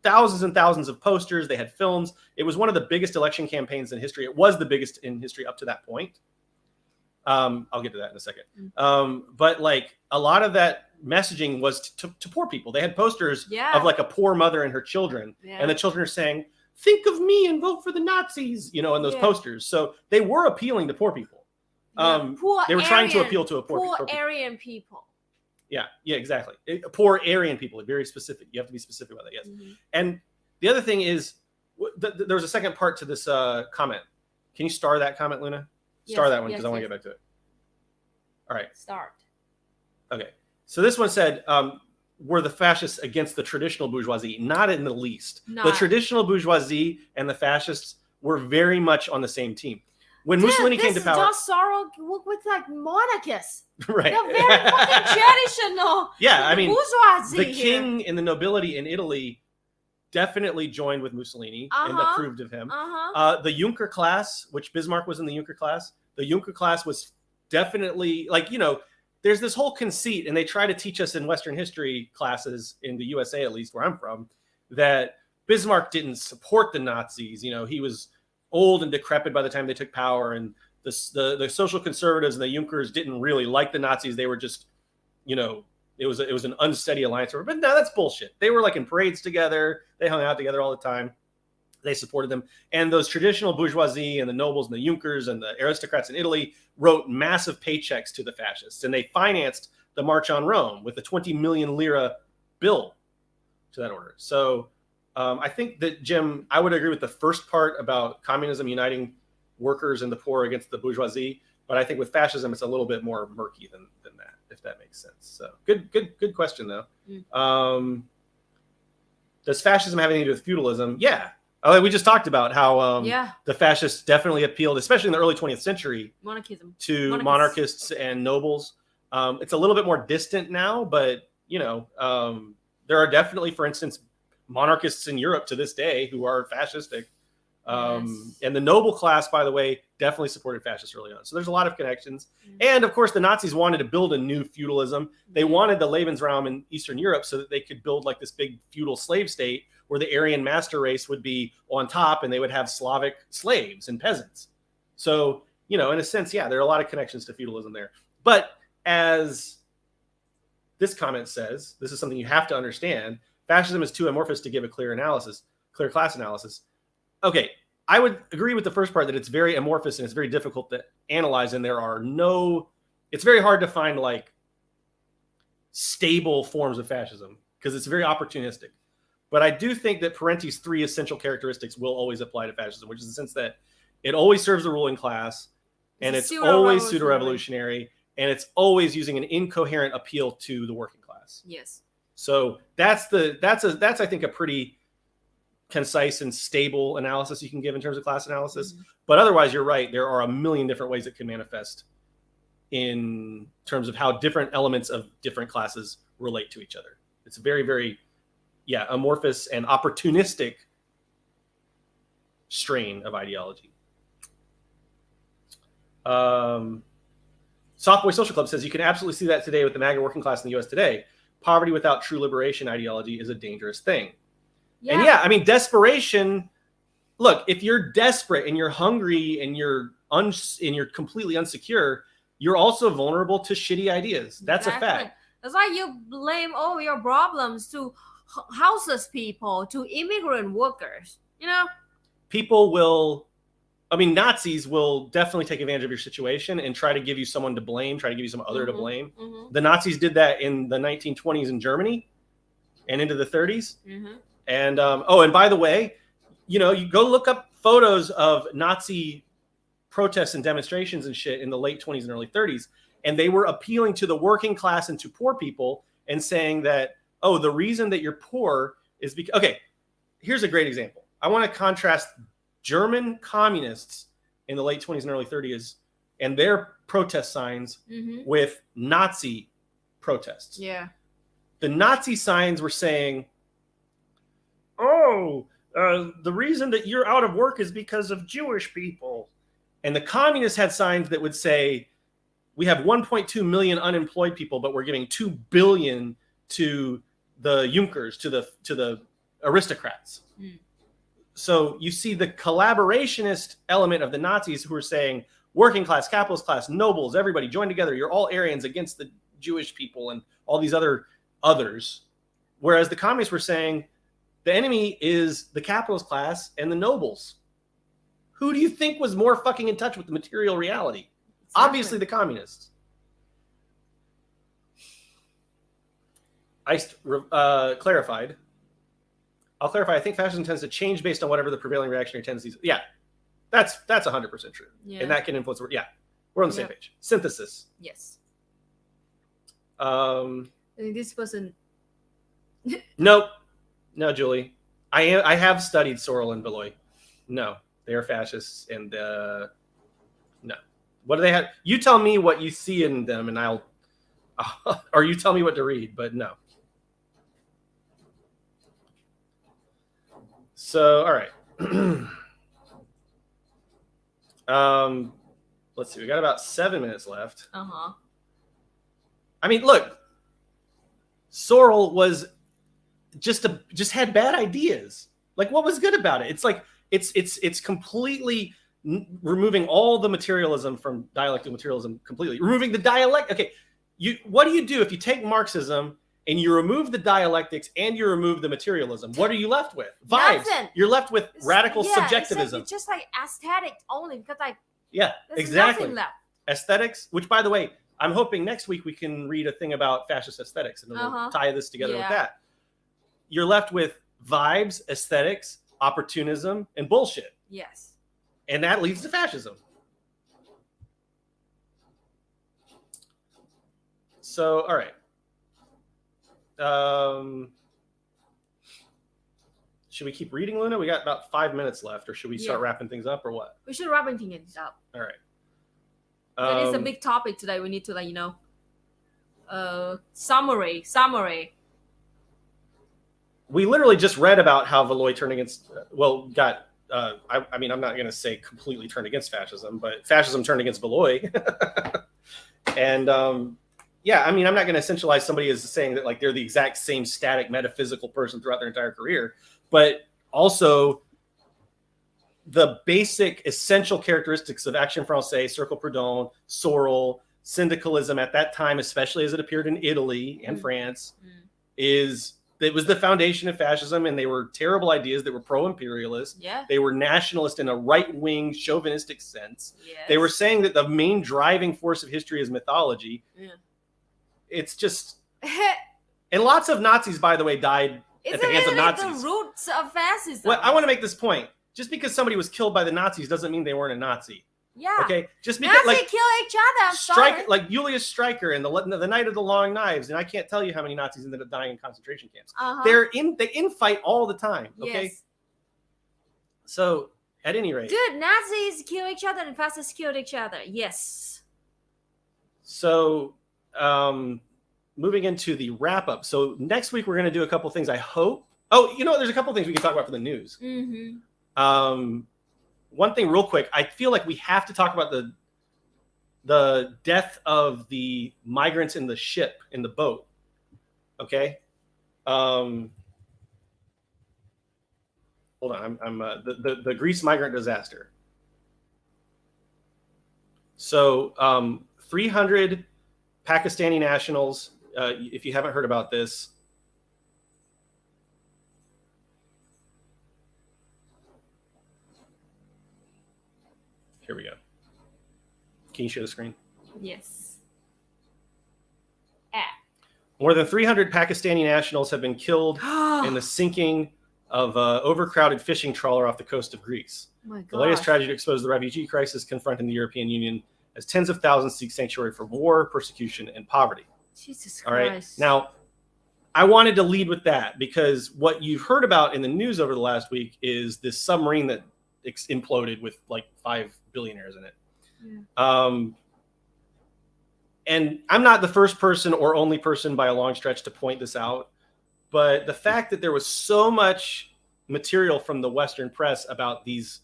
Speaker 1: thousands and thousands of posters. They had films. It was one of the biggest election campaigns in history. It was the biggest in history up to that point. I'll get to that in a second. But like a lot of that messaging was to poor people. They had posters of like a poor mother and her children, and the children are saying, "Think of me and vote for the Nazis," in those posters. So they were appealing to poor people. They were trying to appeal to poor
Speaker 2: Aryan people.
Speaker 1: Yeah, exactly. Poor Aryan people, very specific. You have to be specific about that, yes. Mm-hmm. And the other thing is, there was a second part to this comment. Can you star that comment, Luna? Star that one, because I want to get back to it. All right.
Speaker 2: Start.
Speaker 1: Okay. So this one said, were the fascists against the traditional bourgeoisie? Not in the least. The traditional bourgeoisie and the fascists were very much on the same team. When Mussolini came to power,
Speaker 2: John Sorel worked with like monarchists.
Speaker 1: Right.
Speaker 2: They're very fucking traditional.
Speaker 1: Yeah, I mean,
Speaker 2: bourgeoisie
Speaker 1: the king and the nobility in Italy definitely joined with Mussolini and approved of him. The Junker class, which Bismarck was in the Junker class, the Junker class was definitely like, there's this whole conceit, and they try to teach us in Western history classes in the USA, at least where I'm from, that Bismarck didn't support the Nazis. He was old and decrepit by the time they took power, and the social conservatives and the Junkers didn't really like the Nazis. They were just, it was an unsteady alliance. But no, that's bullshit. They were like in parades together. They hung out together all the time. They supported them. And those traditional bourgeoisie and the nobles and the Junkers and the aristocrats in Italy wrote massive paychecks to the fascists. And they financed the March on Rome with a 20 million lira bill to that order. So I think that, Jim, I would agree with the first part about communism uniting workers and the poor against the bourgeoisie. But I think with fascism, it's a little bit more murky than that, if that makes sense. So good question, though. Does fascism have anything to do with feudalism? Yeah. We just talked about how the fascists definitely appealed, especially in the early 20th century, to monarchists and nobles. It's a little bit more distant now, but, there are definitely, for instance, monarchists in Europe to this day who are fascistic. And the noble class, by the way, definitely supported fascists early on. So there's a lot of connections. And of course, the Nazis wanted to build a new feudalism. They wanted the Lebensraum in Eastern Europe so that they could build like this big feudal slave state where the Aryan master race would be on top and they would have Slavic slaves and peasants. So, in a sense, there are a lot of connections to feudalism there. But as this comment says, this is something you have to understand. Fascism is too amorphous to give a clear class analysis. Okay, I would agree with the first part that it's very amorphous and it's very difficult to analyze, and it's very hard to find like stable forms of fascism because it's very opportunistic. But I do think that Parenti's 3 essential characteristics will always apply to fascism, which is the sense that it always serves the ruling class, and it's always pseudo-revolutionary, and it's always using an incoherent appeal to the working class.
Speaker 2: Yes.
Speaker 1: So that's I think a pretty concise and stable analysis you can give in terms of class analysis. Mm-hmm. But otherwise, you're right. There are a million different ways it can manifest in terms of how different elements of different classes relate to each other. It's very, very, amorphous and opportunistic strain of ideology. Softboy Social Club says you can absolutely see that today with the MAGA working class in the U.S. today. Poverty without true liberation ideology is a dangerous thing. Yeah. And desperation. Look, if you're desperate and you're hungry and you're completely unsecure, you're also vulnerable to shitty ideas. That's exactly. A fact.
Speaker 2: That's why you blame all your problems to houseless people, to immigrant workers.
Speaker 1: People will. Nazis will definitely take advantage of your situation and try to give you someone to blame, try to give you some other to blame. Mm-hmm. The Nazis did that in the 1920s in Germany and into the 30s. Mm-hmm. And, and by the way, you go look up photos of Nazi protests and demonstrations and shit in the late 20s and early 30s. And they were appealing to the working class and to poor people and saying that, the reason that you're poor is because, okay, here's a great example. I want to contrast German communists in the late 20s and early 30s and their protest signs with Nazi protests.
Speaker 2: Yeah.
Speaker 1: The Nazi signs were saying, the reason that you're out of work is because of Jewish people. And the communists had signs that would say, we have 1.2 million unemployed people, but we're giving 2 billion to the Junkers, to the aristocrats. Mm. So you see the collaborationist element of the Nazis who are saying working class, capitalist class, nobles, everybody join together. You're all Aryans against the Jewish people and all these others. Whereas the communists were saying the enemy is the capitalist class and the nobles. Who do you think was more fucking in touch with the material reality? Exactly. Obviously the communists. I clarified. I'll clarify. I think fascism tends to change based on whatever the prevailing reactionary tendencies. Yeah, that's 100% true, and that can influence. Yeah, we're on the same page. Synthesis.
Speaker 2: Yes.
Speaker 1: This person. Nope. No, Julie. I have studied Sorel and Beloy. No, they are fascists, and no. What do they have? You tell me what you see in them, and I'll, or you tell me what to read. But no. So, all right. Let's see. We got about 7 minutes left.
Speaker 2: Uh-huh.
Speaker 1: Look, Sorel was just had bad ideas. Like, what was good about it? It's like it's completely removing all the materialism from dialectical materialism completely. Removing the dialect. Okay, what do you do if you take Marxism and you remove the dialectics and you remove the materialism? What are you left with? Vibes. Nothing. You're left with radical subjectivism.
Speaker 2: It's just like aesthetic only because
Speaker 1: there's exactly. Nothing left. Aesthetics, which by the way, I'm hoping next week we can read a thing about fascist aesthetics and then we'll tie this together with that. You're left with vibes, aesthetics, opportunism, and bullshit.
Speaker 2: Yes.
Speaker 1: And that leads to fascism. So, all right. Should we keep reading, Luna? We got about 5 minutes left, or should we start wrapping things up, or what?
Speaker 2: We should wrapping things up.
Speaker 1: All right.
Speaker 2: That is a big topic today. We need to summary.
Speaker 1: We literally just read about how Valois turned against. I'm not going to say completely turned against fascism, but fascism turned against Valois. And I'm not going to essentialize somebody as saying that like they're the exact same static metaphysical person throughout their entire career, but also the basic essential characteristics of Action Française, Cercle Proudhon, Sorel, syndicalism at that time, especially as it appeared in Italy and France, it was the foundation of fascism, and they were terrible ideas. They were pro-imperialist.
Speaker 2: Yeah.
Speaker 1: They were nationalist in a right-wing chauvinistic sense.
Speaker 2: Yes.
Speaker 1: They were saying that the main driving force of history is mythology. Yeah. It's just... And lots of Nazis, by the way, died
Speaker 2: Isn't
Speaker 1: the hands of
Speaker 2: it like
Speaker 1: Nazis.
Speaker 2: the roots of fascism?
Speaker 1: Well, I want to make this point. Just because somebody was killed by the Nazis doesn't mean they weren't a Nazi.
Speaker 2: Yeah.
Speaker 1: Okay, just because
Speaker 2: Nazi kill each other. I'm sorry.
Speaker 1: like Julius Streicher and the Night of the Long Knives, and I can't tell you how many Nazis ended up dying in concentration camps. They infight all the time. Okay,
Speaker 2: Yes.
Speaker 1: so at any rate,
Speaker 2: Dude, Nazis kill each other and fascists killed each other. Yes.
Speaker 1: so moving into the wrap up. So next week we're going to do a couple things. I hope. Oh, there's a couple things we can talk about for the news.
Speaker 2: Mm-hmm.
Speaker 1: One thing real quick, I feel like we have to talk about the death of the migrants in the ship, in the boat. Okay. Hold on. I'm the Greece migrant disaster. So 300 Pakistani nationals, if you haven't heard about this, here we go. Can you share the screen?
Speaker 2: Yes.
Speaker 1: More than 300 Pakistani nationals have been killed in the sinking of an overcrowded fishing trawler off the coast of Greece.
Speaker 2: My God.
Speaker 1: The latest tragedy exposed the refugee crisis confronting the European Union as tens of thousands seek sanctuary from war, persecution, and poverty.
Speaker 2: Jesus Christ.
Speaker 1: All right. Now, I wanted to lead with that because what you've heard about in the news over the last week is this submarine that imploded with like 5 billionaires in it. Yeah. And I'm not the first person or only person by a long stretch to point this out, but the fact that there was so much material from the Western press about these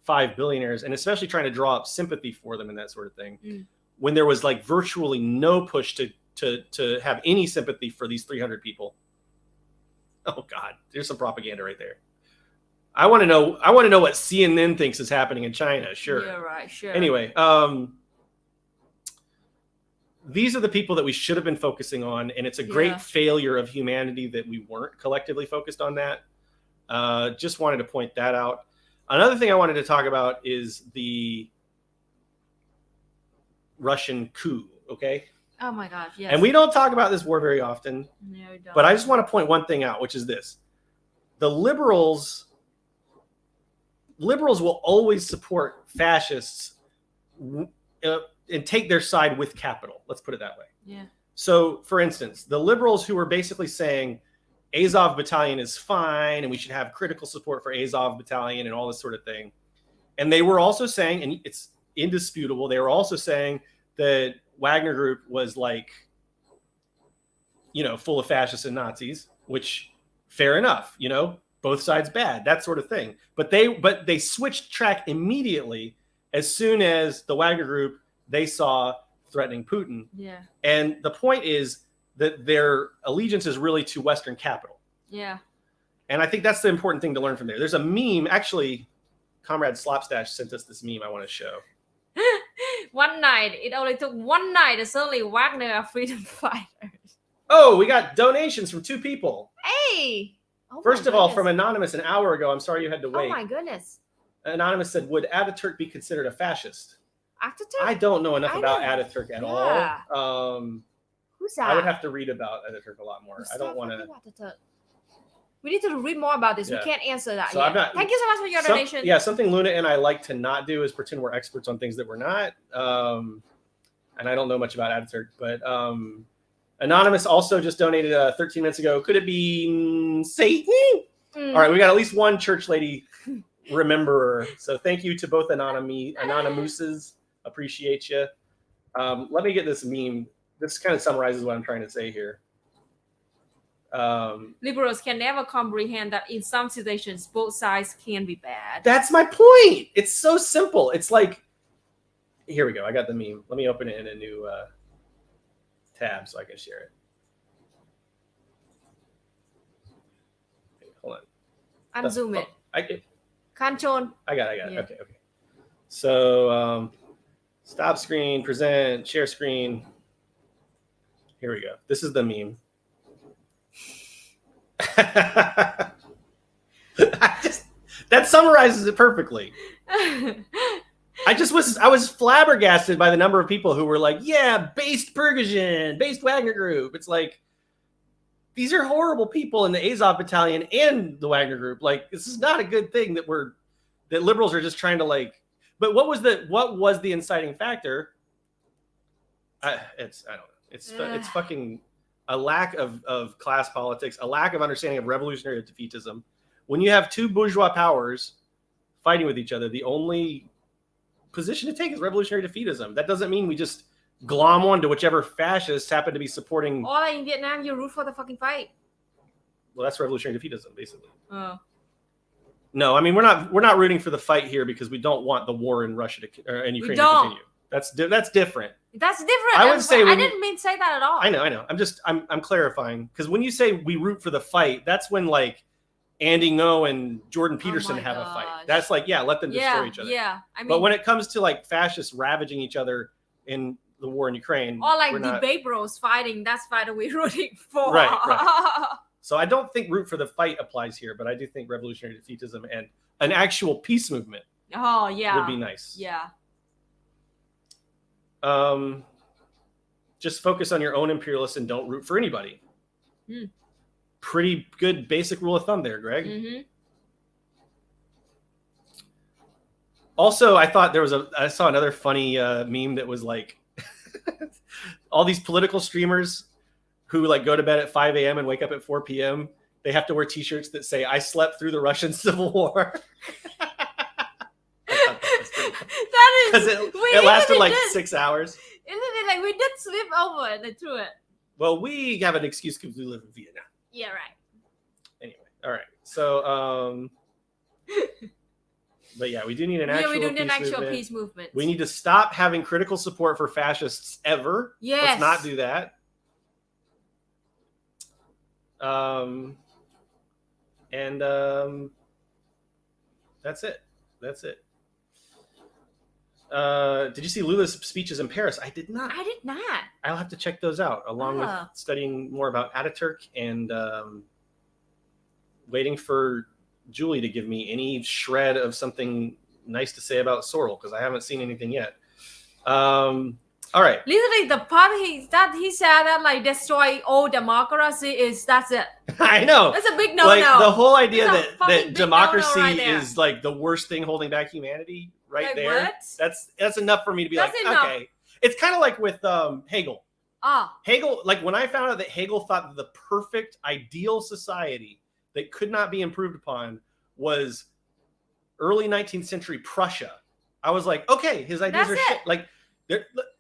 Speaker 1: 5 billionaires, and especially trying to draw up sympathy for them and that sort of thing, when there was like virtually no push to have any sympathy for these 300 people. Oh God, there's some propaganda right there. I want to know what CNN thinks is happening in China. Sure.
Speaker 2: Yeah, right. Sure.
Speaker 1: Anyway, these are the people that we should have been focusing on, and it's a great failure of humanity that we weren't collectively focused on that. Just wanted to point that out. Another thing I wanted to talk about is the Russian coup. Okay.
Speaker 2: Oh my gosh. Yes.
Speaker 1: And we don't talk about this war very often.
Speaker 2: No, we don't.
Speaker 1: But I just want to point one thing out, which is this: the liberals will always support fascists and take their side with capital. Let's put it that way.
Speaker 2: Yeah.
Speaker 1: So, for instance, the liberals who were basically saying Azov Battalion is fine and we should have critical support for Azov Battalion and all this sort of thing. And they were also saying, and it's indisputable, they were also saying that Wagner Group was like, full of fascists and Nazis, which fair enough, both sides bad, that sort of thing. But they switched track immediately as soon as the Wagner Group, they saw threatening Putin.
Speaker 2: Yeah.
Speaker 1: And the point is that their allegiance is really to Western capital.
Speaker 2: Yeah.
Speaker 1: And I think that's the important thing to learn from there. There's a meme, actually, Comrade Slopstash sent us this meme I want to show.
Speaker 2: One night. It only took one night and suddenly Wagner are freedom fighters.
Speaker 1: Oh, we got donations from 2 people.
Speaker 2: Hey! Oh
Speaker 1: First of all, from Anonymous an hour ago, I'm sorry you had to wait.
Speaker 2: Oh my goodness.
Speaker 1: Anonymous said, would Ataturk be considered a fascist?
Speaker 2: Ataturk?
Speaker 1: I don't know enough about Ataturk at all.
Speaker 2: Who's that?
Speaker 1: I would have to read about Ataturk a lot more.
Speaker 2: Who's
Speaker 1: I don't want to.
Speaker 2: We need to read more about this.
Speaker 1: Yeah.
Speaker 2: We can't answer that
Speaker 1: So
Speaker 2: yet.
Speaker 1: I'm not-
Speaker 2: Thank you so much for your donation.
Speaker 1: Yeah, something Luna and I like to not do is pretend we're experts on things that we're not. And I don't know much about Ataturk, but Anonymous also just donated 13 minutes ago. Could it be Satan? All right, we got at least one church lady rememberer. So thank you to both Anonymouses. Appreciate you. Let me get this meme. This kind of summarizes what I'm trying to say here.
Speaker 2: Liberals can never comprehend that in some situations both sides can be bad.
Speaker 1: That's my point. It's so simple. It's like, here we go. I got the meme. Let me open it in a new tab so I can share it. Okay, hold on.
Speaker 2: Unzoom it. Control.
Speaker 1: I got it. Okay. So stop screen, present, share screen. Here we go. This is the meme. That summarizes it perfectly. I was flabbergasted by the number of people who were like, yeah, based Pergesian, based Wagner Group. It's like, these are horrible people in the Azov battalion and the Wagner group. Like, this is not a good thing that liberals are just trying to like. But what was the inciting factor? I don't know. It's fucking a lack of class politics, a lack of understanding of revolutionary defeatism. When you have two bourgeois powers fighting with each other, the only position to take is revolutionary defeatism. That doesn't mean we just glom on to whichever fascists happen to be supporting.
Speaker 2: Or like in Vietnam, you root for the fucking fight.
Speaker 1: Well, that's revolutionary defeatism, basically.
Speaker 2: Oh.
Speaker 1: No, I mean we're not rooting for the fight here because we don't want the war in Russia and Ukraine to continue. That's different.
Speaker 2: That's different.
Speaker 1: I would say
Speaker 2: I didn't mean to say that at all.
Speaker 1: I know. I'm clarifying because when you say we root for the fight, that's when like Andy Ngo and Jordan Peterson have a fight. That's like, yeah, let them destroy each other.
Speaker 2: Yeah. I mean,
Speaker 1: but when it comes to like fascists ravaging each other in the war in Ukraine,
Speaker 2: or like debate bros fighting, that's fight we're rooting for.
Speaker 1: Right. So I don't think root for the fight applies here, but I do think revolutionary defeatism and an actual peace movement would be nice.
Speaker 2: Yeah.
Speaker 1: Just focus on your own imperialists and don't root for anybody. Pretty good basic rule of thumb there, Greg.
Speaker 2: Mm-hmm.
Speaker 1: Also, I saw another funny meme that was like all these political streamers who like go to bed at 5 a.m. and wake up at 4 p.m. They have to wear t-shirts that say, "I slept through the Russian Civil War."
Speaker 2: That is,
Speaker 1: it lasted like 6 hours.
Speaker 2: Isn't it like we did sleep over through it?
Speaker 1: Well, we have an excuse because we live in Vietnam.
Speaker 2: Yeah, right.
Speaker 1: Anyway, all right. So, but yeah, we do need an actual peace movement. We need to stop having critical support for fascists ever.
Speaker 2: Yes.
Speaker 1: Let's not do that. That's it. Did you see Lula's speeches in Paris? I did not. I'll have to check those out along with studying more about Ataturk and waiting for Julie to give me any shred of something nice to say about Sorel because I haven't seen anything yet. All right.
Speaker 2: Literally, the part he said that like destroy all democracy that's it.
Speaker 1: I know.
Speaker 2: That's a big no-no.
Speaker 1: Like the whole idea that democracy
Speaker 2: right
Speaker 1: is like the worst thing holding back humanity right
Speaker 2: like
Speaker 1: there.
Speaker 2: What?
Speaker 1: That's enough for me to be okay. It's kind of like with Hegel. Hegel, like when I found out that Hegel thought that the perfect ideal society that could not be improved upon was early 19th century Prussia. I was like, okay, his ideas are shit. Like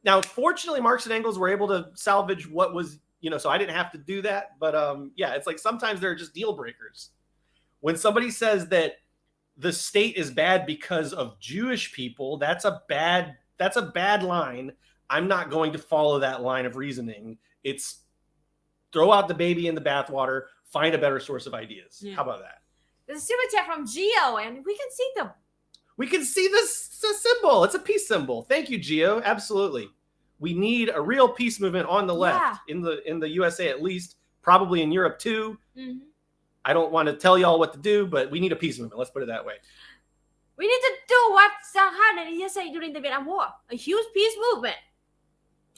Speaker 1: now, fortunately, Marx and Engels were able to salvage what was, so I didn't have to do that. But yeah, it's like sometimes there are just deal breakers. When somebody says that the state is bad because of Jewish people, that's a bad line. I'm not going to follow that line of reasoning. It's throw out the baby in the bathwater, find a better source of ideas. Yeah. How about that?
Speaker 2: There's a super chat from Geo, and we can see them.
Speaker 1: We can see this symbol. It's a peace symbol. Thank you, Gio. Absolutely. We need a real peace movement on the left in the USA at least, probably in Europe too. Mm-hmm. I don't want to tell y'all what to do, but we need a peace movement. Let's put it that way.
Speaker 2: We need to do what happened in the USA during the Vietnam War. A huge peace movement.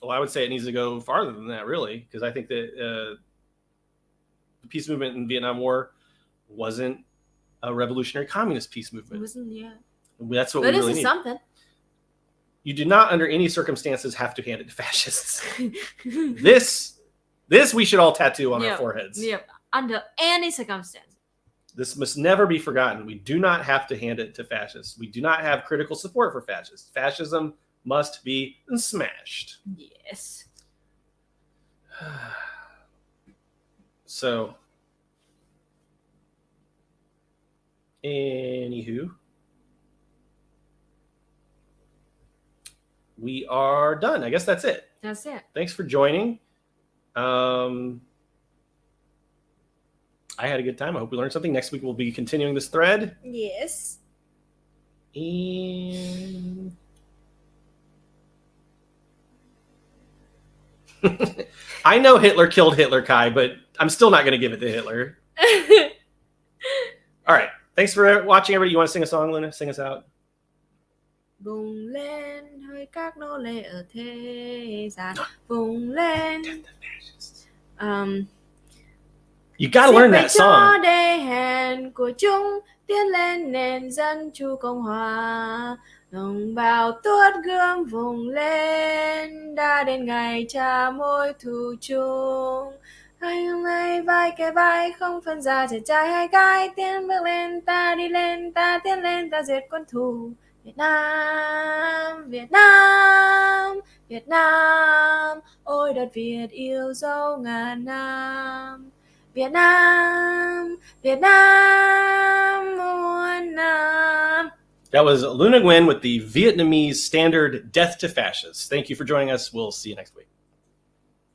Speaker 1: Well, I would say it needs to go farther than that, really, because I think that the peace movement in the Vietnam War wasn't a revolutionary communist peace movement.
Speaker 2: It wasn't, yeah.
Speaker 1: That's what we really need.
Speaker 2: Something.
Speaker 1: You do not, under any circumstances, have to hand it to fascists. This we should all tattoo on our foreheads.
Speaker 2: Yep. Under any circumstance.
Speaker 1: This must never be forgotten. We do not have to hand it to fascists. We do not have critical support for fascists. Fascism must be smashed.
Speaker 2: Yes.
Speaker 1: So, anywho, we are done. I guess that's it.
Speaker 2: That's it.
Speaker 1: Thanks for joining. I had a good time. I hope we learned something. Next week we'll be continuing this thread.
Speaker 2: Yes.
Speaker 1: And I know Hitler killed Hitler, Kai, but I'm still not going to give it to Hitler. All right. Thanks for watching, everybody. You want to sing a song, Luna? Sing us out.
Speaker 2: Vùng lên hơi các nô lệ ở thế gian. Vùng lên.
Speaker 1: You got to learn that song.
Speaker 2: Đề hèn của chúng tiến lên nền dân chủ Cộng hòa. Đồng bào tuốt gươm vùng lên, đã đến ngày trả mối thù chung. Hai hôm nay vai kề vai, không phân ra trẻ trai hay gái, tiến bước lên, ta đi lên, ta tiến lên, ta diệt quân thù. Việt Nam, Việt Nam, Việt Nam, ôi đất Việt yêu dấu ngàn năm. Việt Nam, Việt Nam, muôn năm.
Speaker 1: That was Luna Nguyen with the Vietnamese standard Death to Fascists. Thank you for joining us. We'll see you next week.